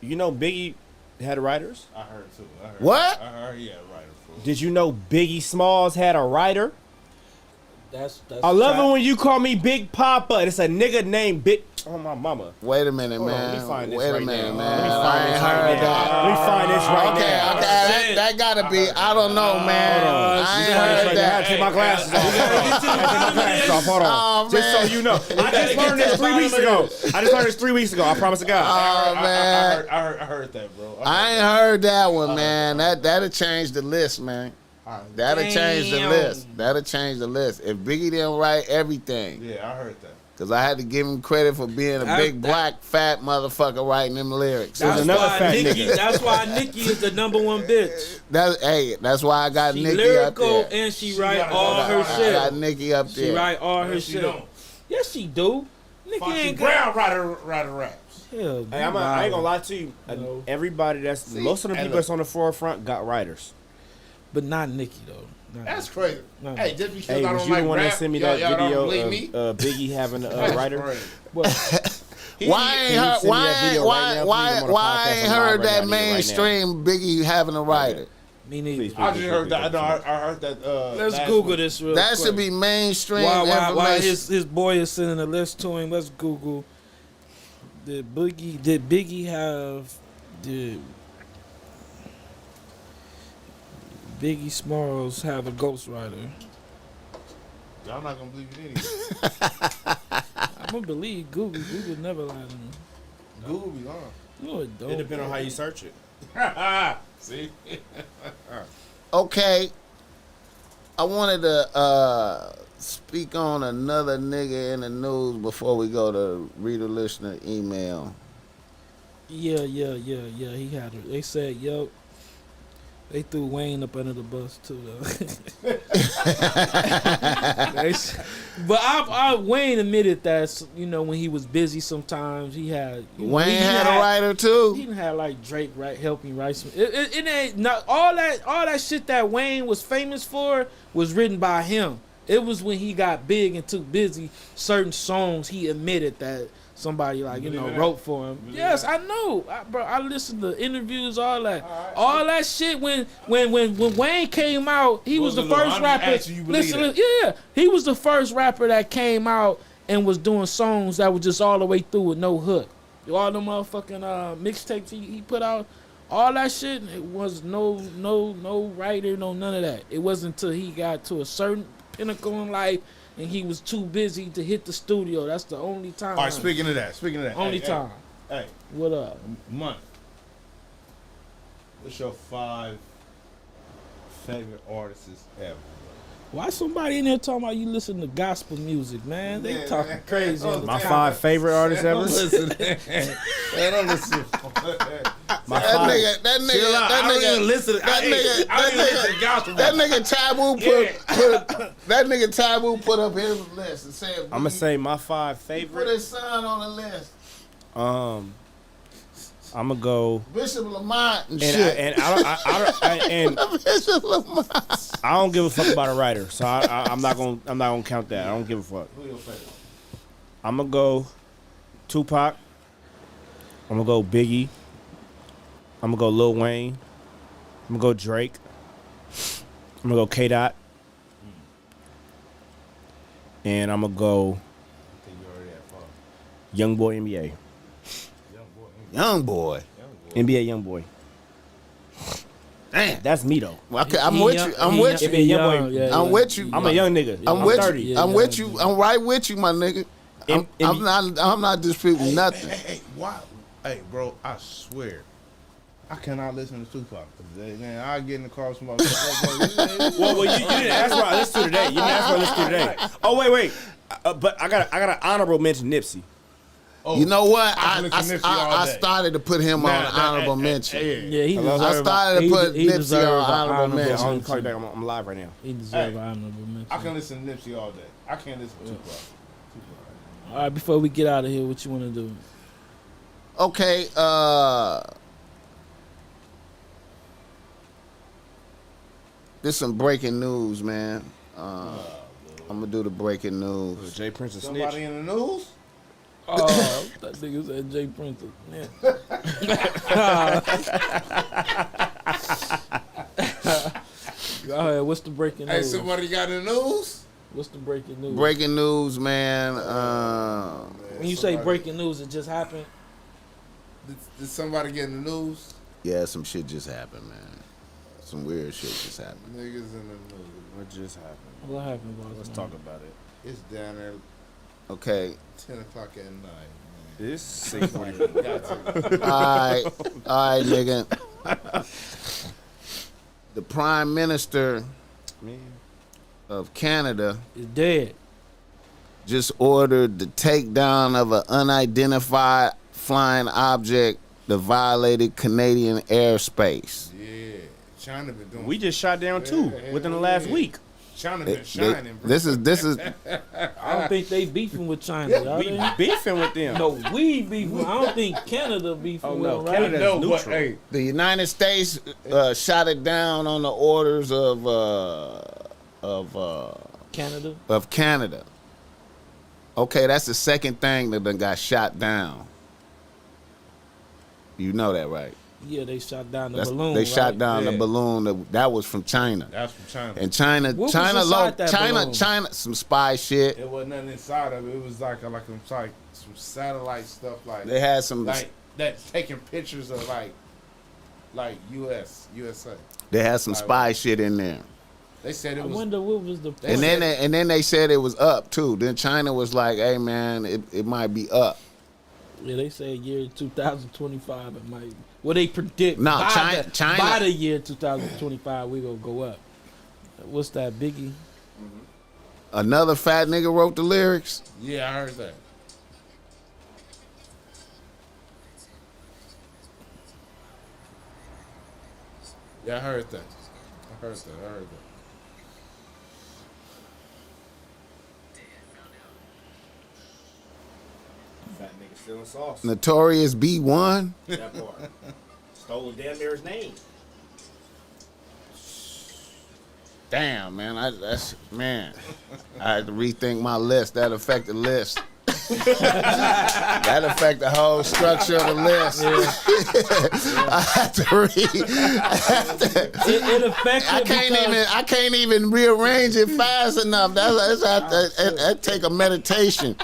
You know Biggie had writers? I heard too. What? I heard he had a writer for. Did you know Biggie Smalls had a writer? That's I love it when you call me Big Papa. It's a nigga named Big. Oh, my mama. Wait a minute, Hold on, man. let me find this Wait a right minute, now. man. Let me I find ain't this right heard now. that. Let me find this right Okay, now. okay, that gotta be. I don't know, man. Hold on. I ain't You find this heard right now. I that. had to take my glasses off. I had to take my glasses off. Hold on. Oh, Just so man. you know. I just learned this 3 weeks ago. I just learned this 3 weeks ago. I promise to God. Oh man, I heard that, bro. I ain't heard that one, man. That'll change the list, man. That'll change the Damn. list. That'll change the list. If Biggie didn't write everything, Yeah, I heard that. because I had to give him credit for being a big black fat motherfucker writing them lyrics. That's another why fat Nicki. nigga. That's why Nicki is the #1 bitch. That's why I got She Nicki lyrical up there. and she write gotta all go her back. I got shit. Nicki up She there. write all her She shit. don't. Yes, she do. Nicki Foxy ain't got. Brown writer raps. Hell, Hey, I ain't gonna lie to you. No. Everybody most of the people look. that's on the forefront got writers. but not Nicki though. Not That's Nicki. crazy. No. Hey, just because Hey, I was don't you like the one rap, that sent me y'all that don't video believe of me? Biggie having a That's writer? crazy. What? Why ain't Can you heard? send me that video right now, please? I'm on a Why podcast. ain't I'm live heard right that now. I need it right now. mainstream Biggie having a writer? Me neither. Please, I just heard that. No, I heard that. Let's last Google week. this real That quick. should be mainstream While information. his boy is sending a list to him, let's Google. Did Biggie have Biggie Smalls have a ghostwriter? Y'all not gonna believe it anyway. I'm gonna believe Google. Google never lied to me. Google be lying. No, it don't. It depends on how you search it. See? Okay, I wanted to speak on another nigga in the news before we go to reader listener email. Yeah. He had her. They said, yo. They threw Wayne up under the bus too, though. But Wayne admitted that, you know, when he was busy, sometimes he had Wayne had a writer too. He didn't have like Drake helping write some. It ain't not all that shit that Wayne was famous for was written by him. It was when he got big and too busy. Certain songs he admitted that somebody wrote for him. Yes, I know, bro. I listened to interviews, all that, all that shit. When Wayne came out, he was the first rapper. Listen, yeah, he was the first rapper that came out and was doing songs that were just all the way through with no hook. All the motherfucking mixtapes he put out, all that shit. It was no writer, no none of that. It wasn't until he got to a certain pinnacle in life. And he was too busy to hit the studio. That's the only time. All right, speaking of that. Only time. Hey, What up? Month. What's your 5 favorite artists ever? Why somebody in there talking about you listen to gospel music, man? They talking crazy. My 5 favorite artists ever. Listen, man, don't listen. My That 5. nigga, I don't even listen. that nigga Taboo put up his list and said, I'm gonna say my 5 put favorite. his son on the list. I'm gonna go. Bishop Lamont and And shit. Bishop Lamont. I don't give a fuck about a writer, so I'm not gonna count that. I don't give a fuck. Who your favorite? I'm gonna go Tupac. I'm gonna go Biggie. I'm gonna go Lil Wayne. I'm gonna go Drake. I'm gonna go K-Dot. And I'm gonna go I think you already had 5. Young Boy NBA. Young boy. NBA Young Boy. Damn. That's me though. Okay, I'm with you. I'm with you. NBA Young Boy. I'm with you. I'm a young nigga. I'm with 30. you. I'm with you. I'm right with you, my nigga. I'm not disputing nothing. Hey, why? Hey, bro, I swear. I cannot listen to Tupac. Man, I get in the car with somebody. Well, you didn't ask what I listened to today. You didn't ask what I listened to today. Oh, wait. But I got an honorable mention Nipsey. Oh, You know what? I can listen to Nipsey all I day. started to put him on honorable mention. Yeah, he Hello? deserve. I started to put he Nipsey deserve on a honorable Yeah, mention. I'm gonna call you back. I'm live right now. He deserve Hey. honorable mention. I can listen to Nipsey all day. I can't listen to Tupac. All right, before we get out of here, what you want to do? Okay, this some breaking news, man. I'm gonna do the breaking news. Jay Prince a Somebody snitch. in the news? Oh, that nigga said Jay Prince. Yeah. Go ahead. What's the breaking Hey, news? somebody got the news? What's the breaking news? Breaking news, man. When you say breaking news, it just happened. Did somebody get in the news? Yeah, some shit just happened, man. Some weird shit just happened. Niggas in the news. What just happened? What happened, boss? Let's talk about it. It's down there Okay. 10 o'clock at night. It's 6:45. All right, nigga. The Prime Minister Man. of Canada It's dead. just ordered the takedown of an unidentified flying object that violated Canadian airspace. Yeah. China been doing We just shot down 2 within the last week. China been shining, bro. This is. I don't think they beefing with China. Y'all We think? beefing with them. No, we beefing. I don't think Canada beefing Oh, with no, them, right? Canada's No, neutral. but hey, The United States shot it down on the orders of Canada. Canada. Okay, that's the second thing that done got shot down. You know that, right? Yeah, they shot down the That's, balloon. they shot right? down the Yeah. balloon that was from China. that's from China. And China, What was China, inside that balloon? China, some spy shit. It wasn't nothing inside of it. It was like some satellite stuff like They had some. like that taking pictures of like USA. They had some spy shit in there. They said I it was. wonder what was the. And then they said it was up too. Then China was like, "Hey man, it might be up." Yeah, they say year 2025 it might. Well, they predict. Nah, by China- by the year 2025 we gonna go up. What's that, Biggie? Another fat nigga wrote the lyrics. Yeah, I heard that. Yeah, I heard that. I heard that. Fat nigga stealing sauce. Notorious B1. That part. Stole damn near his name. Damn, man, I had to rethink my list. That affect the list. That affect the whole structure of the list. I had to It affected. I can't even rearrange it fast enough. That take a meditation.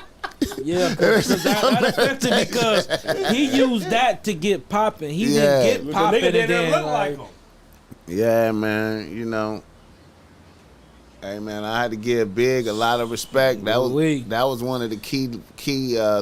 Yeah, because that affected because he used that to get popping. He Yeah. didn't get popping, and then like, Yeah, man. You know. Hey man, I had to give Big a lot of respect. That was one of the key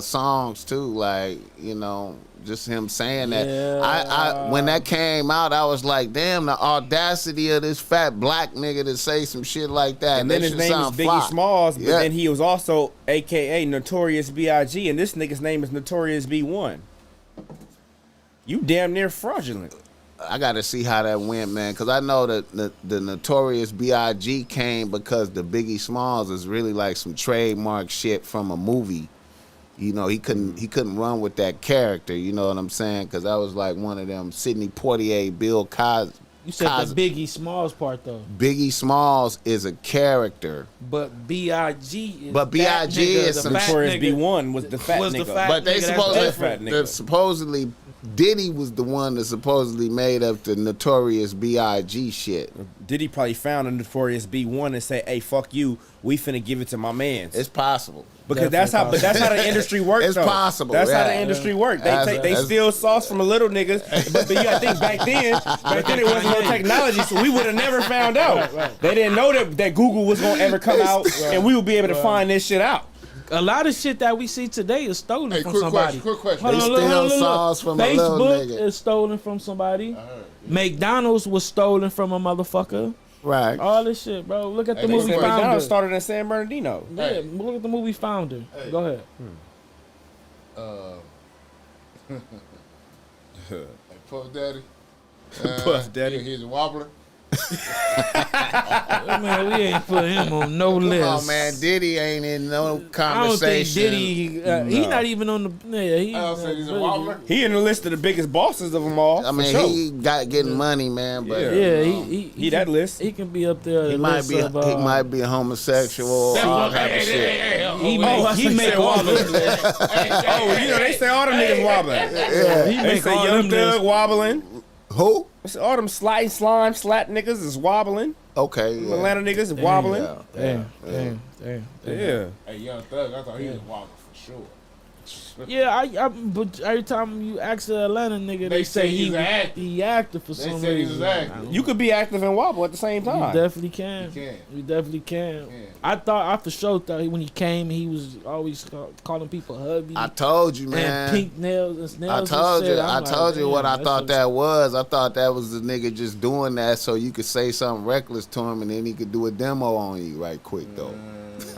songs too. Like, you know, just him saying that. Yeah. I when that came out, I was like, damn, the audacity of this fat black nigga to say some shit like that. And then That his shit name is sound Biggie fly. Smalls, but Yeah. then he was also AKA Notorious B.I.G. and this nigga's name is Notorious B1. You damn near fraudulent. I got to see how that went, man, because I know that the Notorious B.I.G. came because the Biggie Smalls is really like some trademark shit from a movie. You know, he couldn't run with that character. You know what I'm saying? Because that was like one of them Sidney Poitier, Bill Cosby. you said the Biggie Smalls part though. Biggie Smalls is a character, But B.I.G. is But B.I.G. that nigga, is the some fat Notorious nigga. B1 was the fat Was the nigga. fat but they nigga, that's different. supposedly Diddy was the one that supposedly made up the Notorious B.I.G. shit. Diddy probably found a Notorious B1 and say, "Hey, fuck you, we finna give it to my mans." It's possible. Because that's how the industry works. It's though. possible, That's how yeah. the industry works. They That's- steal sauce from the little niggas. But you gotta think back then it wasn't no technology, so we would have never found out. Right. They didn't know that Google was gonna ever come out, and we would be able to find this shit out. A lot of shit that we see today is stolen Hey, from quick somebody. question. Hold They on, look, steal hold on, look. sauce from a little Facebook nigga. is stolen from somebody. McDonald's was stolen from a motherfucker. Right. All this shit, bro. Look at the Hey, movie they say Founder. McDonald's started in San Bernardino. Yeah, Hey. look at the movie Founder. Go ahead. Hey, Puff Daddy. Puff Daddy. He's a wobbler. Man, we ain't put him on no list. Come on, man. Diddy ain't in no I don't think conversation. Diddy. He's not even on the. Yeah, he. I say he's a wobbler. He in the list of the biggest bosses of them all. I mean, for sure. he got getting money, man, but Yeah. Yeah, He that list. He can be up there. he might be Of, he might be a homosexual, all type of shit. He make all them lists. Oh, you know they say all them niggas wobbling. He They make say all Young them Thug lists. wobbling. Who? They say all them sliding slime slat niggas is wobbling. Okay. Yeah. Atlanta niggas is wobbling. Yeah. Damn. Yeah. Hey, Young Thug, I thought he was a wobbler for sure. Yeah, but every time you ask an Atlanta nigga, they say he's an actor. he acted for They some said he was reason. acting. You could be active and wobble at the same You time. definitely can. You can. You definitely can. Yeah. I for sure thought when he came, he was always calling people hubby I told you, and man. pink nails and I nails. told and you. shit. I I'm told like, you what I damn, thought shit that was. I thought that was the nigga just doing that so you could say something reckless to him and then he could do a demo on you right quick though.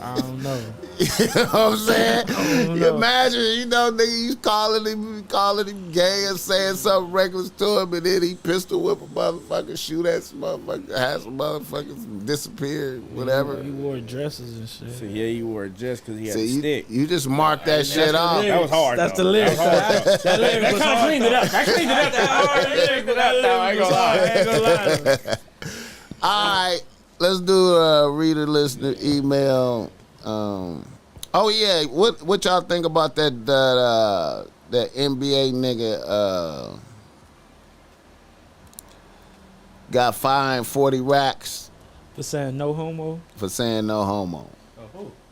I don't know. You know what I'm saying? don't You know. imagine You know, nigga, you calling him gay or saying something reckless to him, and then he pistol whip a motherfucker, shoot at some motherfucker, have some motherfuckers disappear, whatever. He wore dresses and shit. So yeah, he wore a dress because he had a stick. You just marked that shit off. That was hard. That's though. the lyrics. That lyric was hard. cleaned it up. I cleaned it up. I ain't gonna lie. All right, let's do a reader listener email. Oh yeah, what y'all think about that NBA nigga got fined 40 racks For saying no homo.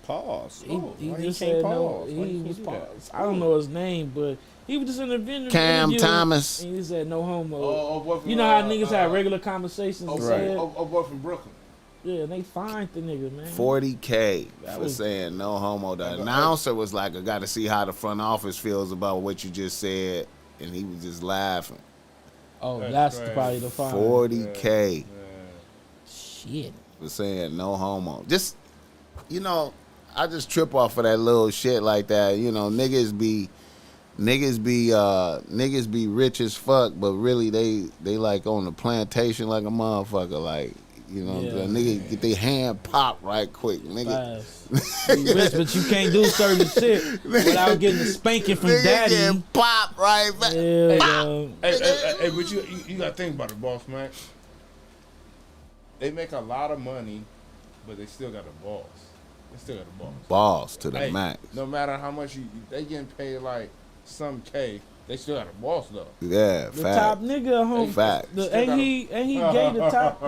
Pause. He just said no. He was paused. I don't know his name, but he was just in the interview. Cam Thomas. And he said no homo. You know how niggas have regular conversations and Right. said, Boy from Brooklyn. yeah, and they fined the nigga, man. $40K for saying no homo. The announcer was like, I got to see how the front office feels about what you just said, and he was just laughing. Oh, That's that's right. probably the fine. $40K Shit. for saying no homo. Just, you know, I just trip off of that little shit like that. You know, niggas be rich as fuck, but really they like on the plantation like a motherfucker. Like, you know, Yeah. the nigga get their hand popped right quick, nigga. Fast. You rich, but you can't do certain shit without getting a spanking from Nigga daddy. getting popped right back. Yeah, dog. Hey, but you gotta think about it, BossMack. They make a lot of money, but they still got a boss. They still got a boss. Balls to the Hey, max. no matter how much they getting paid like some K, they still got a boss though. Yeah, The fact. top nigga, home. Fact. Ain't he gay? The top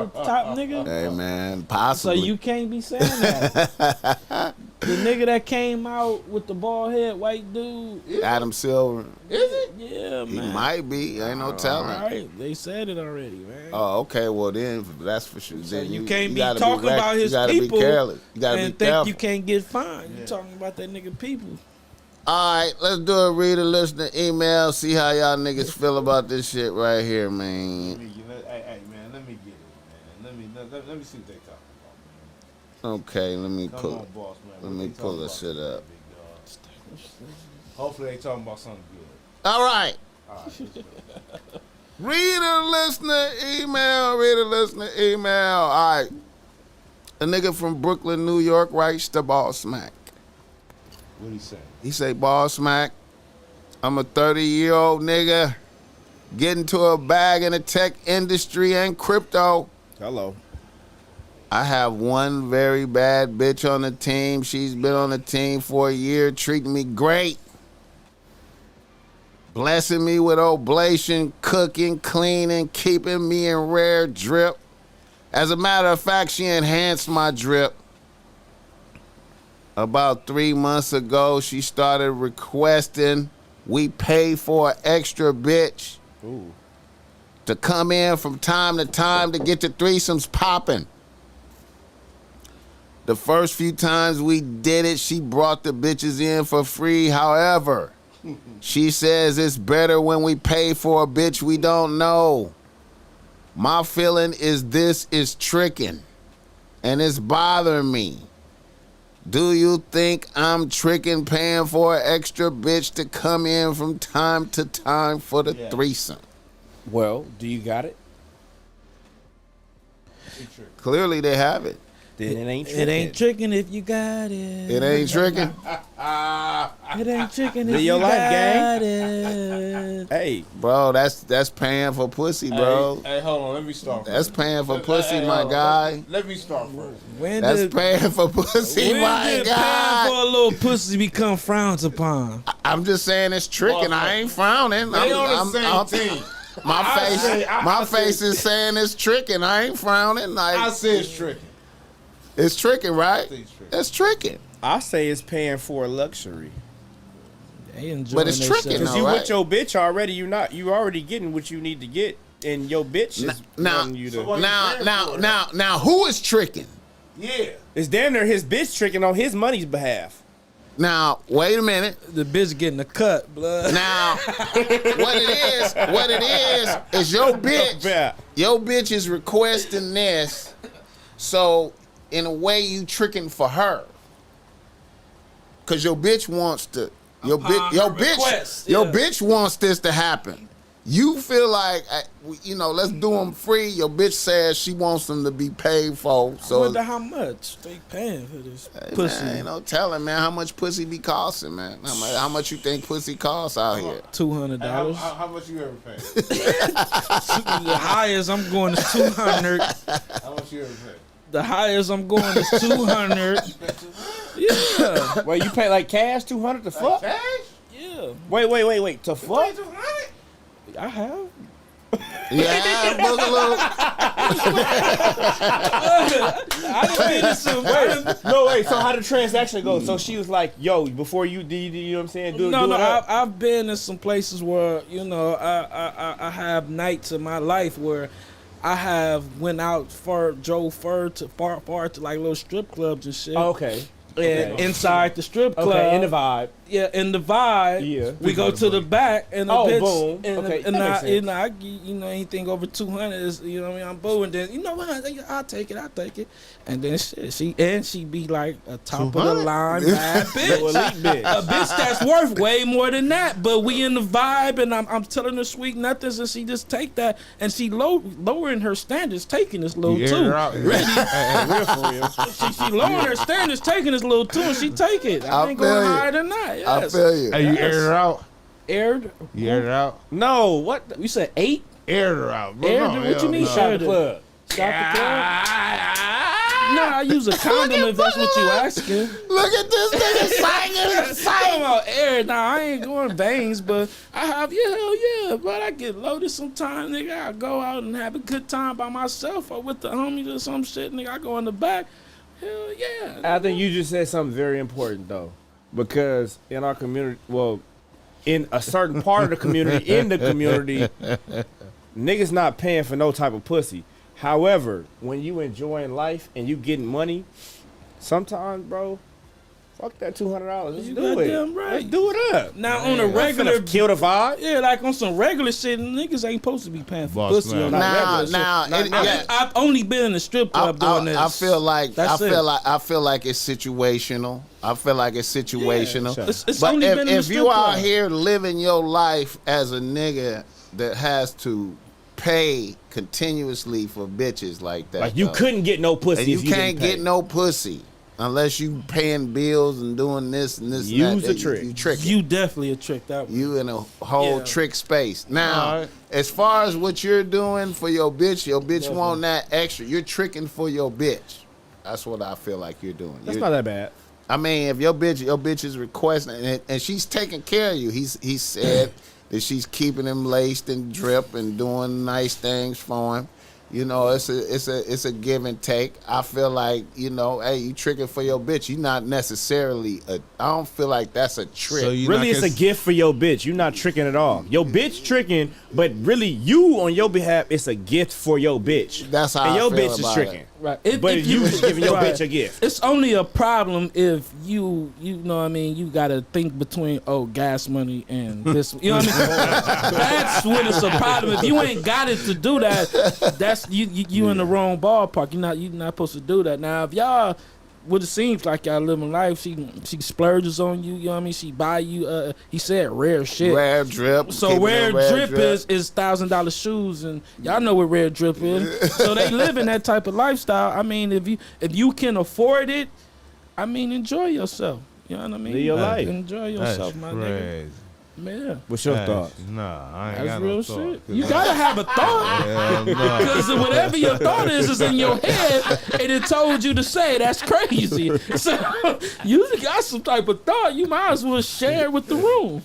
nigga. Hey man, So possibly. you can't be saying that. The nigga that came out with the bald head white dude. Adam Silver, Is it? Yeah, he man. might be. Ain't no telling. All right, they said it already, man. Oh, okay. Well, then that's for sure. So Then you can't be gotta talking about his You gotta people be careless. You gotta and be think careful. you can't get fined. You talking about that nigga people. All right, let's do a reader, listener, email. See how y'all niggas feel about this shit right here, man. Hey, man, let me get it, man. Let me see what they talking about, man. Okay, let me Come pull. on, boss, man. Let What me they pull talking this about, shit up. big dog? Hopefully they talking about something good. All right. Reader, listener, email. All right. A nigga from Brooklyn, New York writes to BossMack. What he say? He say, BossMack, I'm a 30-year-old nigga getting to a bag in the tech industry and crypto. Hello. I have one very bad bitch on the team. She's been on the team for a year, treating me great. Blessing me with oblation, cooking, cleaning, keeping me in rare drip. As a matter of fact, she enhanced my drip. About 3 months ago, she started requesting we pay for an extra bitch to come in from time to time to get the threesomes popping. The first few times we did it, she brought the bitches in for free. However, she says it's better when we pay for a bitch we don't know. My feeling is this is tricking, and it's bothering me. Do you think I'm tricking paying for an extra bitch to come in from time to time for the threesome? Well, do you got it? Clearly they have it. Then it ain't tricking. It ain't tricking if you got it. It ain't tricking. It ain't tricking if Live you your life, got gang. it. Hey, Bro, that's paying for pussy, bro. Hey, hold on. Let me start. That's paying for Hey, pussy, hey, my hold on. guy. Let me start first. When That's did, paying for pussy, when my did paying guy. for a little pussy become frowned upon? I'm just saying it's tricking. I ain't frowning. They on the same team. My face is saying it's tricking. I ain't frowning. I Like say it's tricky. it's tricking, right? I say it's tricking. It's tricking. I say it's paying for luxury. They enjoying But it's themselves. tricking, Cause though. you right? with your bitch already. You already getting what you need to get, and your bitch is Now- wanting you to. So Now, who is tricking? Yeah. It's damn near his bitch tricking on his money's behalf. Now, wait a minute. The bitch getting a cut, blood. Now, what it is your bitch. Yeah. Your bitch is requesting this, so in a way you tricking for her. Cause your bitch wants to Your bitch wants this to happen. You feel like, let's do them free. Your bitch says she wants them to be paid for. So I wonder how much they paying for this pussy. Man, ain't no telling, man, how much pussy be costing, man. How much you think pussy costs out here? $200. How much you ever pay? The highest I'm going is $200. How much you ever pay? The highest I'm going is $200. Yeah. Wait, you pay like cash $200 to fuck? Cash? Yeah. Wait, to fuck? I have. Yeah, boogaloo. I didn't mean to some. Wait. So how the transaction go? So she was like, "Yo, before you know what I'm saying? I've been in some places where I have nights in my life where I have went out drove far to like little strip clubs and shit. Oh, okay. And inside the strip club, okay, in the vibe. Yeah, in the vibe. Yeah. We go to the back and the bitch. Boom. And, Okay, and that makes sense. I anything over 200 is I'm boo. And then I'll take it. And then she be like a top of the line bad bitch. Elite bitch. A bitch that's worth way more than that. But we in the vibe and I'm telling her sweet nothings and she just take that and she lowering her standards, taking this little too. She lowering her standards, taking this little too, and she take it. I ain't going higher than that. Yes. I feel you. Hey, you aired her out? Aired? You aired her out? No, what? You said 8? Aired her out, bro. Aired No, her? What you mean? Shot the club. Shot the club? No, I use a condom if that's what you asking. Look at this nigga Talking about air. Nah, I ain't going bangs, but I have, hell yeah. But I get loaded sometimes, nigga. I go out and have a good time by myself or with the homies or some shit, nigga. I go in the back. Hell yeah. I think you just said something very important, though. Because in our community, in a certain part of the community, niggas not paying for no type of pussy. However, when you enjoying life and you getting money, sometimes, bro, fuck that $200. Let's do it. Right. Let's do it up. Now on a regular, kill the vibe. Yeah, like on some regular shit, niggas ain't supposed to be paying for Boss pussy man. on that regular shit. I've only been in the strip club doing this. I feel like it's situational. Yeah. It's But only been in the if strip you club. out here living your life as a nigga that has to pay continuously for bitches like that, Like you couldn't get no pussy. and if you can't didn't pay. get no pussy unless you paying bills and doing this and this. Use and that. the trick. You tricking. You definitely a trick that one. You in a whole Yeah. trick space. Now, All right. as far as what you're doing for your bitch want that extra. You're tricking for your bitch. That's what I feel like you're doing. That's not that bad. I mean, if your bitch is requesting and she's taking care of you. He said that she's keeping him laced and drip and doing nice things for him. You know, it's a give and take. I feel like, hey, you tricking for your bitch. You not necessarily I don't feel like that's a trick. So you Really, not it's a gift for your bitch. You're not tricking at all. Your bitch tricking, but really, you on your behalf, it's a gift for your bitch. That's how and I your feel bitch is about tricking. it. Right. But you just giving your Right. bitch a gift. It's only a problem if you know what I mean, you gotta think between gas money and this. You know what I mean? That's when it's a problem. If you ain't got it to do that, that's you in the wrong ballpark. You're not supposed to do that. Now if y'all what it seems like y'all living life, she splurges on you, you know what I mean? She buy you he said rare shit. Rare drip. So rare drip is $1,000 shoes, and y'all know what rare drip is. So they live in that type of lifestyle. I mean, if you can afford it, I mean, enjoy yourself. You know what I mean? Live your life. Enjoy yourself, my nigga. Crazy. Man, What's your thoughts? Nah, I ain't that's got real no shit. thought. You gotta have a thought. Hell no. Because whatever your thought is in your head, and it told you to say. That's crazy. So you got some type of thought. You might as well share it with the room.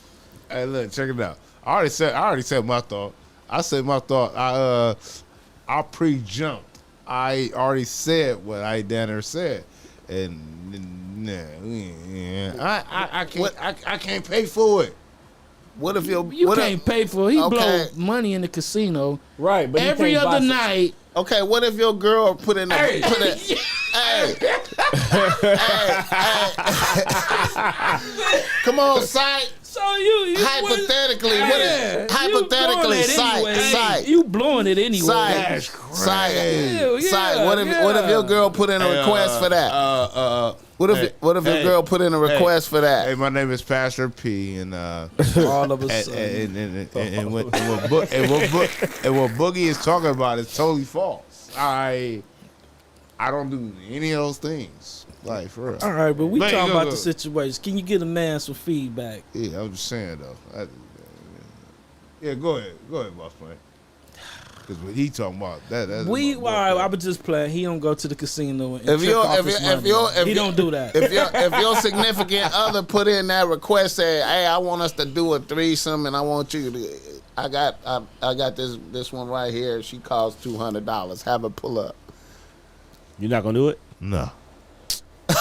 Hey, look, check it out. I already said my thought. I said my thought. I pre-jumped. I already said what I Danner said, and I can't pay for it. What if You can't pay for it. He blow money in the casino. Right, but Every other night. Okay, what if your girl put in hey. Come on, sight. So you hypothetically, hypothetically, sight. You blowing it anyway. Sight. Yeah. What if your girl put in a request for that? What if your girl put in a request for that? Hey, my name is Pastor P, and all of a sudden, and what Boogie is talking about is totally false. I don't do any of those things. Like, for real. All right, but we talking about the situation. Can you get a man some feedback? Yeah, I was just saying though. Go ahead, BossMack. Because what he talking about, that's I was just playing. He don't go to the casino. And if he don't do that. If your significant other put in that request, say, "Hey, I want us to do a threesome, and I want you to, I got this one right here. She costs $200. Have her pull up." You're not gonna do it? No. You're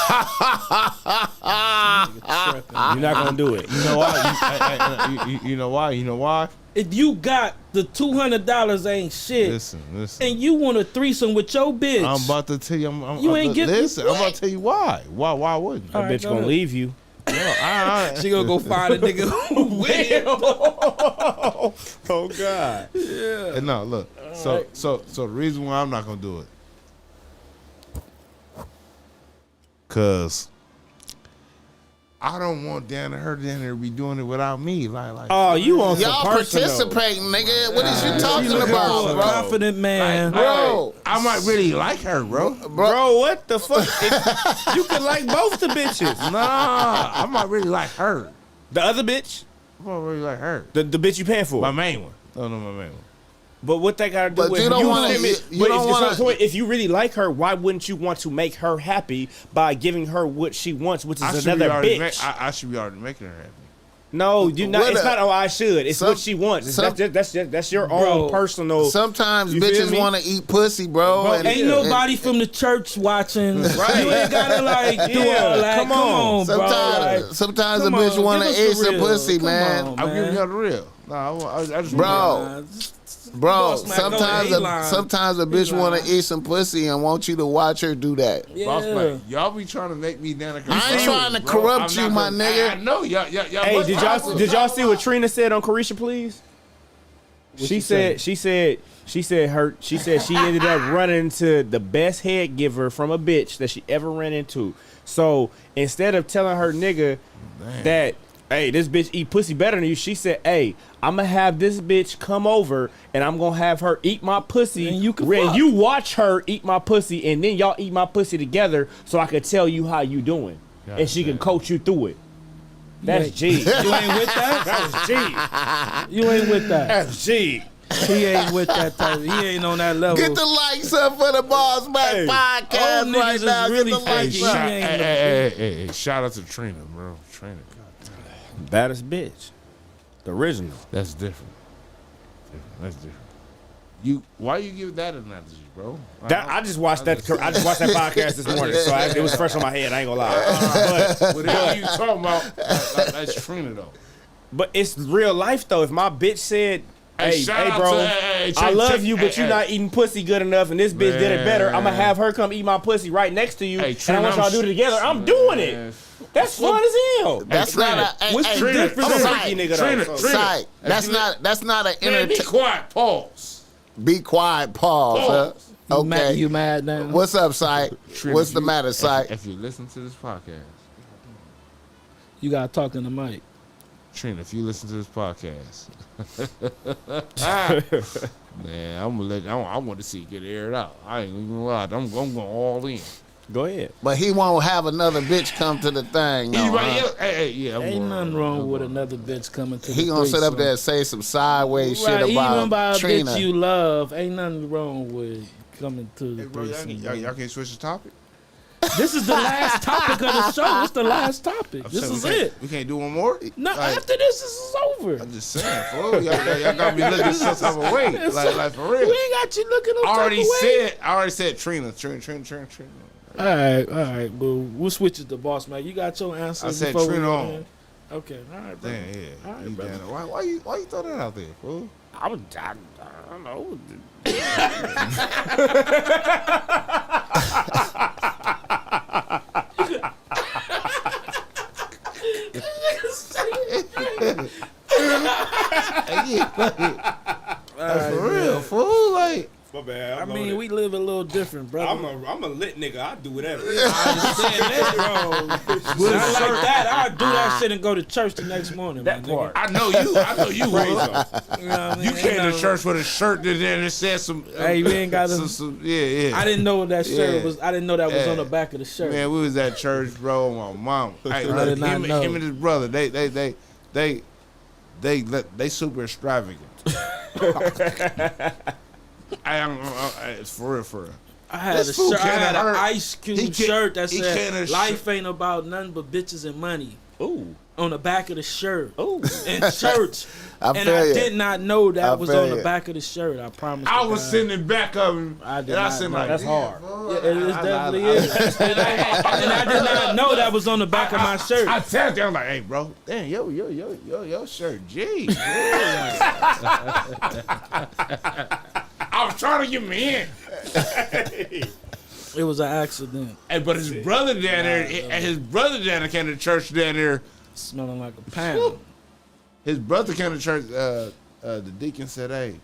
not gonna do it. You know why? You know why? You know why? If you got the $200 ain't shit. Listen. And you want a threesome with your bitch. I'm about to tell you. Listen, I'm about to tell you why. Why wouldn't? That bitch gonna leave you. No, she gonna go find a nigga who will. Oh God. Yeah. And no, look. So the reason why I'm not gonna do it, cause I don't want her down there be doing it without me. Like oh, you want some y'all personal. Participating, nigga? What is you talking about, A bro? confident man, Bro, I might really like her, bro. Bro, what the fuck? You could like both the bitches. Nah, I might really like her. The other bitch? I might really like her. The bitch you paying for? My main one. No, my main one. But what they gotta do But with you don't want to. So if you really like her, why wouldn't you want to make her happy by giving her what she wants, which is another bitch? I should be already making her happy. No, you not. It's not. Oh, I should. It's what she wants. That's your own personal. Sometimes bitches want to eat pussy, bro. And ain't nobody from the church watching. Right. You ain't gotta do all that. Come on, sometimes a bitch want to eat some pussy, man. I'm giving y'all the real. No, I just Bro, sometimes a bitch want to eat some pussy and want you to watch her do that. Yeah. BossMack, y'all be trying to make me down. I ain't trying to corrupt you, my nigga. I know y'all. Hey, did y'all see what Trina said on Carisha Please? She said she ended up running into the best head giver from a bitch that she ever ran into. So instead of telling her nigga that, hey, this bitch eat pussy better than you, she said, hey, I'm gonna have this bitch come over and I'm gonna have her eat my pussy. And you watch her eat my pussy, and then y'all eat my pussy together so I can tell you how you doing. And she can coach you through it. That's G. You ain't with that? That's G. You ain't with that. That's G. He ain't with that type. He ain't on that level. Get the likes up for the BossMack podcast right now. Really Get the likes up. Hey, shout out to Trina, bro. Trina. Baddest bitch. The original. That's different. That's different. Why you give that analogy, bro? I just watched that podcast this morning, so it was fresh on my head. I ain't gonna lie. But whatever you talking about, that's Trina though. But it's real life though. If my bitch said, Hey, bro, I love you, but you're not eating pussy good enough, and this bitch did it better, I'm gonna have her come eat my pussy right next to you, and I want y'all to do it together. I'm doing it. That's fun as hell. That's not a. What's the difference? I'm a freaky nigga though. Sight. That's not an entertainment. Be quiet. Pause. Be quiet. Pause. Okay. You mad now? What's up, Sight? What's the matter, Sight? If you listen to this podcast, you gotta talk in the mic. Trina, if you listen to this podcast, man, I'm gonna let. I want to see it get aired out. I ain't even gonna lie. I'm going all in. Go ahead. But he won't have another bitch come to the thing. Anybody else? Yeah. Ain't nothing wrong with another bitch coming to the He gonna sit up there and say some sideways shit even about by a Trina. bitch you love. Ain't nothing wrong with coming to the Bro, threesome. y'all can't switch the topic. This is the last topic of the show. It's the last topic. This is it. We can't do one more? No, after this is over. I'm just saying, fool. Y'all gotta be looking some type of way. Like for real. We ain't got you looking no I type of way. already said Trina. All right. Well, we'll switch it to BossMack. You got your answer. I said before Trina we go on. in? Okay, all right, brother. Damn, yeah. All right, brother. Why you throw that out there, fool? I don't know. I'm a lit nigga. I do whatever. I understand that, bro. I like that. I'll do that shit and go to church the next morning. That my part. I know you. I know you. Praise Will. You know what I mean? You came to church with a shirt that said some. Hey, we ain't got yeah. I didn't know what that shirt Yeah. was. I didn't know that was Yeah. on the back of the shirt. Man, we was at church, bro. My mom. Hey, I look, did not know. him and his brother. They super extravagant. It's for real. I had This a fool shirt. I had can't an hurt. Ice Cube He can't- shirt that he said can't "Life ain't about nothing but bitches and money" Ooh. on the back of the shirt Ooh. in church. And feel I ya. did not know I that was feel on the ya. back of the shirt. I promise. I to was God. sitting in back of him, I did and I not said, know. like, That's damn, hard. boy. Yeah, it is definitely is. And I did not know that was on the back of my shirt. I tapped him, I'm like, hey, bro, damn, your shirt, G. I was trying to get me in. It was an accident. Hey, but his brother down there, came to church down there. Smelling like a pound. His brother came to church. The deacon said, "Hey,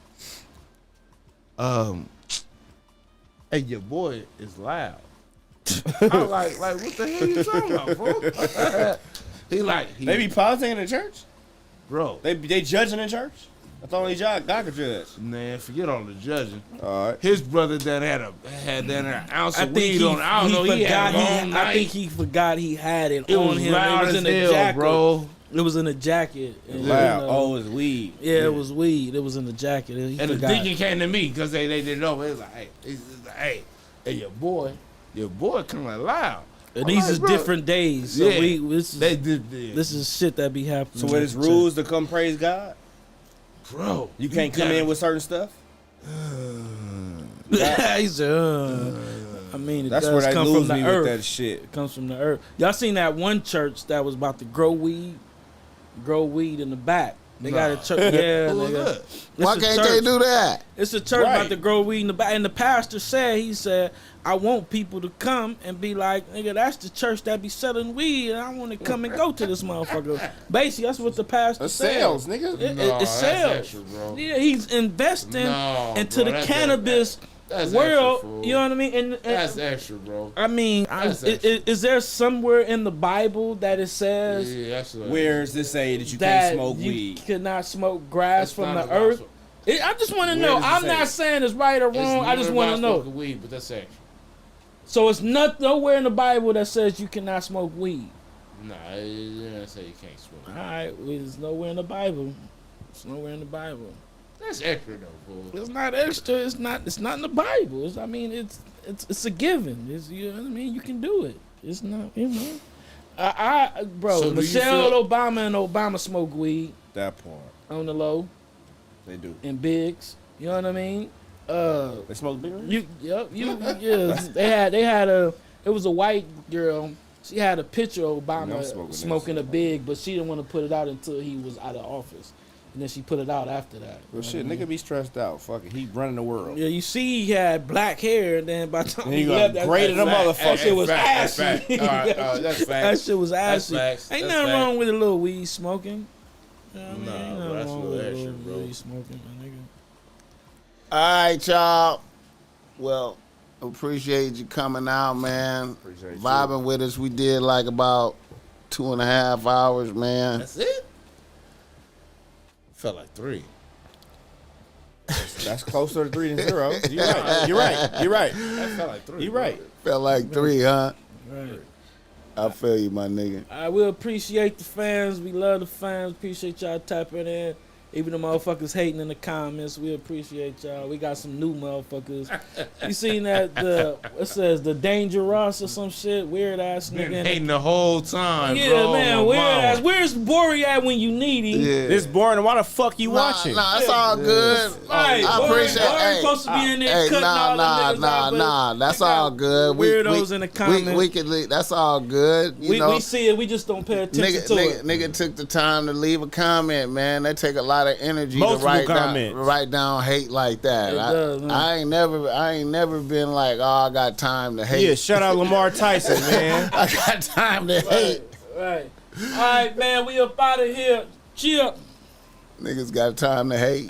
hey, your boy is loud." I was like, what the hell you talking about, bro? They be politicking in church? bro. They judging in church? I thought only God could judge. Man, forget all the judging. All right. His brother down had down there an ounce I of think weed on. I don't know. He had a long night. I think he forgot he had it, It on was him. loud It was as in a hell, jacket, bro. It was in a jacket. And, Wow. you know, Oh, it's weed. yeah, it was weed. It was in the jacket. He And the forgot. deacon came to me because they didn't know. It was like, hey, your boy kind of loud. And I'm these like, is bro, different days. So Yeah. this is They did, this is shit that be happening. So what is rules to come praise God? bro. You can't come in with certain stuff? He said, I mean, it That's does where they come from lose the me earth. with that shit. It comes from the earth. Y'all seen that one church that was about to grow weed in the back? They got a church. Yeah, Who was nigga. that? It's Why a can't church. they do that? It's a church Right. about to grow weed in the back. And the pastor said, I want people to come and be like, nigga, that's the church that be selling weed, and I want to come and go to this motherfucker. Basically, that's what the pastor It said. sells, nigga. It that's sells. extra, bro. Yeah, he's investing No, into bro, the that's cannabis that's world. extra, fool. You know what I mean? And That's extra, bro. I mean, That's extra. is there somewhere in the Bible that it says Yeah, that's what Where does this say that you that can't smoke you weed? cannot smoke grass That's from not the about earth? smoke. I just want to Where know. does it I'm say not it? saying it's right or wrong. I just want to know. Smoking weed, but that's extra. So it's nowhere in the Bible that says you cannot smoke weed. Nah, it doesn't say you can't smoke. All right, well, it's nowhere in the Bible. It's nowhere in the Bible. That's extra though, fool. It's not extra. It's not in the Bible. It's a given. You know what I mean? You can do it. It's not, you know. Bro, So do you Michelle feel- Obama and Obama smoke weed That part. on the low They do. in Biggs. You know what I mean? They smoke bigger? It was a white girl. She had a picture of Obama I'm smoking smoking that a big, but she didn't want to put it out until he was out of office. And then she put it out after that. Well, shit, nigga be stressed out. Fuck it. He running the world. Yeah, you see he had black hair, and then by the time And he he left, got graded a motherfucker. that shit was That's ashy. fact. All right, that's That facts. shit was That's ashy. facts. Ain't That's nothing facts. wrong with a little weed smoking. You know what I mean? Nah, Ain't bro, nothing that's wrong a with little a extra, little bro. weed smoking, my nigga. All right, y'all. Well, appreciate you coming out, man. Appreciate you. Vibing with us. We did like about 2.5 hours, man. That's it. Felt like 3. That's closer to 3 than 0. You're right. You're right. You're right. That felt like 3. You're right. Felt like 3, huh? Right. I feel you, my nigga. I will appreciate the fans. We love the fans. Appreciate y'all tapping in. Even the motherfuckers hating in the comments, we appreciate y'all. We got some new motherfuckers. You seen that it says the Dangerous or some shit? Weird ass Been nigga. hating the whole time, Yeah, bro. man, My weird mama. ass. Where's Bori at when you need him? Yeah. This boring. Why the fuck you watching? Nah, it's all good. Right, I Bori- appreciate Bori it. supposed to be in there cutting all them niggas out, but That's we got all good. weirdos in the comments. We could leave. That's all good. You know, We see it, we just don't pay attention to it. nigga took the time to leave a comment, man. That take a lot of energy Multiple to write comments. down hate like that. It does, man. I ain't never been like, oh, I got time to hate. Yeah, shout out Lamar Tyson, man. I got time to hate. Right. All right, man, we up out of here. Chill. Niggas got time to hate.